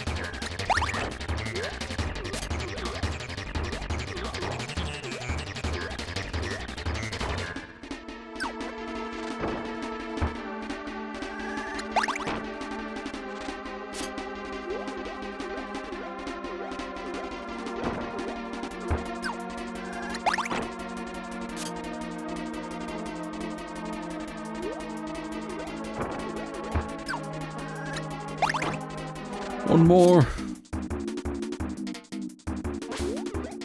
One more.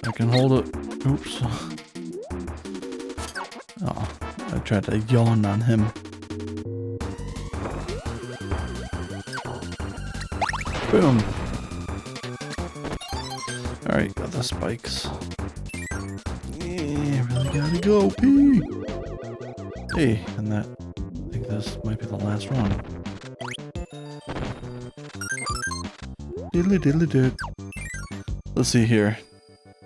I can hold it. Oops. Oh, I tried to yawn on him. Boom. Alright, got the spikes. Yeah, really gotta go pee. Hey, and that, I think this might be the last one. Diddly diddly did. Let's see here.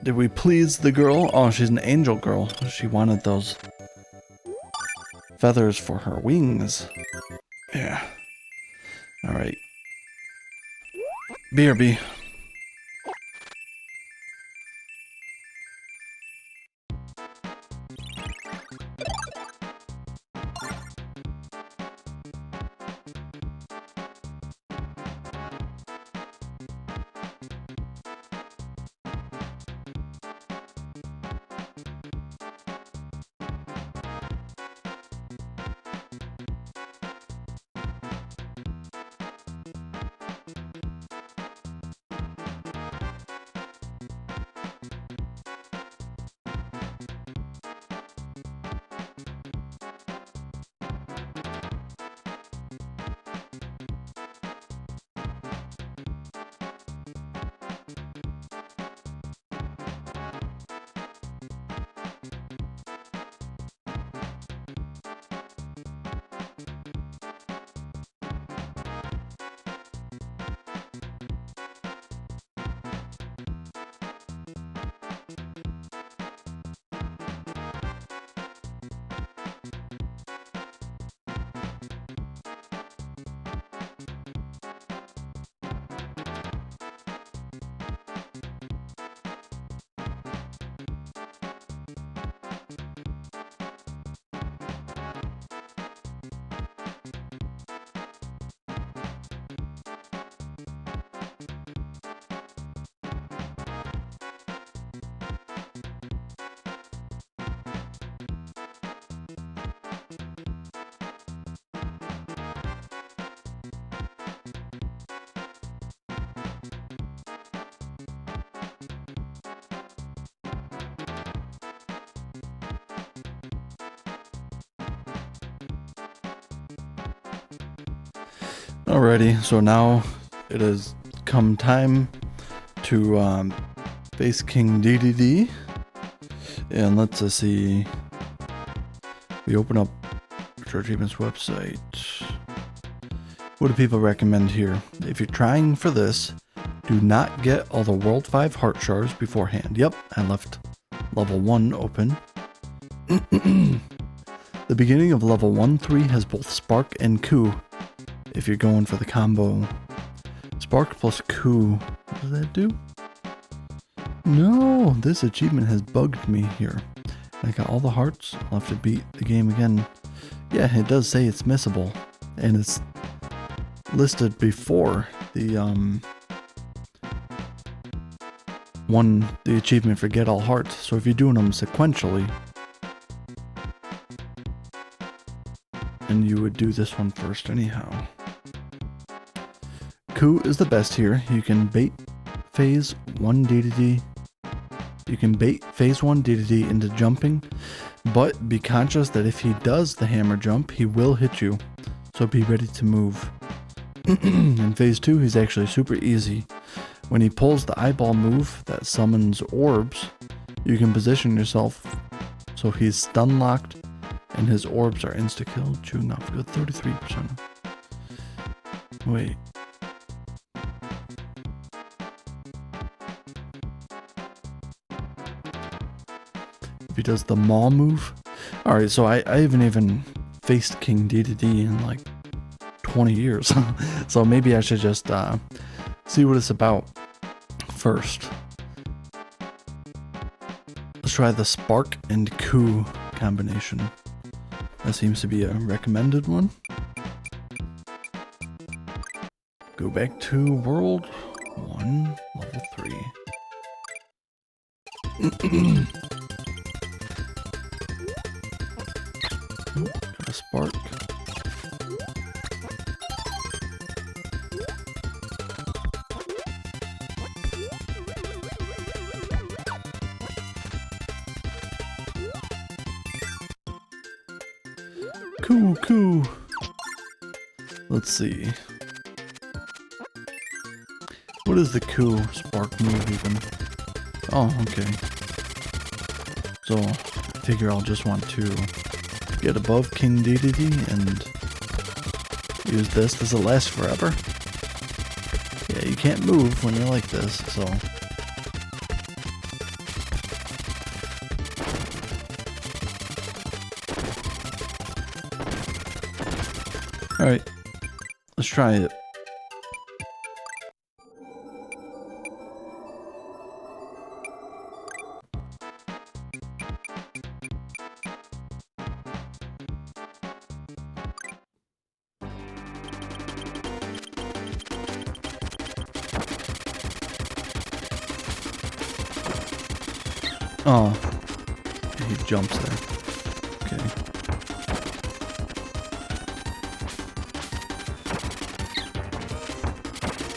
Did we please the girl? Oh, she's an angel girl. She wanted those feathers for her wings. Yeah. Alright. BRB. Alrighty, so now it has come time to face King DDD. And let's see. We open up Retro Achievements website. What do people recommend here? If you're trying for this, do not get all the World 5 heart shards beforehand. Yep, I left level 1 open. The beginning of level 1-3 has both Spark and Coup. If you're going for the combo. Spark plus Coup. What does that do? No, this achievement has bugged me here. I got all the hearts. I'll have to beat the game again. Yeah, it does say it's missable. And it's listed before the the achievement for Get All Hearts. So if you're doing them sequentially, and you would do this one first anyhow. Coup is the best here. You can bait phase 1 DDD. You can bait phase 1 DDD into jumping, but be conscious that if he does the hammer jump, he will hit you. So be ready to move. In phase 2, he's actually super easy. When he pulls the eyeball move that summons orbs, you can position yourself so he's stun locked and his orbs are insta-kill, chewing off a good 33%. Wait. If he does the maul move. Alright, so I haven't even faced King DDD in like 20 years. So maybe I should just see what it's about first. Let's try the Spark and Coup combination. That seems to be a recommended one. Go back to World 1, Level 3. Got a Spark. Cool. Let's see. What is the Coup Spark move even? Oh, okay. So, I figure I'll just want to get above King DDD and use this. Does it last forever? Yeah, you can't move when you're like this, so... Alright, let's try it. Oh, he jumps there. Okay.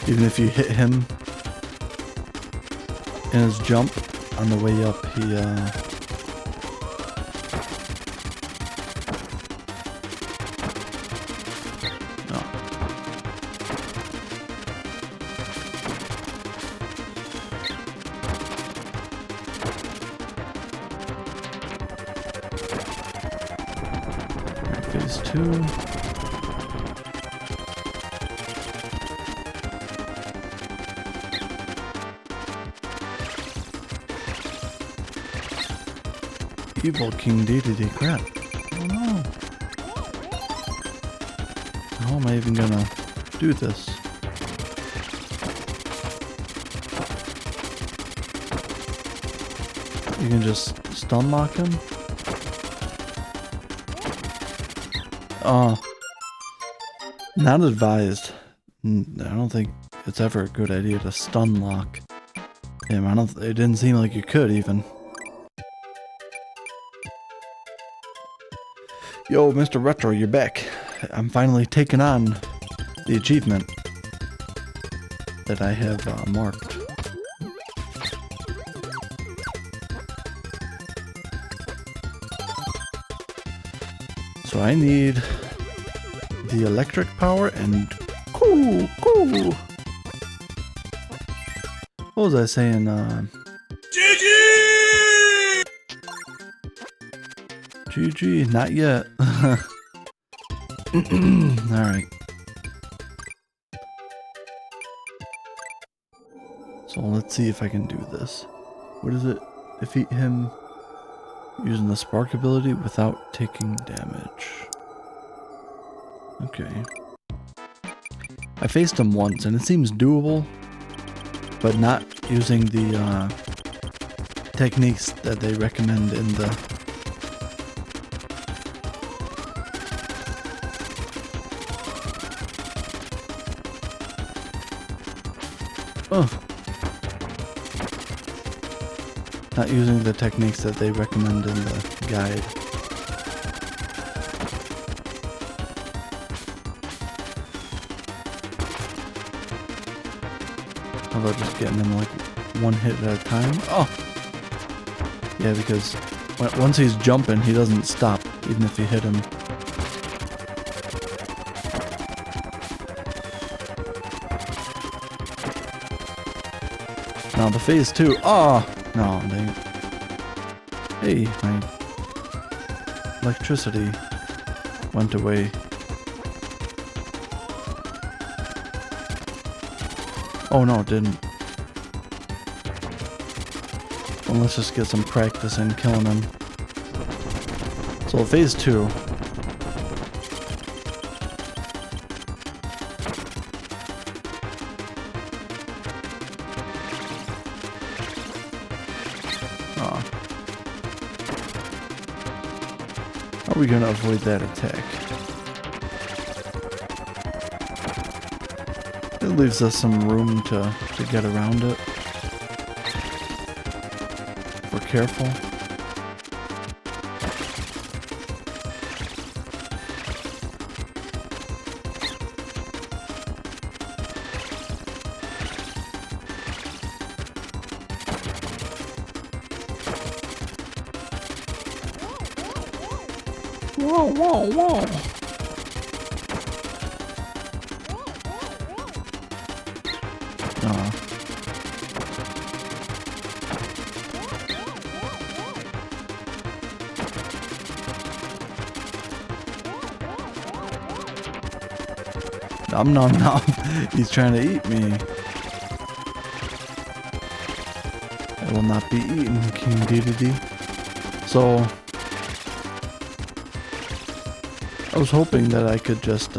Even if you hit him in his jump on the way up, he phase 2. Evil King DDD, crap. Oh no. How am I even gonna do this? You can just stun lock him? Not advised. I don't think it's ever a good idea to stun lock him. It didn't seem like you could even. Yo, Mr. Retro, you're back. I'm finally taking on the achievement that I have marked. So I need the electric power and cool. Cool. What was I saying? GG, not yet. Alright. So let's see if I can do this. What is it? Defeat him using the spark ability without taking damage. Okay. I faced him once and it seems doable, but not using the techniques that they recommend in the not using the techniques that they recommend in the guide. How about just getting him like one hit at a time? Oh! Yeah, because once he's jumping, he doesn't stop, even if you hit him. Now the phase 2. Oh! No, dang it. Hey, my electricity went away. Oh no, it didn't. Well, let's just get some practice in killing him. So phase 2. How are we gonna avoid that attack? It leaves us some room to get around it. If we're careful. Whoa. Nom. He's trying to eat me. I will not be eaten, King Dedede. So I was hoping that I could just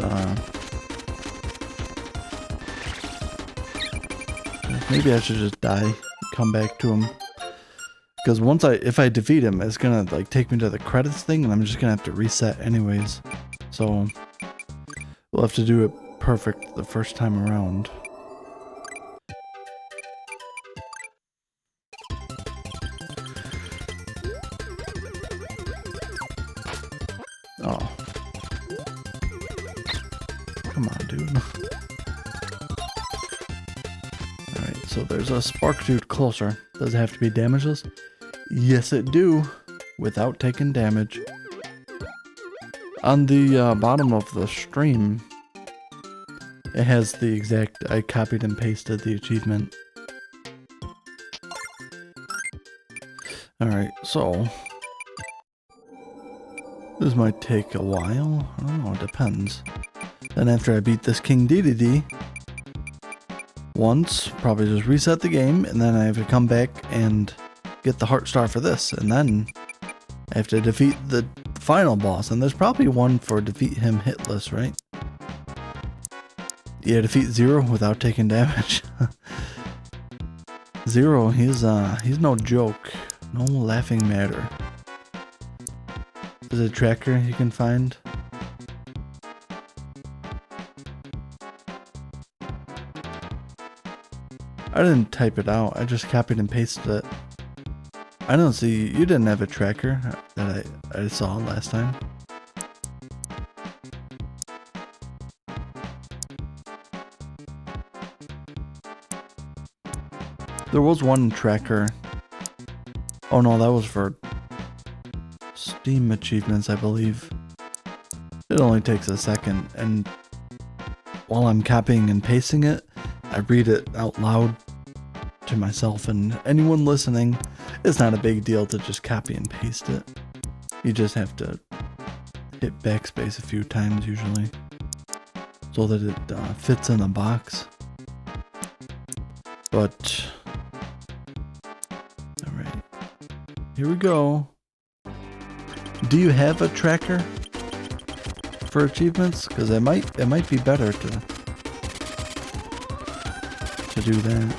maybe I should just die, come back to him. Because if I defeat him, it's gonna like take me to the credits thing, and I'm just gonna have to reset anyways. So we'll have to do it perfect the first time around. Oh. Come on, dude. Alright, so there's a spark dude closer. Does it have to be damageless? Yes, it do. Without taking damage. On the bottom of the stream, it has the exact, I copied and pasted the achievement. Alright, so this might take a while. I don't know, it depends. Then after I beat this King Dedede once, probably just reset the game, and then I have to come back and get the heart star for this, and then I have to defeat the final boss, and there's probably one for defeat him hitless, right? Yeah, defeat Zero without taking damage. Zero, he's no joke. No laughing matter. Is it a tracker you can find? I didn't type it out, I just copied and pasted it. I don't see, you didn't have a tracker that I saw last time. There was one tracker. Oh no, that was for Steam achievements, I believe. It only takes a second, and while I'm copying and pasting it, I read it out loud to myself, and anyone listening, it's not a big deal to just copy and paste it. You just have to hit backspace a few times usually so that it fits in the box. But all right, here we go. Do you have a tracker for achievements? Because it might be better to do that.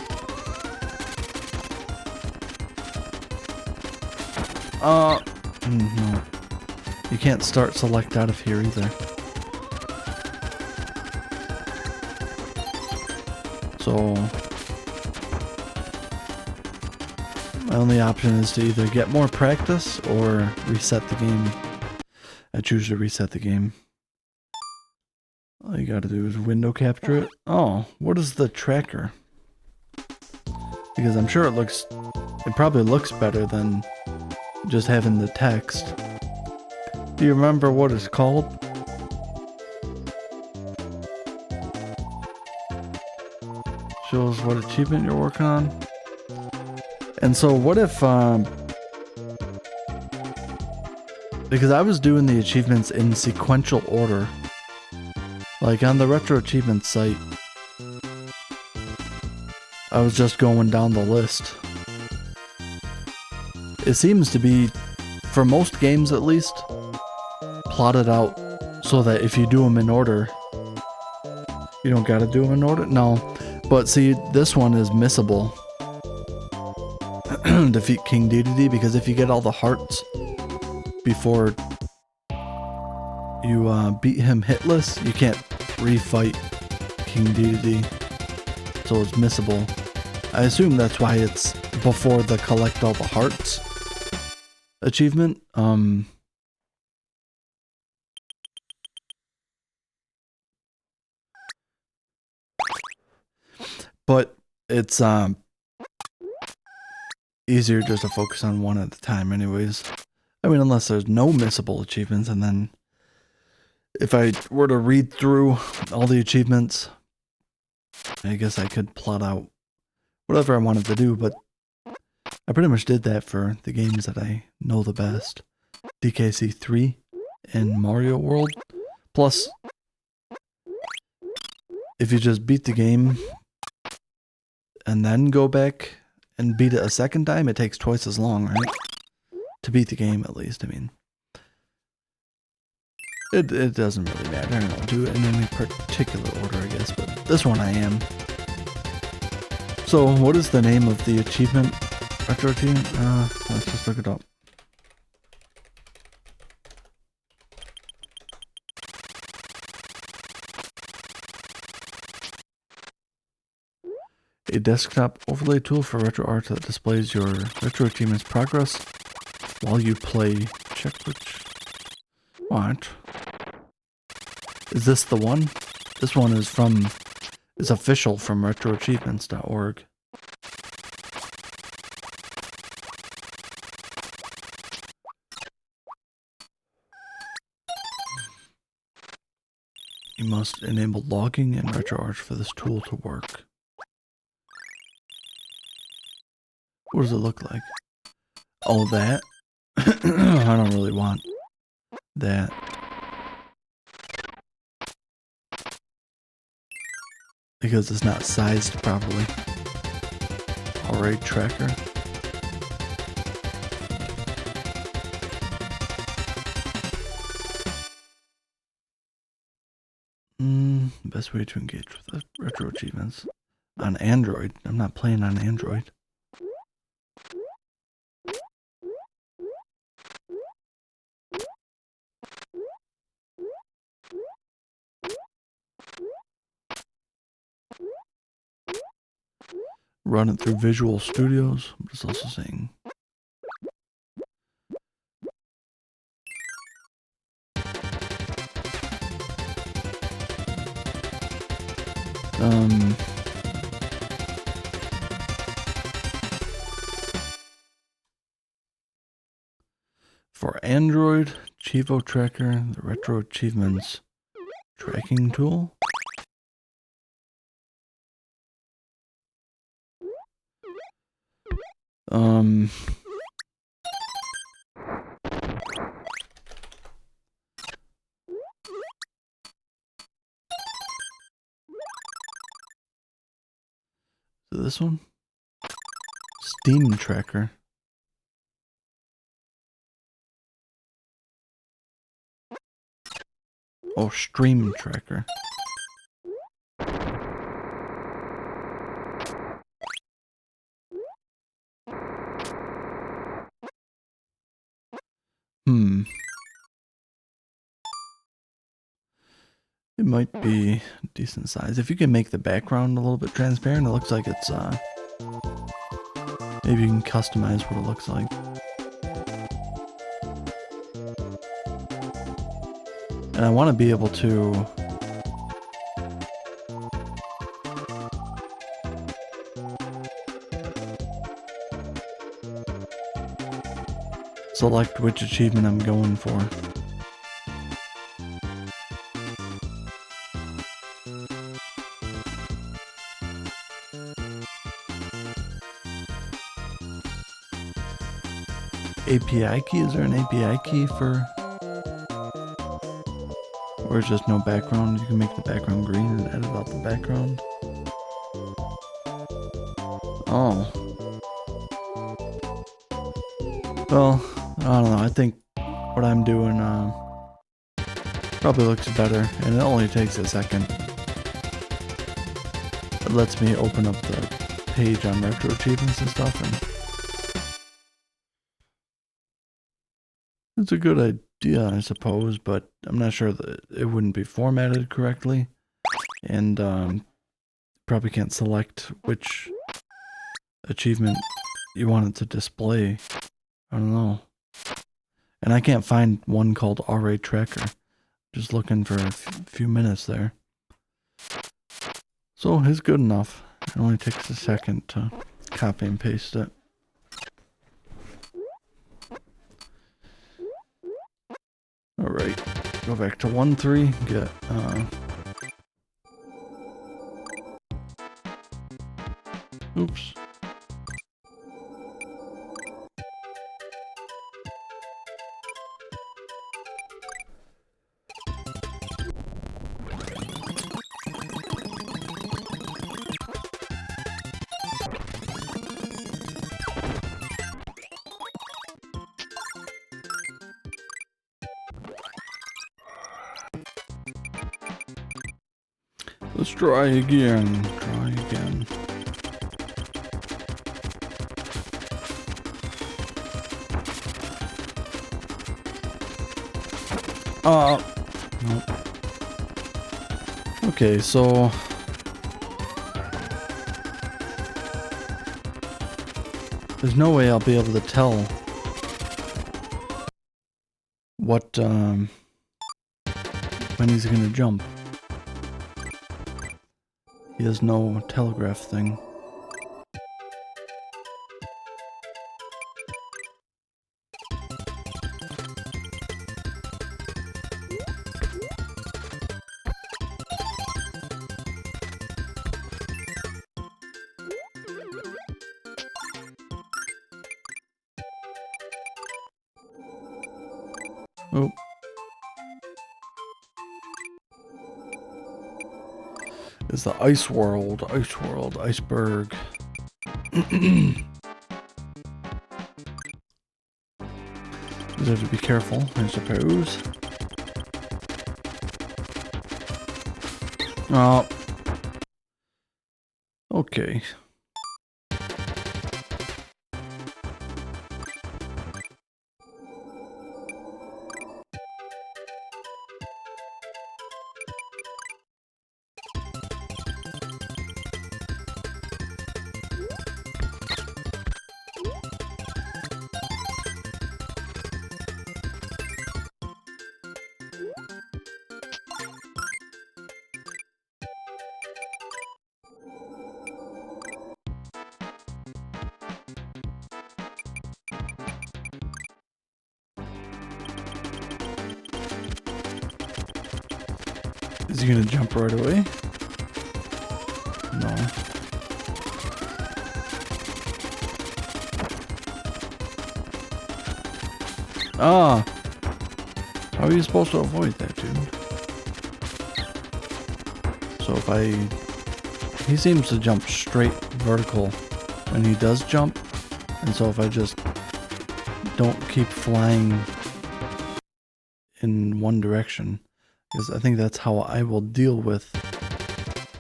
No. You can't start select out of here either. So my only option is to either get more practice or reset the game. I choose to reset the game. All you gotta do is window capture it. Oh, what is the tracker? Because I'm sure it probably looks better than just having the text. Do you remember what it's called? Shows what achievement you're working on. And so what if, because I was doing the achievements in sequential order. Like on the Retro Achievements site, I was just going down the list. It seems to be, for most games at least, plotted out so that if you do them in order, you don't gotta do them in order. No, but see, this one is missable. Defeat King Dedede, because if you get all the hearts before you beat him hitless, you can't refight King Dedede, so it's missable. I assume that's why it's before the collect all the hearts achievement. But it's easier just to focus on one at a time anyways. I mean, unless there's no missable achievements, and then if I were to read through all the achievements, I guess I could plot out whatever I wanted to do, but I pretty much did that for the games that I know the best. DKC 3 and Mario World. Plus, if you just beat the game and then go back and beat it a second time, it takes twice as long, right? To beat the game, at least. I mean, it doesn't really matter. I don't do it in any particular order, I guess, but this one I am. So, what is the name of the achievement? Retro achievement? Let's just look it up. A desktop overlay tool for retro art that displays your retro achievements progress while you play. Check which. What? Is this the one? This one is official from retroachievements.org. You must enable logging in RetroArch for this tool to work. What does it look like? Oh, that? I don't really want that. Because it's not sized properly. Alright, tracker. Best way to engage with the retro achievements. On Android. I'm not playing on Android. Run it through Visual Studios. But it's also saying for Android, Chivo Tracker, the Retro Achievements tracking tool. This one? Steam tracker. Oh, stream tracker. It might be decent size. If you can make the background a little bit transparent, it looks like it's, maybe you can customize what it looks like. And I want to be able to select which achievement I'm going for. API key? Is there an API key for... Or is just no background? You can make the background green and edit out the background. Oh. Well, I don't know. I think what I'm doing probably looks better, and it only takes a second. It lets me open up the page on retro achievements and stuff, and it's a good idea, I suppose, but I'm not sure that it wouldn't be formatted correctly, and probably can't select which achievement you want it to display. I don't know. And I can't find one called RA Tracker. Just looking for a few minutes there. So it's good enough. It only takes a second to copy and paste it. Alright, go back to 1.3, get, oops. Let's try again. Try again. Nope. Okay, so there's no way I'll be able to tell what when he's gonna jump. He has no telegraph thing. Oh. Is the ice world, iceberg. You have to be careful, I suppose. Oh. Okay. Is he gonna jump right away? No. Ah! How are you supposed to avoid that, dude? So if I... He seems to jump straight vertical when he does jump. And so if I just don't keep flying in one direction, because I think that's how I will deal with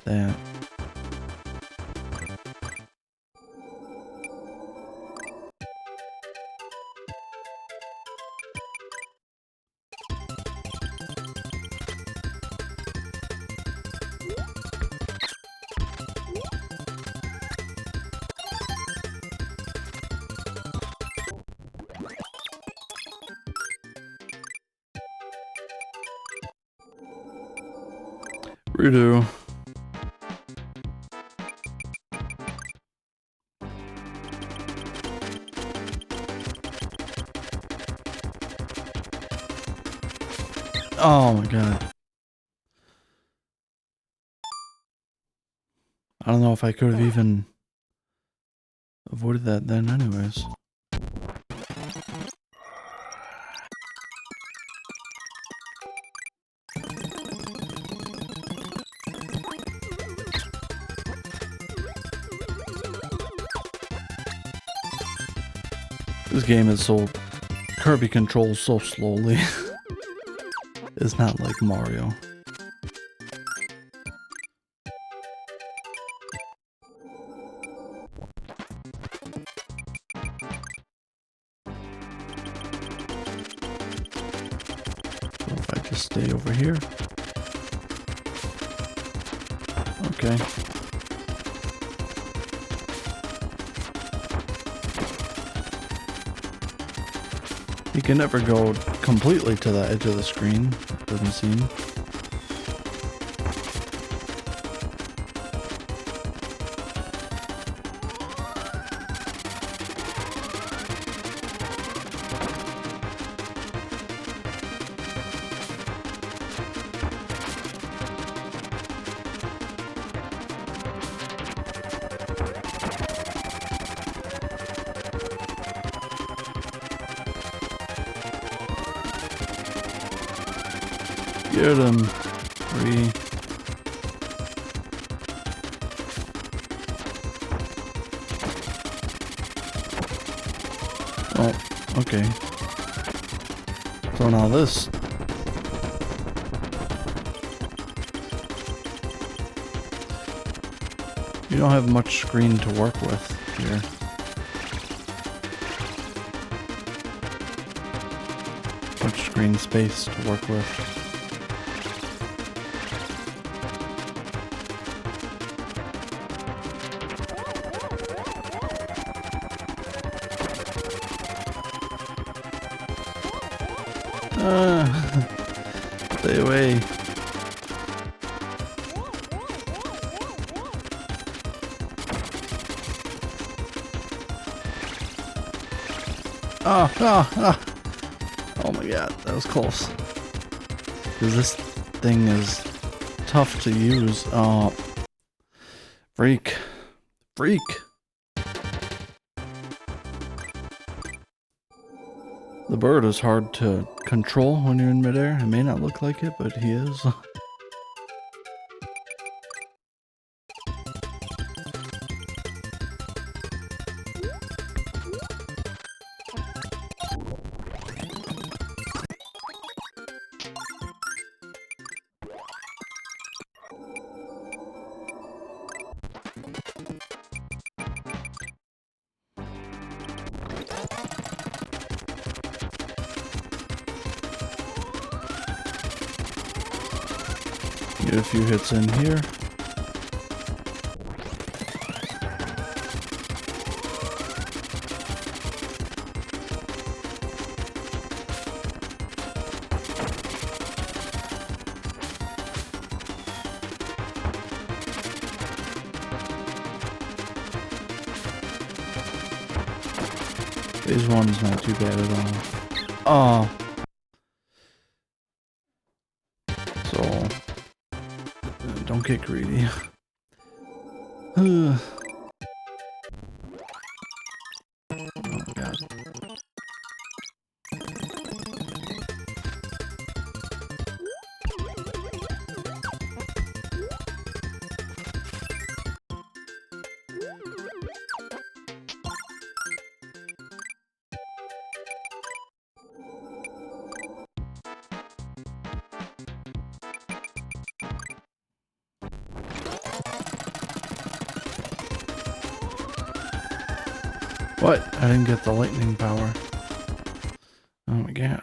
that. Redo. Oh my god. I don't know if I could have even avoided that then anyways. This game is so... Kirby controls so slowly. It's not like Mario. So if I just stay over here. Okay. You can never go completely to the edge of the screen, it doesn't seem. Get him. 3. Oh, okay. So now this. You don't have much screen to work with here. Much screen space to work with. Stay away. Oh my god, that was close. Because this thing is tough to use. Oh, freak. Freak. The bird is hard to control when you're in midair. It may not look like it, but he is. Get a few hits in here. Phase 1's not too bad at all. Oh. So, don't get greedy. Oh god. What? I didn't get the lightning power. Oh my god.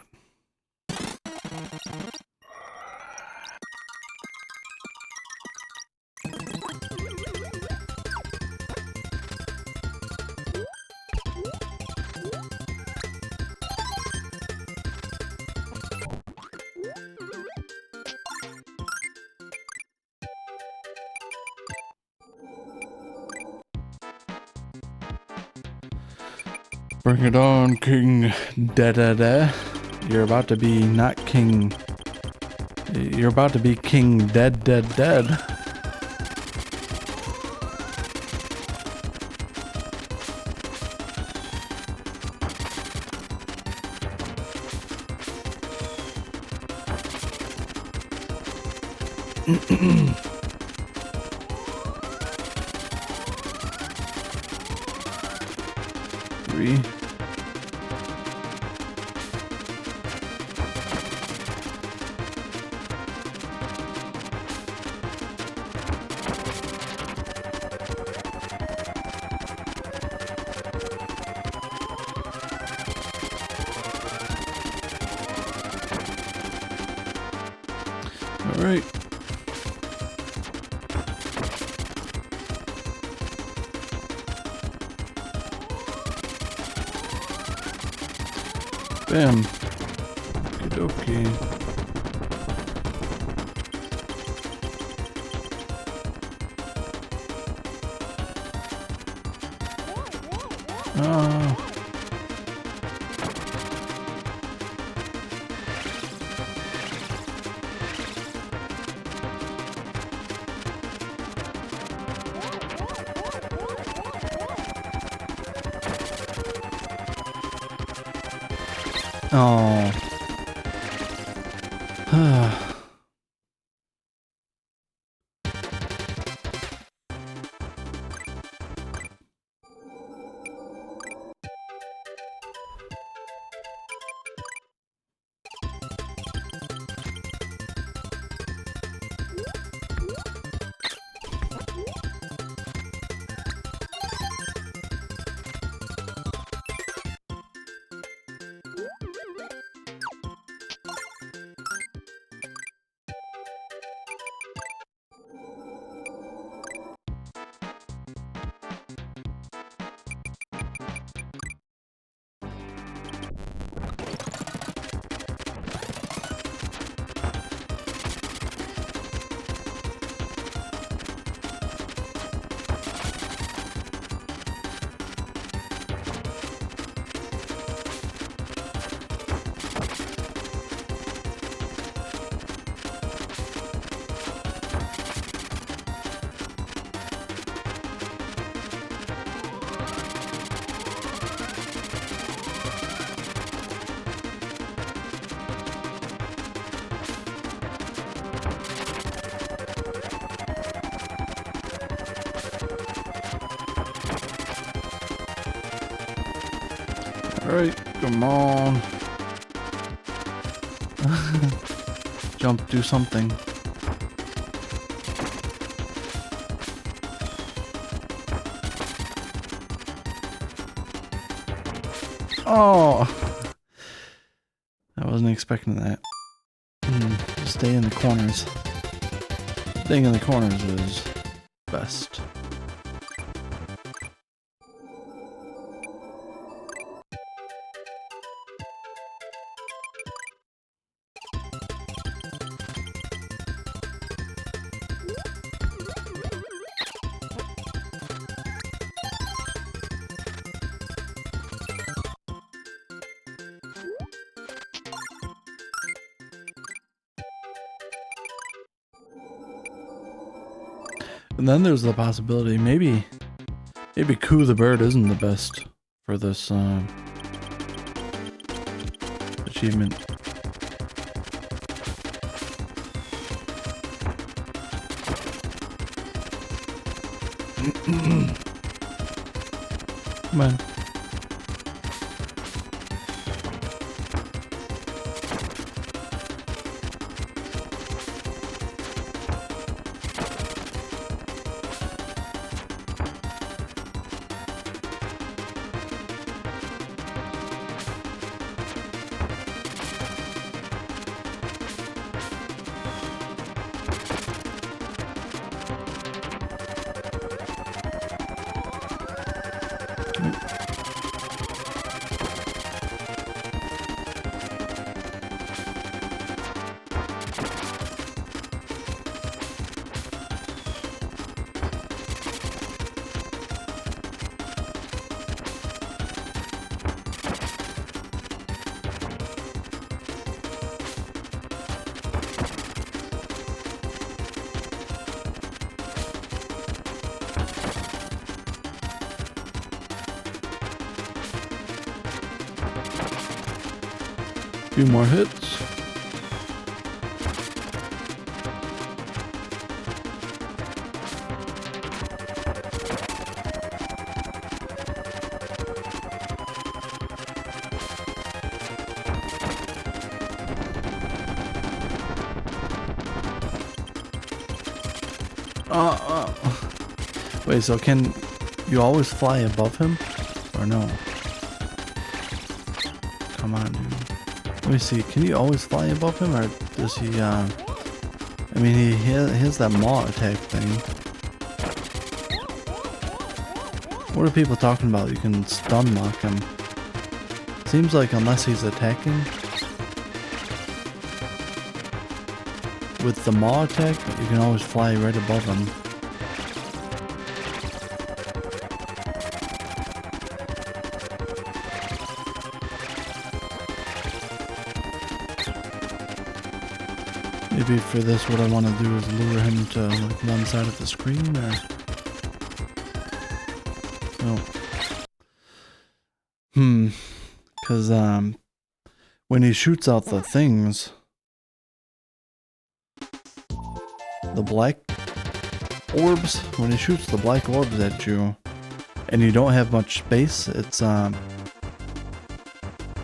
Bring it on, King Da-da-da. You're about to be not King. You're about to be King Dead. Three. All right. Bam. Okey-dokey. Oh. Oh. Alright, come on. Jump, do something. Oh! I wasn't expecting that. Stay in the corners. Staying in the corners is best. And then there's the possibility maybe Coo the Bird isn't the best for this achievement. Come on. Few more hits. Wait, so can you always fly above him? Or no? Come on, dude. Let me see. Can you always fly above him? Or does he, I mean, he has that maw attack thing. What are people talking about? You can stun lock him. Seems like unless he's attacking with the maw attack, you can always fly right above him. Maybe for this, what I want to do is lure him to like one side of the screen, or no? Because when he shoots out the things, the black orbs, when he shoots the black orbs at you, and you don't have much space, it's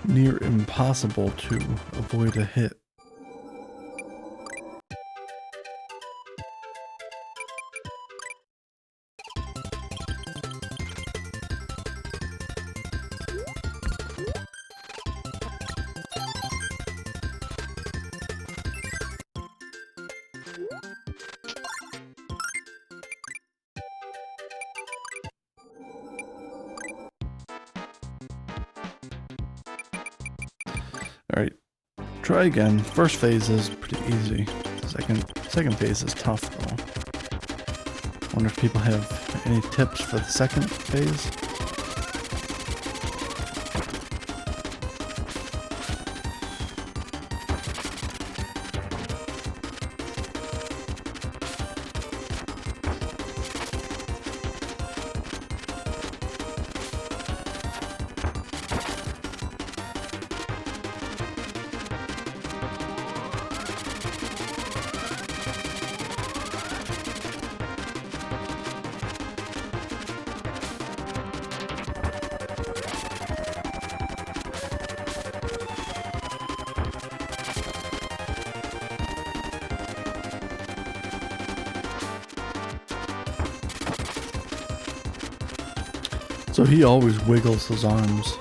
near impossible to avoid a hit. Alright, try again. First phase is pretty easy. Second phase is tough though. Wonder if people have any tips for the second phase? So he always wiggles his arms.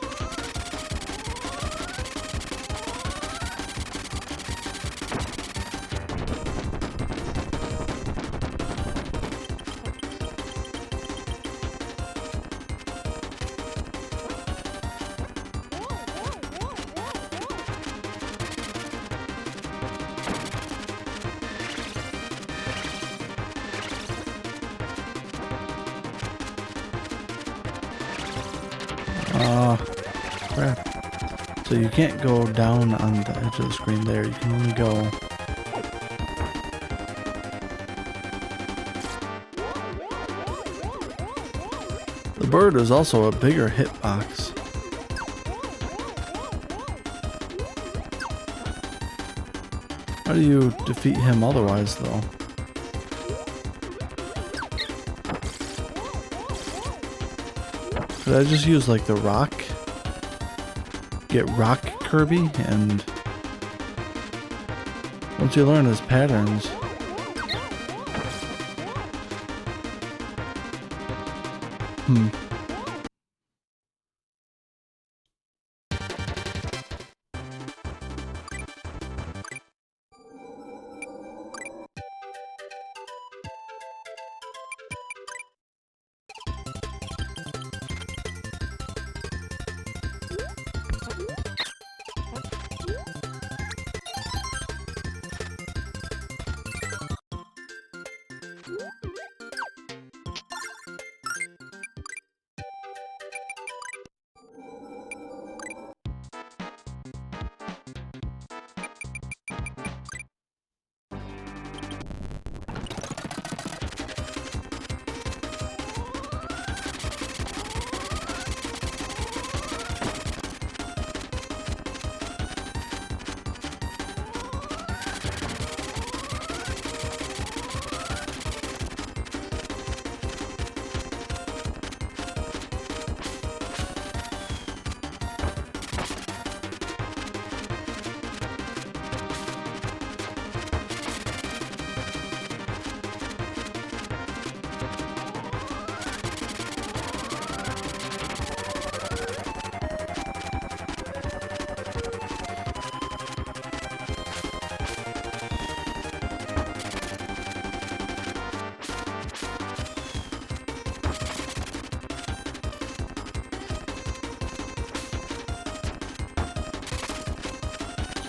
Crap. So you can't go down on the edge of the screen there, you can only go... The bird is also a bigger hitbox. How do you defeat him otherwise though? Could I just use like the rock? Get rock Kirby, and once you learn his patterns,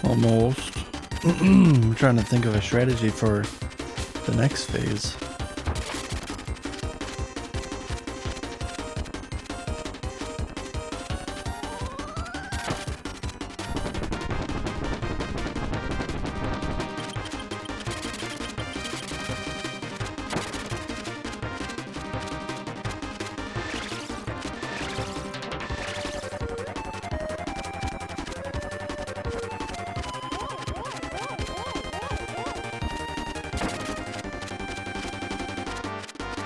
Almost. I'm trying to think of a strategy for the next phase.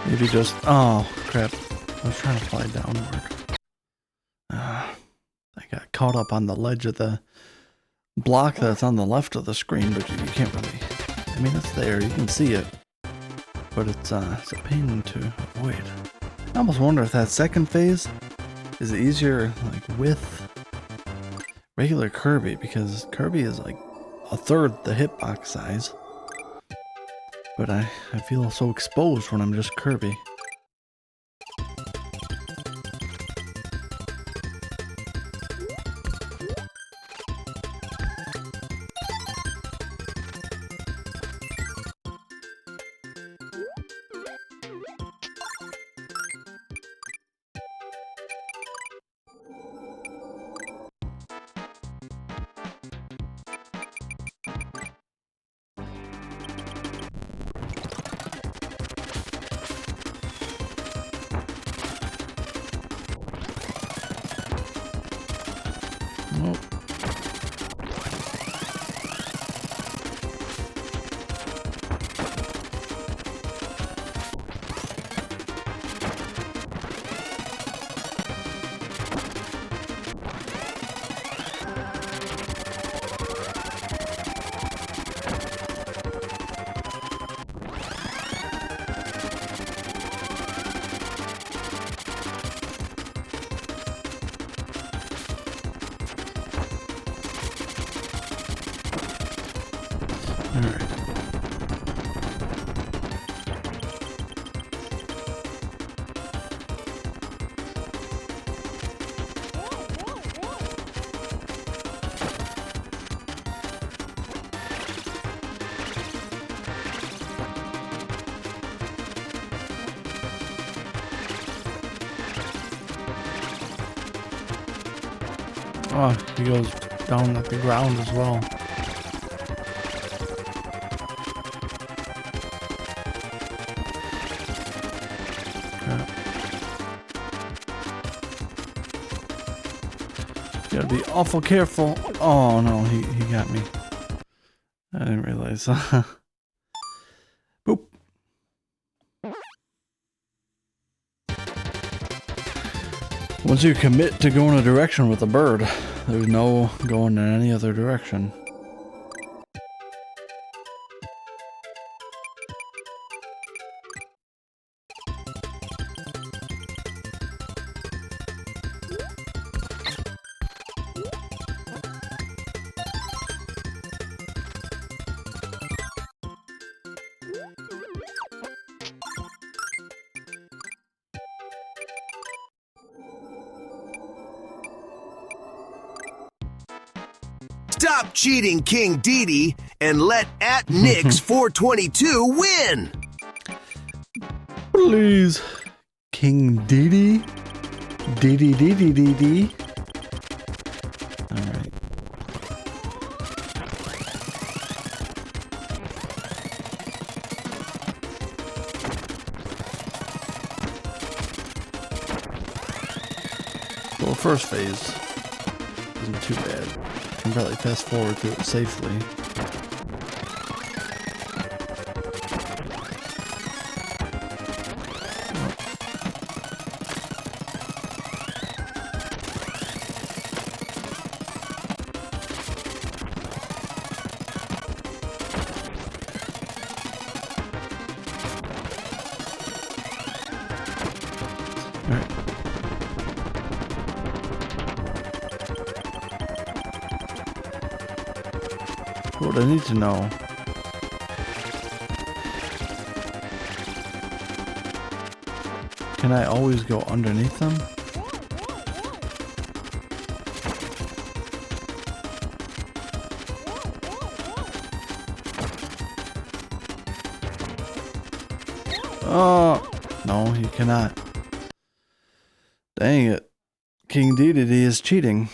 Maybe just... Oh, crap. I was trying to fly downward. I got caught up on the ledge of the block that's on the left of the screen, but you can't really... I mean, it's there. You can see it. But it's a pain to avoid. I almost wonder if that second phase is easier, like, with regular Kirby, because Kirby is, like, a third the hitbox size. But I feel so exposed when I'm just Kirby. Nope. Alright. Oh, he goes down at the ground as well. Gotta be awful careful. Oh no, he got me. I didn't realize. Boop. Once you commit to going a direction with a bird, there's no going in any other direction. Stop cheating, King Dedede, and let @Nix422 win! Please, King Dedede? Dedede. Alright. Well, first phase isn't too bad. I can probably fast forward through it safely. Alright. What I need to know. Can I always go underneath them? Oh, no, you cannot. Dang it. King Dedede is cheating.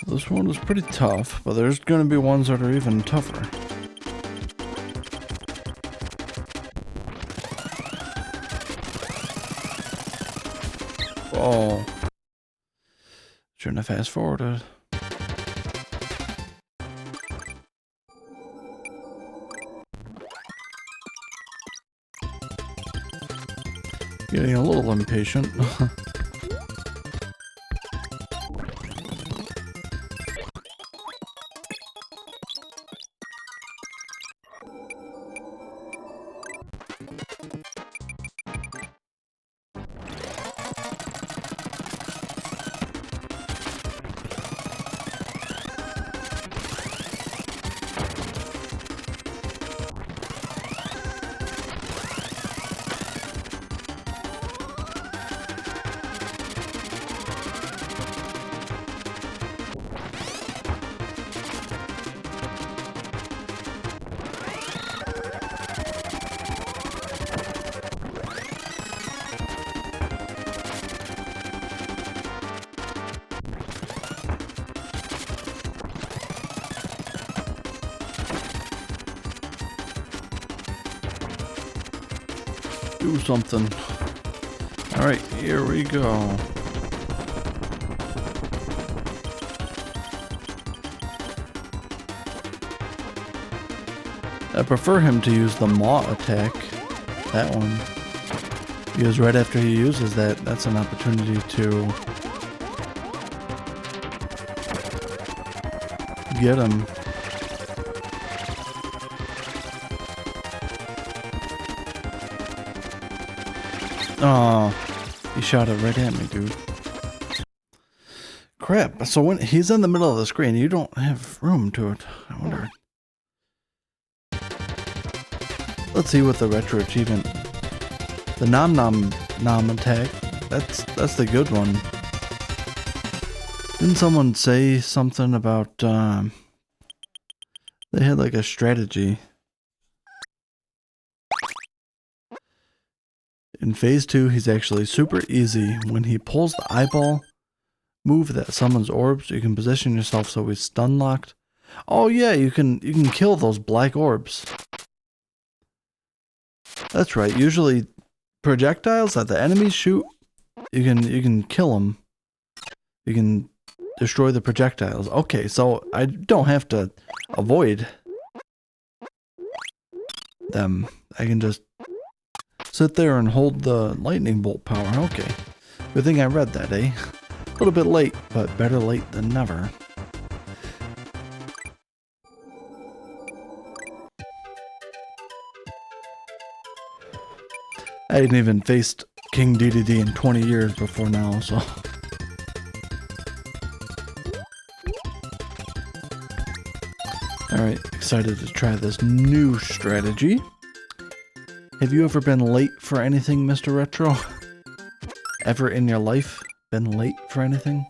This one is pretty tough, but there's gonna be ones that are even tougher. Oh. Shouldn't have fast forwarded. Getting a little impatient. Do something. Alright, here we go. I prefer him to use the maw attack. That one. Because right after he uses that, that's an opportunity to get him. Oh, he shot it right at me, dude. Crap. So when he's in the middle of the screen, you don't have room to it. I wonder. Let's see what the retro achievement. The nom nom nom attack. That's the good one. Didn't someone say something about they had like a strategy? In phase 2, he's actually super easy. When he pulls the eyeball move that summons orbs, you can position yourself so he's stun locked. Oh yeah, you can kill those black orbs. That's right. Usually projectiles that the enemies shoot, you can kill them. You can destroy the projectiles. Okay, so I don't have to avoid them. I can just sit there and hold the lightning bolt power. Okay. Good thing I read that, eh? A little bit late, but better late than never. I hadn't even faced King Dedede in 20 years before now, so. Alright, excited to try this new strategy. Have you ever been late for anything, Mr. Retro? Ever in your life been late for anything?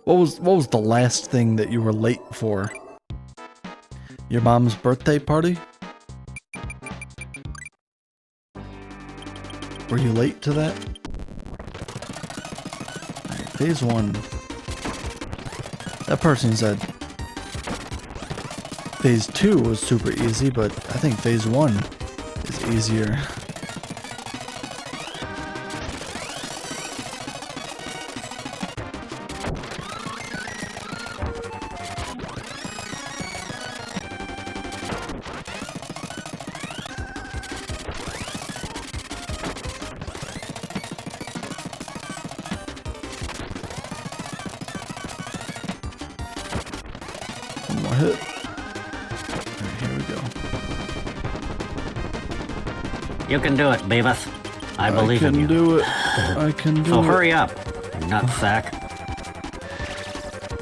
What was the last thing that you were late for? Your mom's birthday party? Were you late to that? Right, phase 1. That person said phase 2 was super easy, but I think phase 1 is easier. One more hit. You can do it, Beavis. I believe in you. I can do it. I can do it. So hurry up, nutsack.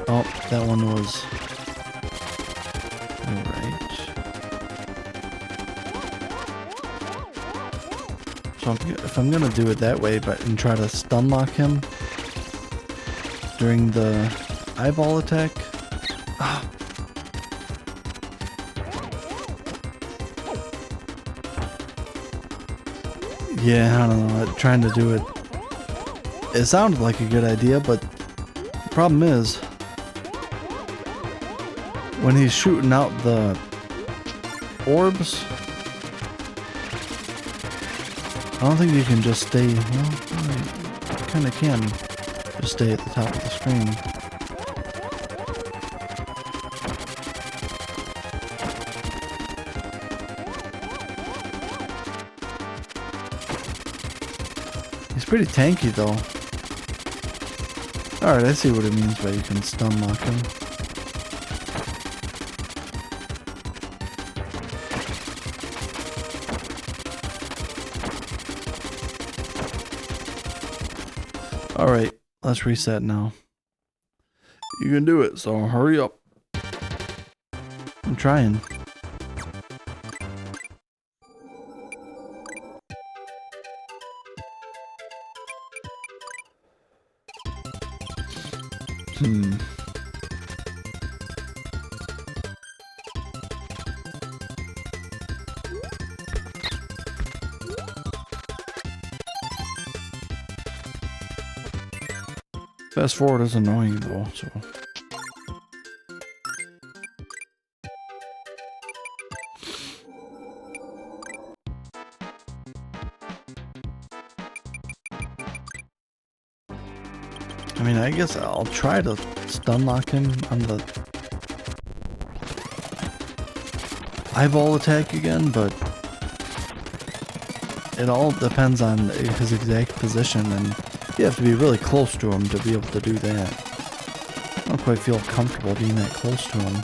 Oh, that one was... Alright. So if I'm gonna do it that way, and try to stun lock him during the eyeball attack... Ah. Yeah, I don't know, trying to do it... It sounded like a good idea, but the problem is... When he's shooting out the orbs... I don't think you can just stay... Well, you kinda can just stay at the top of the screen. He's pretty tanky though. Alright, I see what it means by you can stun lock him. Alright, let's reset now. You can do it, so hurry up. I'm trying. Fast forward is annoying though, so. I mean, I guess I'll try to stun lock him on the eyeball attack again, but it all depends on his exact position, and you have to be really close to him to be able to do that. I don't quite feel comfortable being that close to him.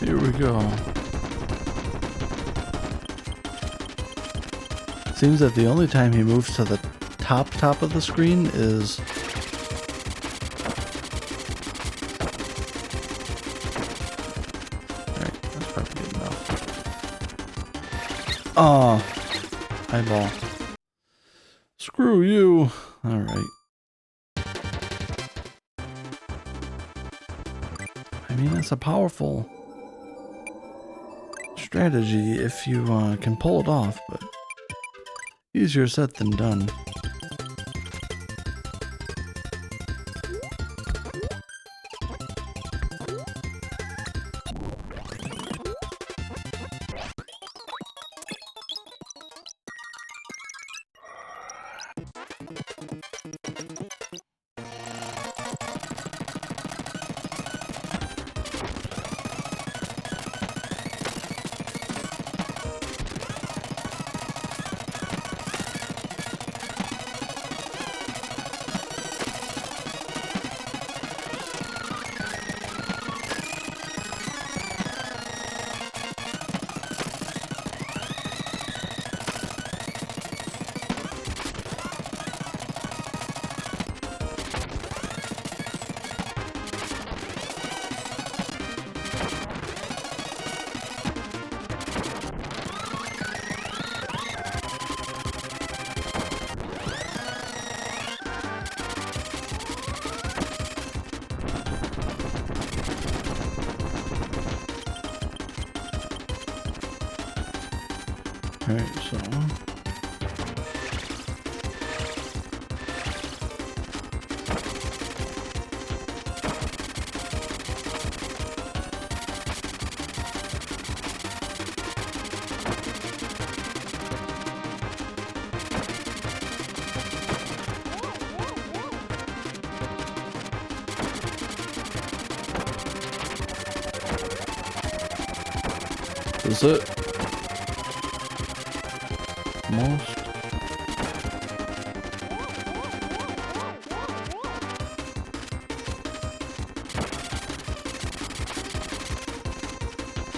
Here we go. Seems that the only time he moves to the top of the screen is alright, that's probably good enough. Oh, eyeball. Screw you. Alright. I mean, that's a powerful strategy if you can pull it off, but easier said than done. Alright, so Is it? Most.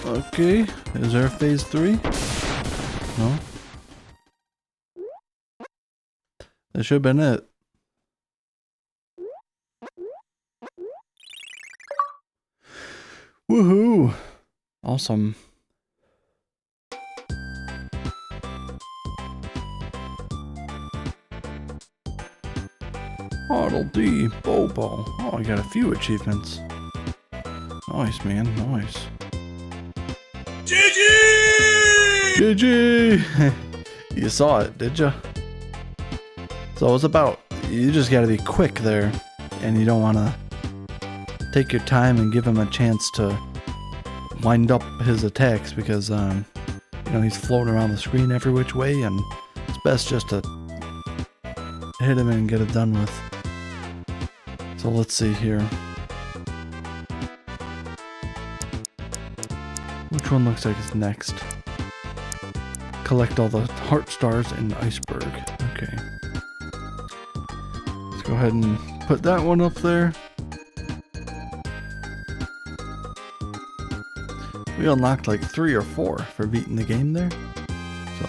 Okay, is there phase 3? No? That should have been it. Woohoo! Awesome. Model D, Bobo. Oh, I got a few achievements. Nice, man, nice. GG! You saw it, did ya? So it's about, you just gotta be quick there, and you don't wanna take your time and give him a chance to wind up his attacks because, you know, he's floating around the screen every which way, and it's best just to hit him and get it done with. So let's see here. Which one looks like it's next? Collect all the heart stars in the iceberg. Okay. Let's go ahead and put that one up there. We unlocked like 3 or 4 for beating the game there. So.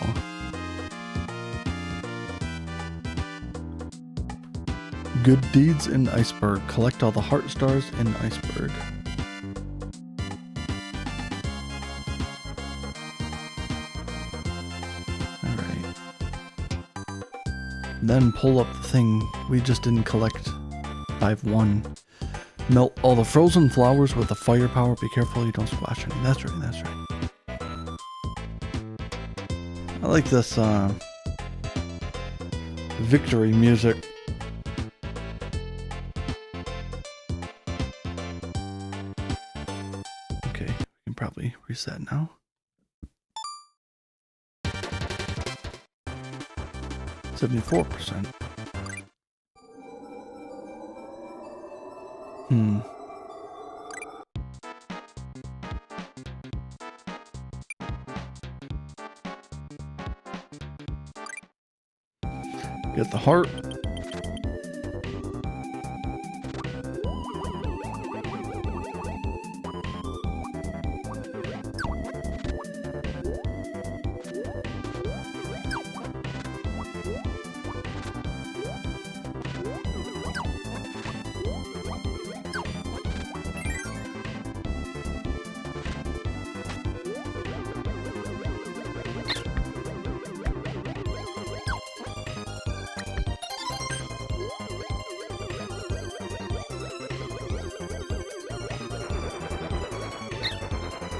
Good deeds in iceberg. Collect all the heart stars in iceberg. Alright. Then pull up the thing we just didn't collect. 5-1. Melt all the frozen flowers with the firepower. Be careful you don't splash any. That's right, that's right. I like this victory music. Okay, we can probably reset now. %. Get the heart.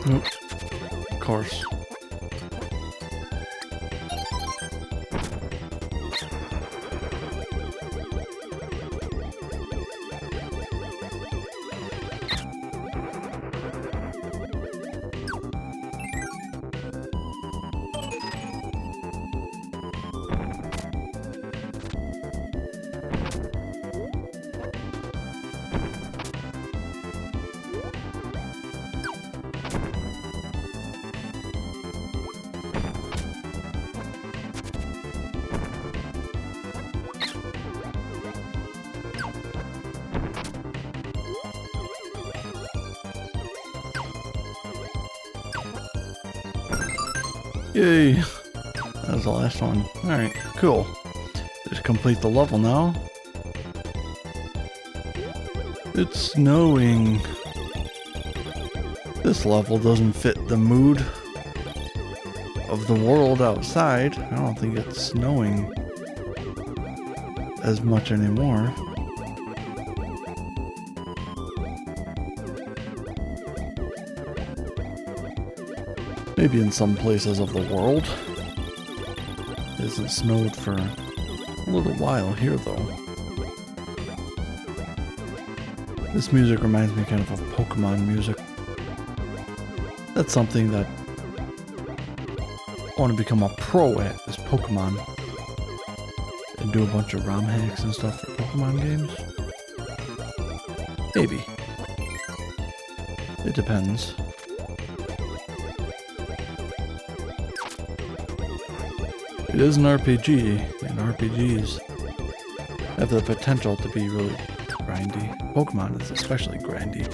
Nope. Of course. Yay! That was the last one. Alright, cool. Just complete the level now. It's snowing. This level doesn't fit the mood of the world outside. I don't think it's snowing as much anymore. Maybe in some places of the world. It hasn't snowed for a little while here though. This music reminds me kind of Pokemon music. That's something that I want to become a pro at, is Pokemon. And do a bunch of ROM hacks and stuff for Pokemon games. Maybe. It depends. It is an RPG, and RPGs have the potential to be really grindy. Pokemon is especially grindy.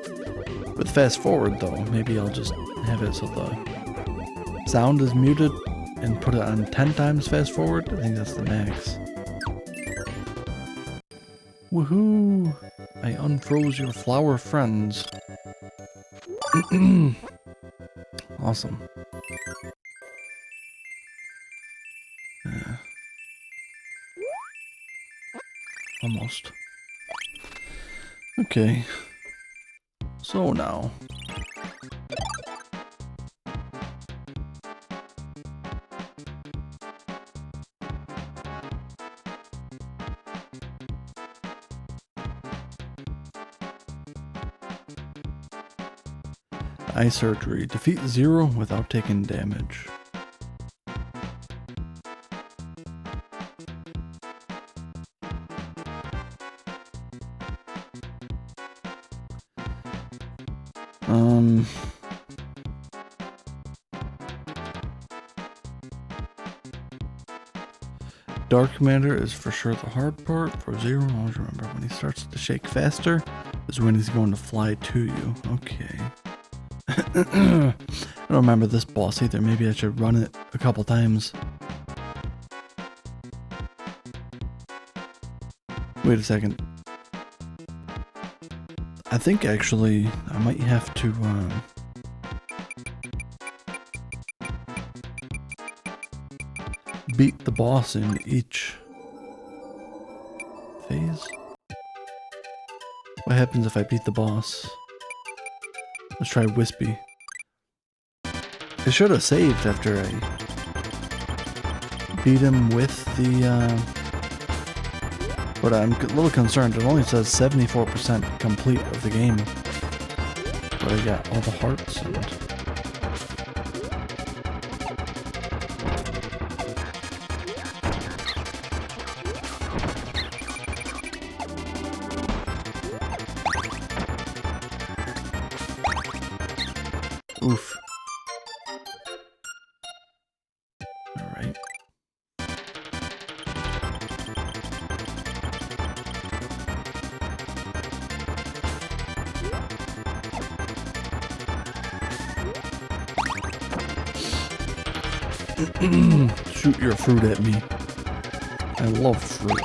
With fast forward though, maybe I'll just have it so the sound is muted and put it on 10 times fast forward. I think that's the max. Woohoo! I unfroze your flower friends. Awesome. Yeah. Almost. Okay. So now. Eye surgery. Defeat Zero without taking damage. Dark matter is for sure the hard part. For Zero, always remember when he starts to shake faster is when he's going to fly to you. Okay. I don't remember this boss either. Maybe I should run it a couple times. Wait a second. I think actually I might have to beat the boss in each phase. What happens if I beat the boss? Let's try Wispy. I should have saved after I beat him with the but I'm a little concerned. It only says 74% complete of the game. But I got all the hearts and oof. Alright. Shoot your fruit at me. I love fruit.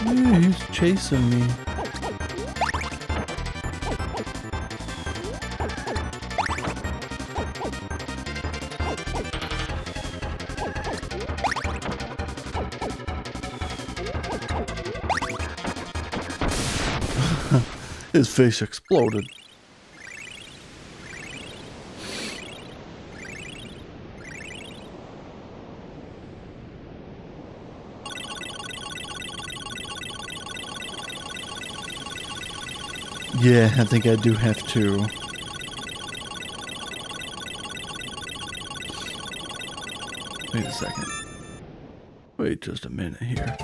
Yeah, he's chasing me. His face exploded. Yeah, I think I do have to. Wait a second. Wait just a minute here.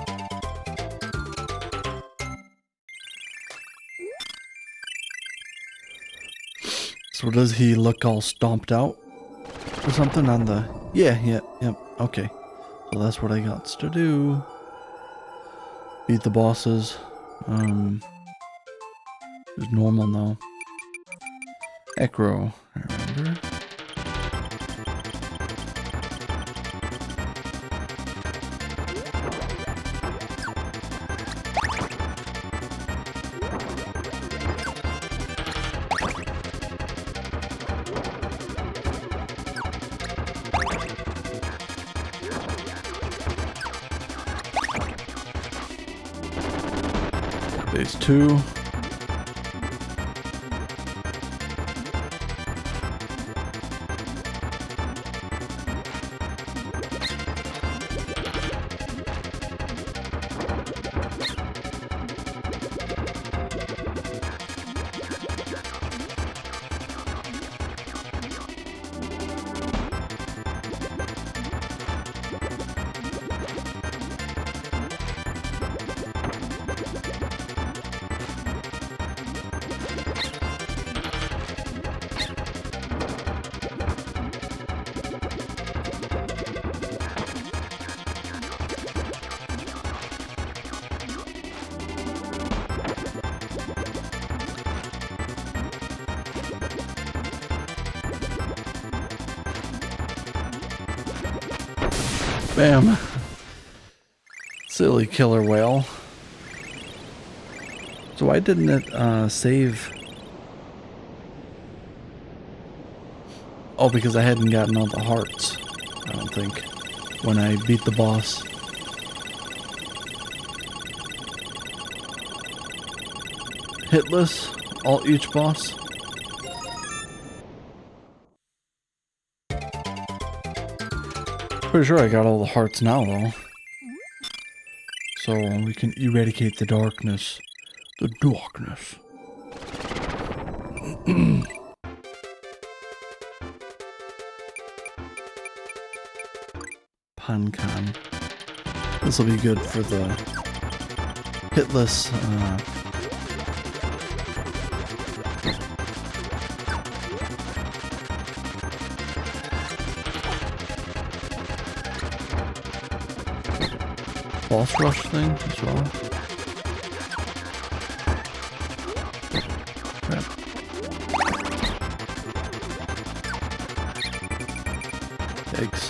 So does he look all stomped out or something on the... Yeah, okay. So that's what I got to do. Beat the bosses. It's normal now. Acro, I remember. Phase 2. Bam. Silly killer whale. So why didn't it save? Oh, because I hadn't gotten all the hearts, I don't think, when I beat the boss. Hitless, each boss. Pretty sure I got all the hearts now, though. So we can eradicate the darkness. The darkness. Pancon. This will be good for the hitless. Boss rush thing as well. Crap. Eggs.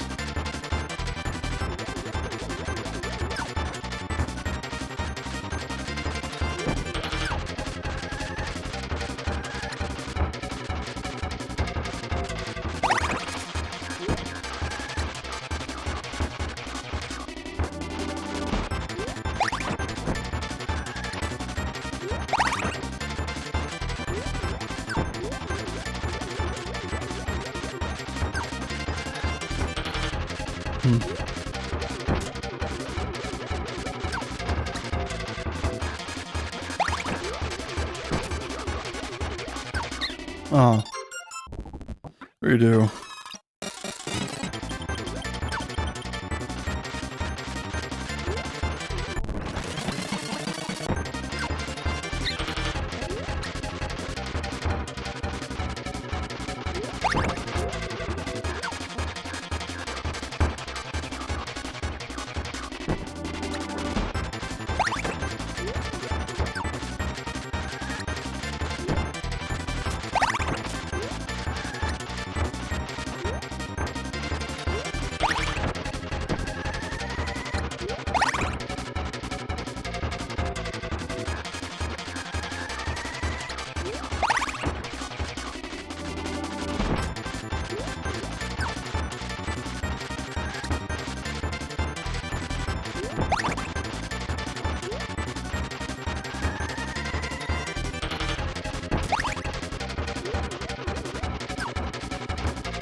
Oh. Redo.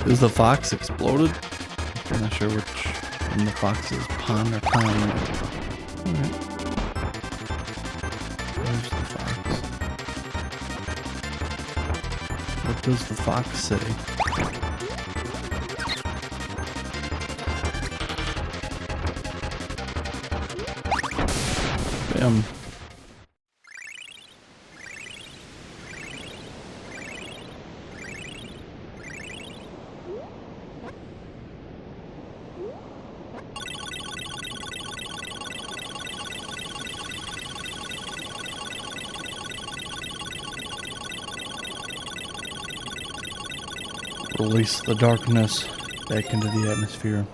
Is the fox exploded? I'm not sure which one the fox is, pond or pond. Alright. Where's the fox? What does the fox say? Bam. Release the darkness back into the atmosphere.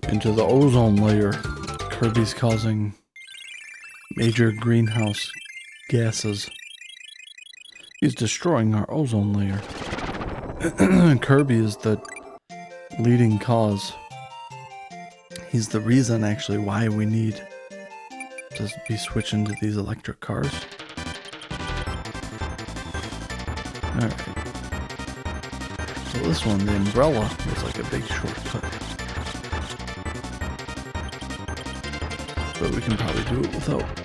Into the ozone layer. Kirby's causing major greenhouse gases. He's destroying our ozone layer. Kirby is the leading cause. He's the reason actually why we need to be switching to these electric cars. Alright. So this one, the umbrella, was like a big shortcut. But we can probably do it without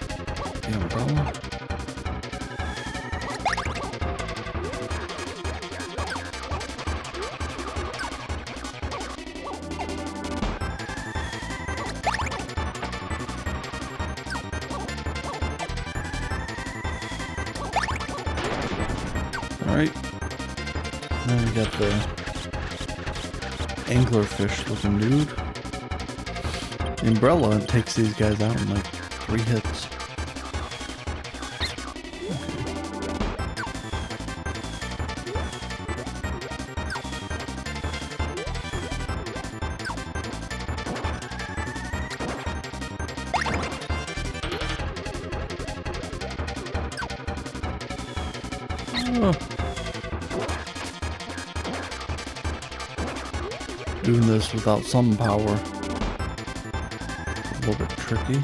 the umbrella. Alright. Then we got the anglerfish looking dude. The umbrella takes these guys out in like 3 hits. Oh. Doing this without some power. A little bit tricky.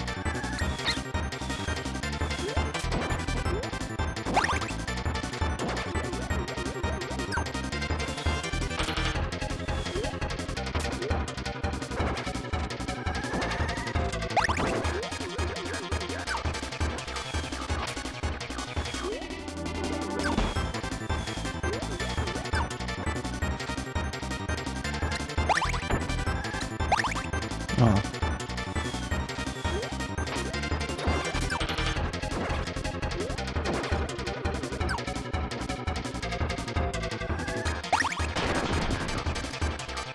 Oh.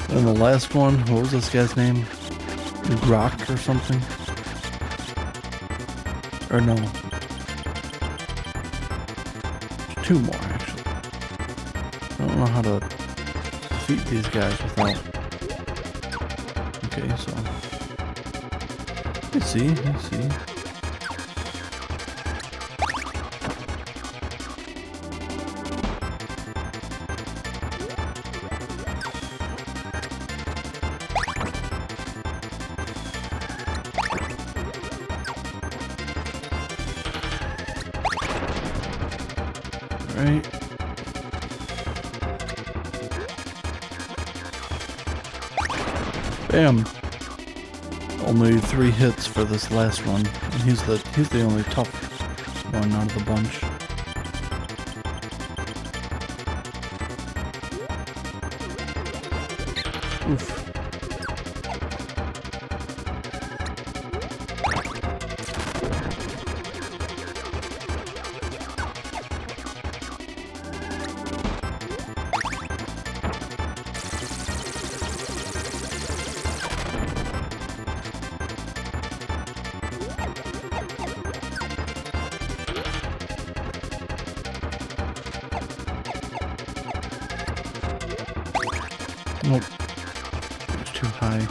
And the last one, what was this guy's name? Rock or something? Or no. Two more actually. I don't know how to defeat these guys without. Okay, so I see. Right. Bam. Only 3 hits for this last one. And he's the only tough one out of the bunch. Oof. Nope. It's too high.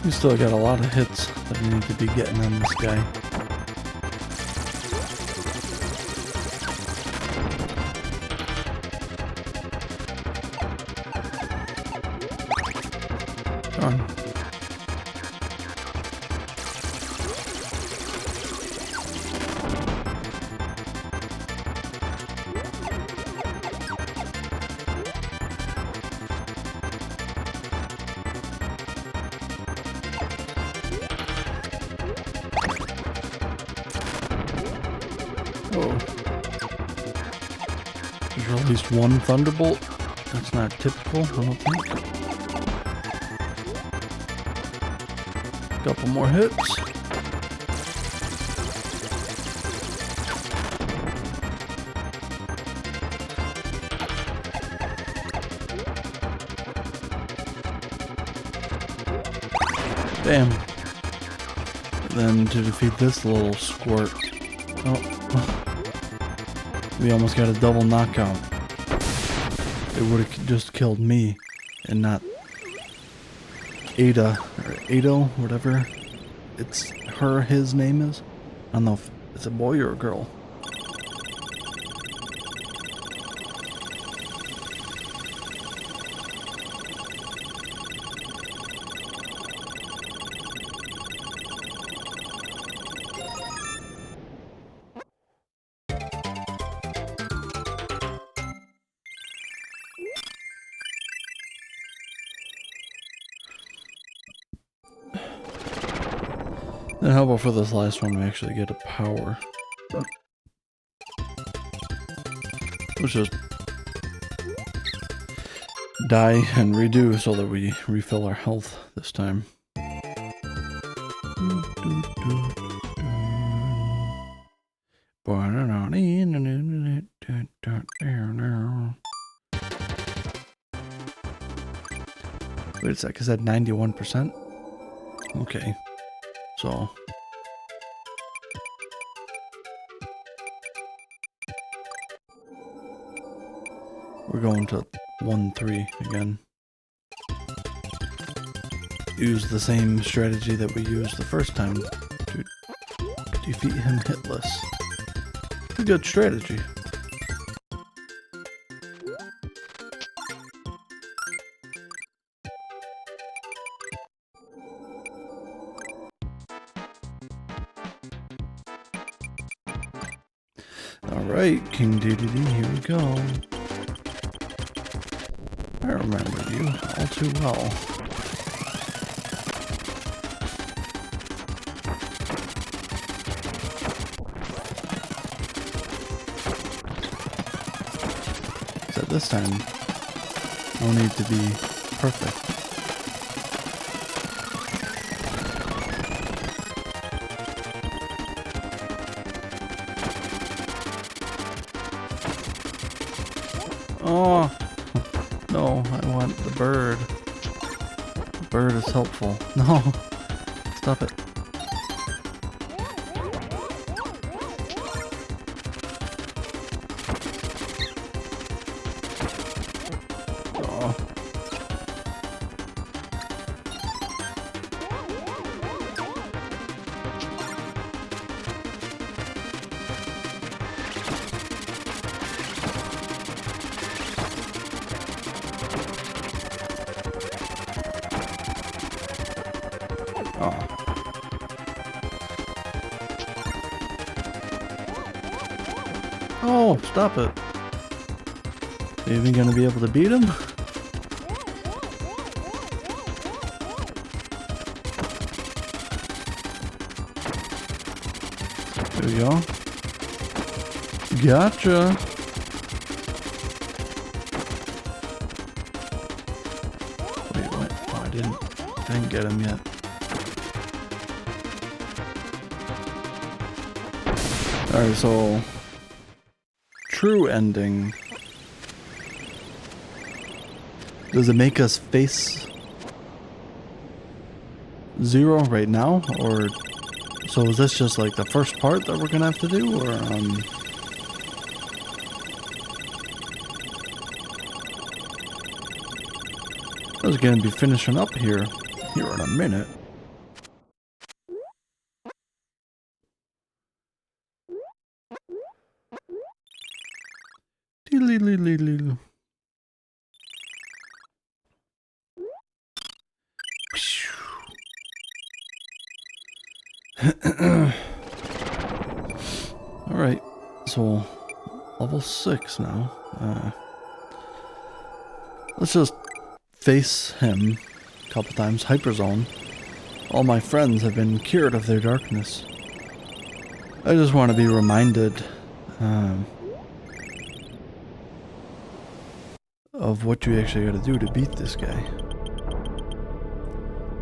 We still got a lot of hits that we need to be getting on this guy. Come on. Oh. There's at least one thunderbolt. That's not typical, I don't think. Couple more hits. Bam. Then to defeat this little squirt. Oh. We almost got a double knockout. It would have just killed me and not Ada or Ado, whatever his name is. I don't know if it's a boy or a girl. Then how about for this last one, we actually get a power. Let's just die and redo so that we refill our health this time. Wait a sec, is that 91%? Okay. So. We're going to 1-3 again. Use the same strategy that we used the first time to defeat him hitless. A good strategy. Alright, King DDD, here we go. I remember you all too well. So this time, no need to be perfect. Oh, no, I want the bird. The bird is helpful. No, stop it. Oh. Oh, stop it. Are you even gonna be able to beat him? There we go. Gotcha. Wait, what? Oh, I didn't get him yet. Alright, so true ending. Does it make us face 0 right now? Or so is this just like the first part that we're gonna have to do, or I was gonna be finishing up here in a minute. Alright, so level 6 now. Let's just face him a couple times. Hyperzone. All my friends have been cured of their darkness. I just want to be reminded of what you actually gotta do to beat this guy.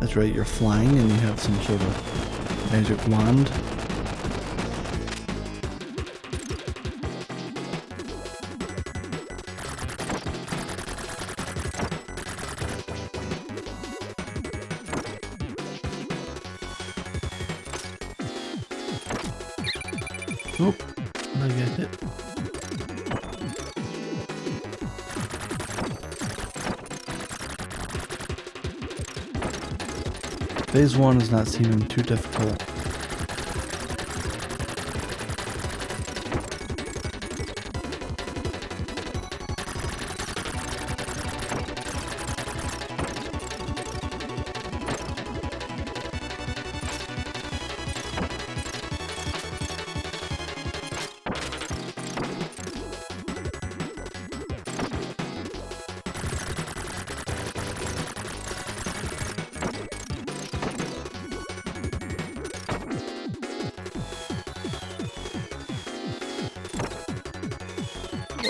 That's right, you're flying and you have some sort of magic wand. Oh, I get hit. Phase 1 is not seeming too difficult.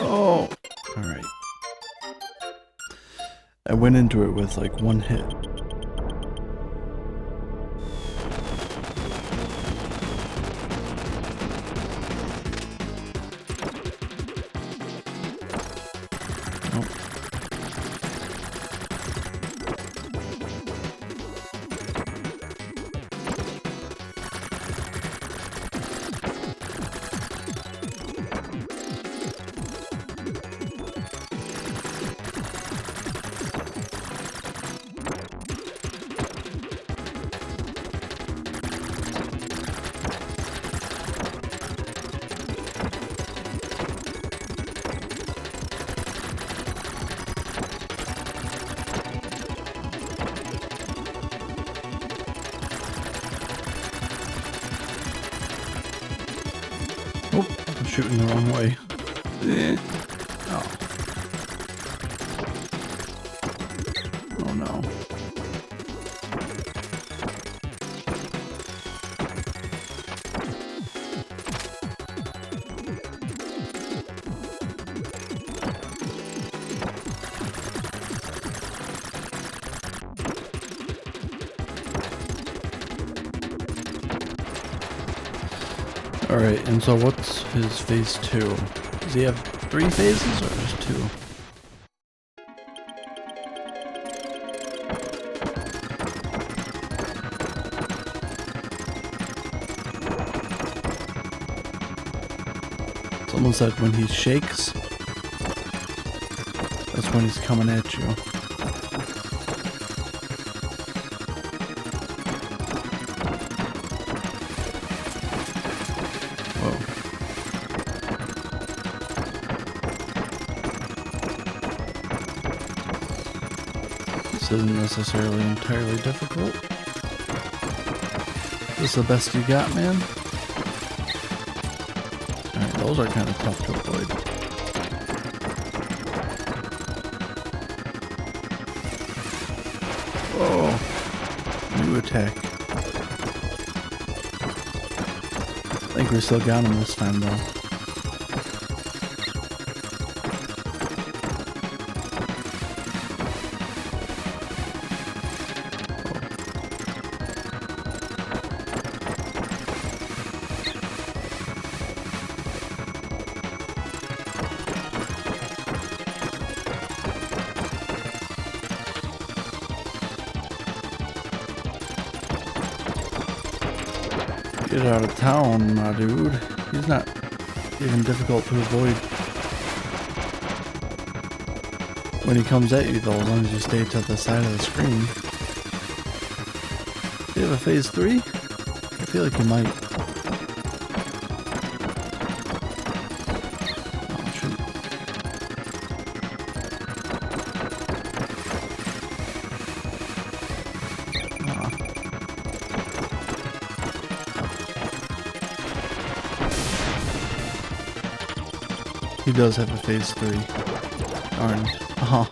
Oh, alright. I went into it with like one hit. Oh, I'm shooting the wrong way. Oh. Oh no. Alright, and so what's his phase 2? Does he have 3 phases or just 2? Someone said when he shakes, that's when he's coming at you. Whoa. This isn't necessarily entirely difficult. Is this the best you got, man? Alright, those are kind of tough to avoid. Whoa. New attack. I think we still got him this time, though. Get out of town, my dude. He's not even difficult to avoid. When he comes at you, though, as long as you stay to the side of the screen. Do you have a phase 3? I feel like you might. Oh, shoot. He does have a phase 3. Darn. Oh,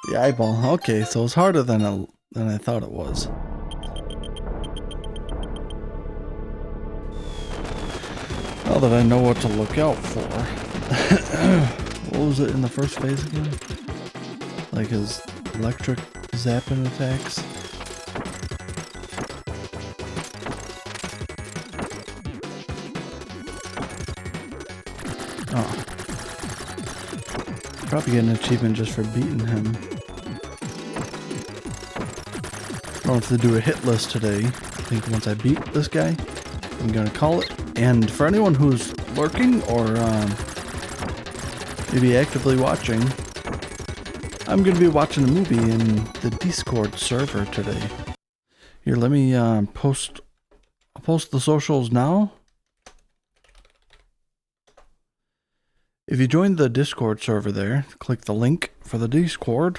the eyeball. Okay, so it's harder than I thought it was. Now that I know what to look out for. What was it in the first phase again? Like his electric zapping attacks? Oh. Probably get an achievement just for beating him. I don't have to do a hit list today. I think once I beat this guy, I'm gonna call it. And for anyone who's lurking or maybe actively watching, I'm gonna be watching a movie in the Discord server today. Here, let me I'll post the socials now. If you join the Discord server there, click the link for the Discord.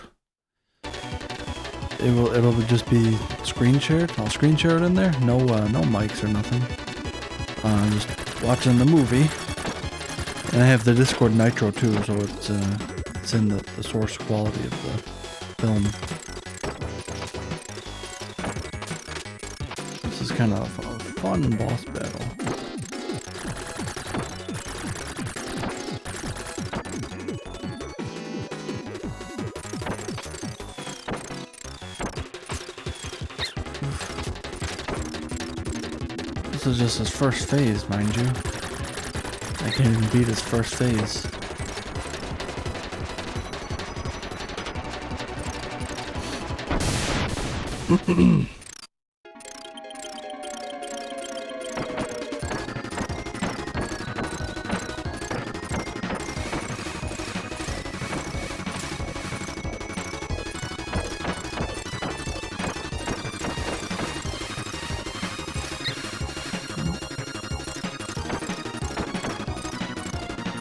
It'll just be screen shared. I'll screen share it in there. No mics or nothing. Just watching the movie. And I have the Discord Nitro too, so it's in the source quality of the film. This is kind of a fun boss battle. This is just his first phase, mind you. I can't even beat his first phase.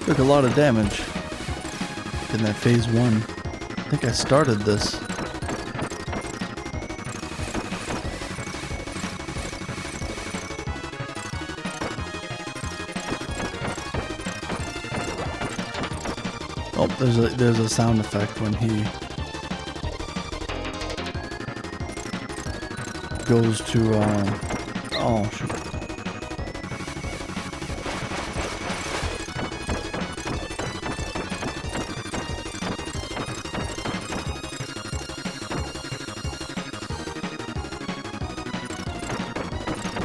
Took a lot of damage in that phase 1. I think I started this. Oh, there's a sound effect when he goes to oh shoot.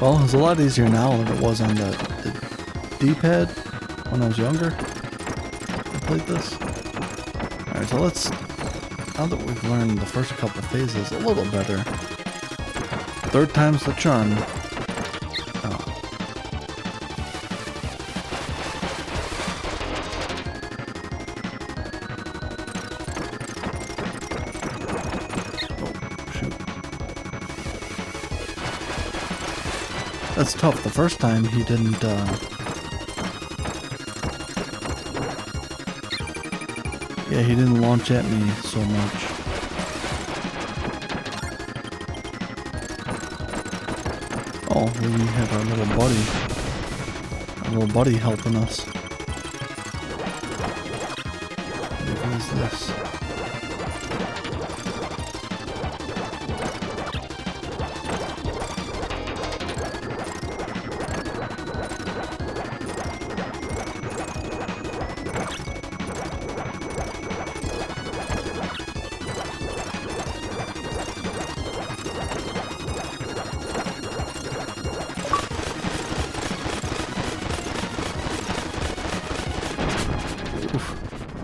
Well, it's a lot easier now than it was on the D-pad when I was younger. I played this. Alright, so let's, now that we've learned the first couple phases a little better, third time's the charm. Oh. Oh, shoot. That's tough. The first time he didn't, yeah, he didn't launch at me so much. Oh, we have our little buddy helping us. What is this?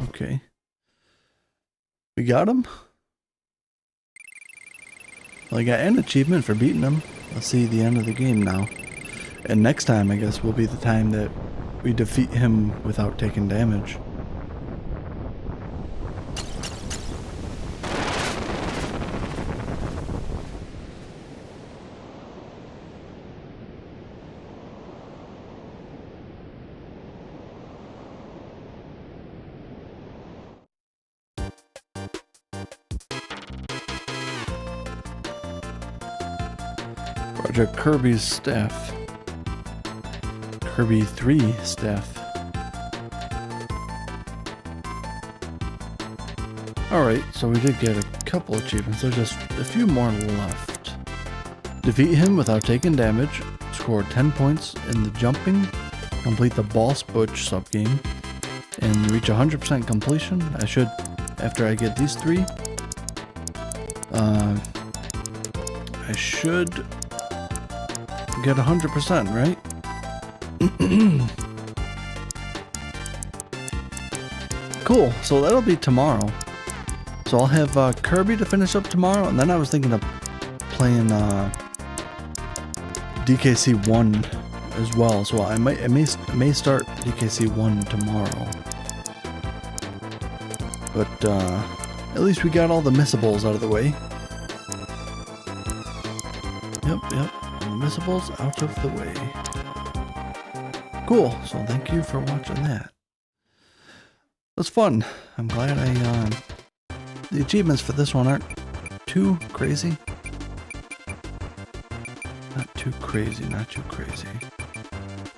Okay. We got him? Well, I got an achievement for beating him. Let's see the end of the game now. And next time, I guess, will be the time that we defeat him without taking damage. Project Kirby's staff. Kirby 3 staff. Alright, so we did get a couple achievements. There's just a few more left. Defeat him without taking damage. Score 10 points in the jumping. Complete the Boss Butch subgame. And reach 100% completion. I should, after I get these three, I should get 100%, right? Cool, so that'll be tomorrow. So I'll have Kirby to finish up tomorrow, and then I was thinking of playing DKC 1 as well. So I may start DKC 1 tomorrow. But at least we got all the missables out of the way. Yep. Missables out of the way. Cool. So thank you for watching that. That's fun. I'm glad the achievements for this one aren't too crazy. Not too crazy.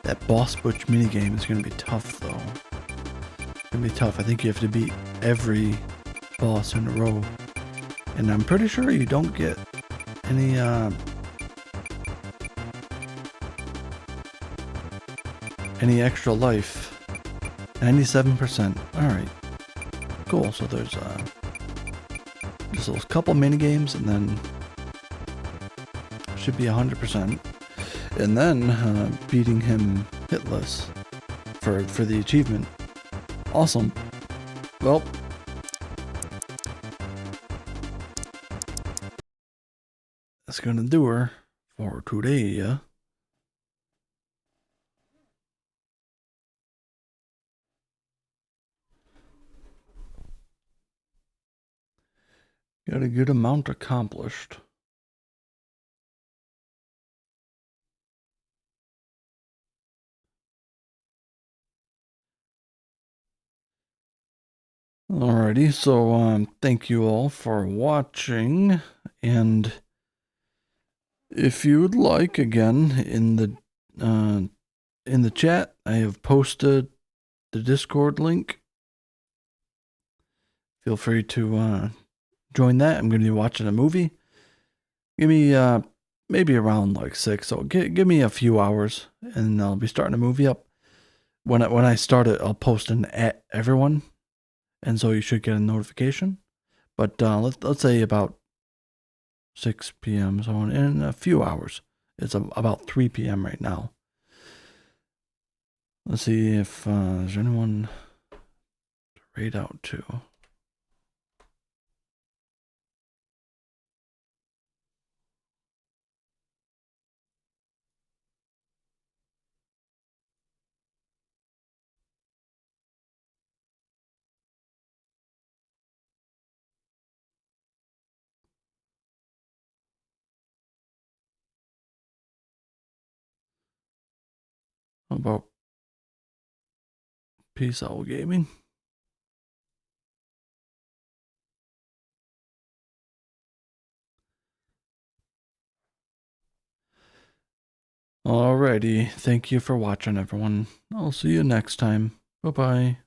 That Boss Butch minigame is going to be tough though. It's going to be tough. I think you have to beat every boss in a row. And I'm pretty sure you don't get any extra life. 97%. Alright. Cool. So there's just those couple mini games, and then should be 100%. And then beating him hitless for the achievement. Awesome. Well, that's gonna do her for today, yeah. Got a good amount accomplished. Alrighty, so thank you all for watching, and if you would like, again, in the chat, I have posted the Discord link feel free to join that. I'm going to be watching a movie. Give me maybe around like 6. So give me a few hours, and I'll be starting a movie up. When I start it, I'll post an at everyone, and so you should get a notification. But let's say about 6 p.m. So in a few hours. It's about 3 p.m. right now. Let's see if there's anyone to raid out to. How about Peace Out Gaming? Alrighty, thank you for watching, everyone. I'll see you next time. Bye-bye.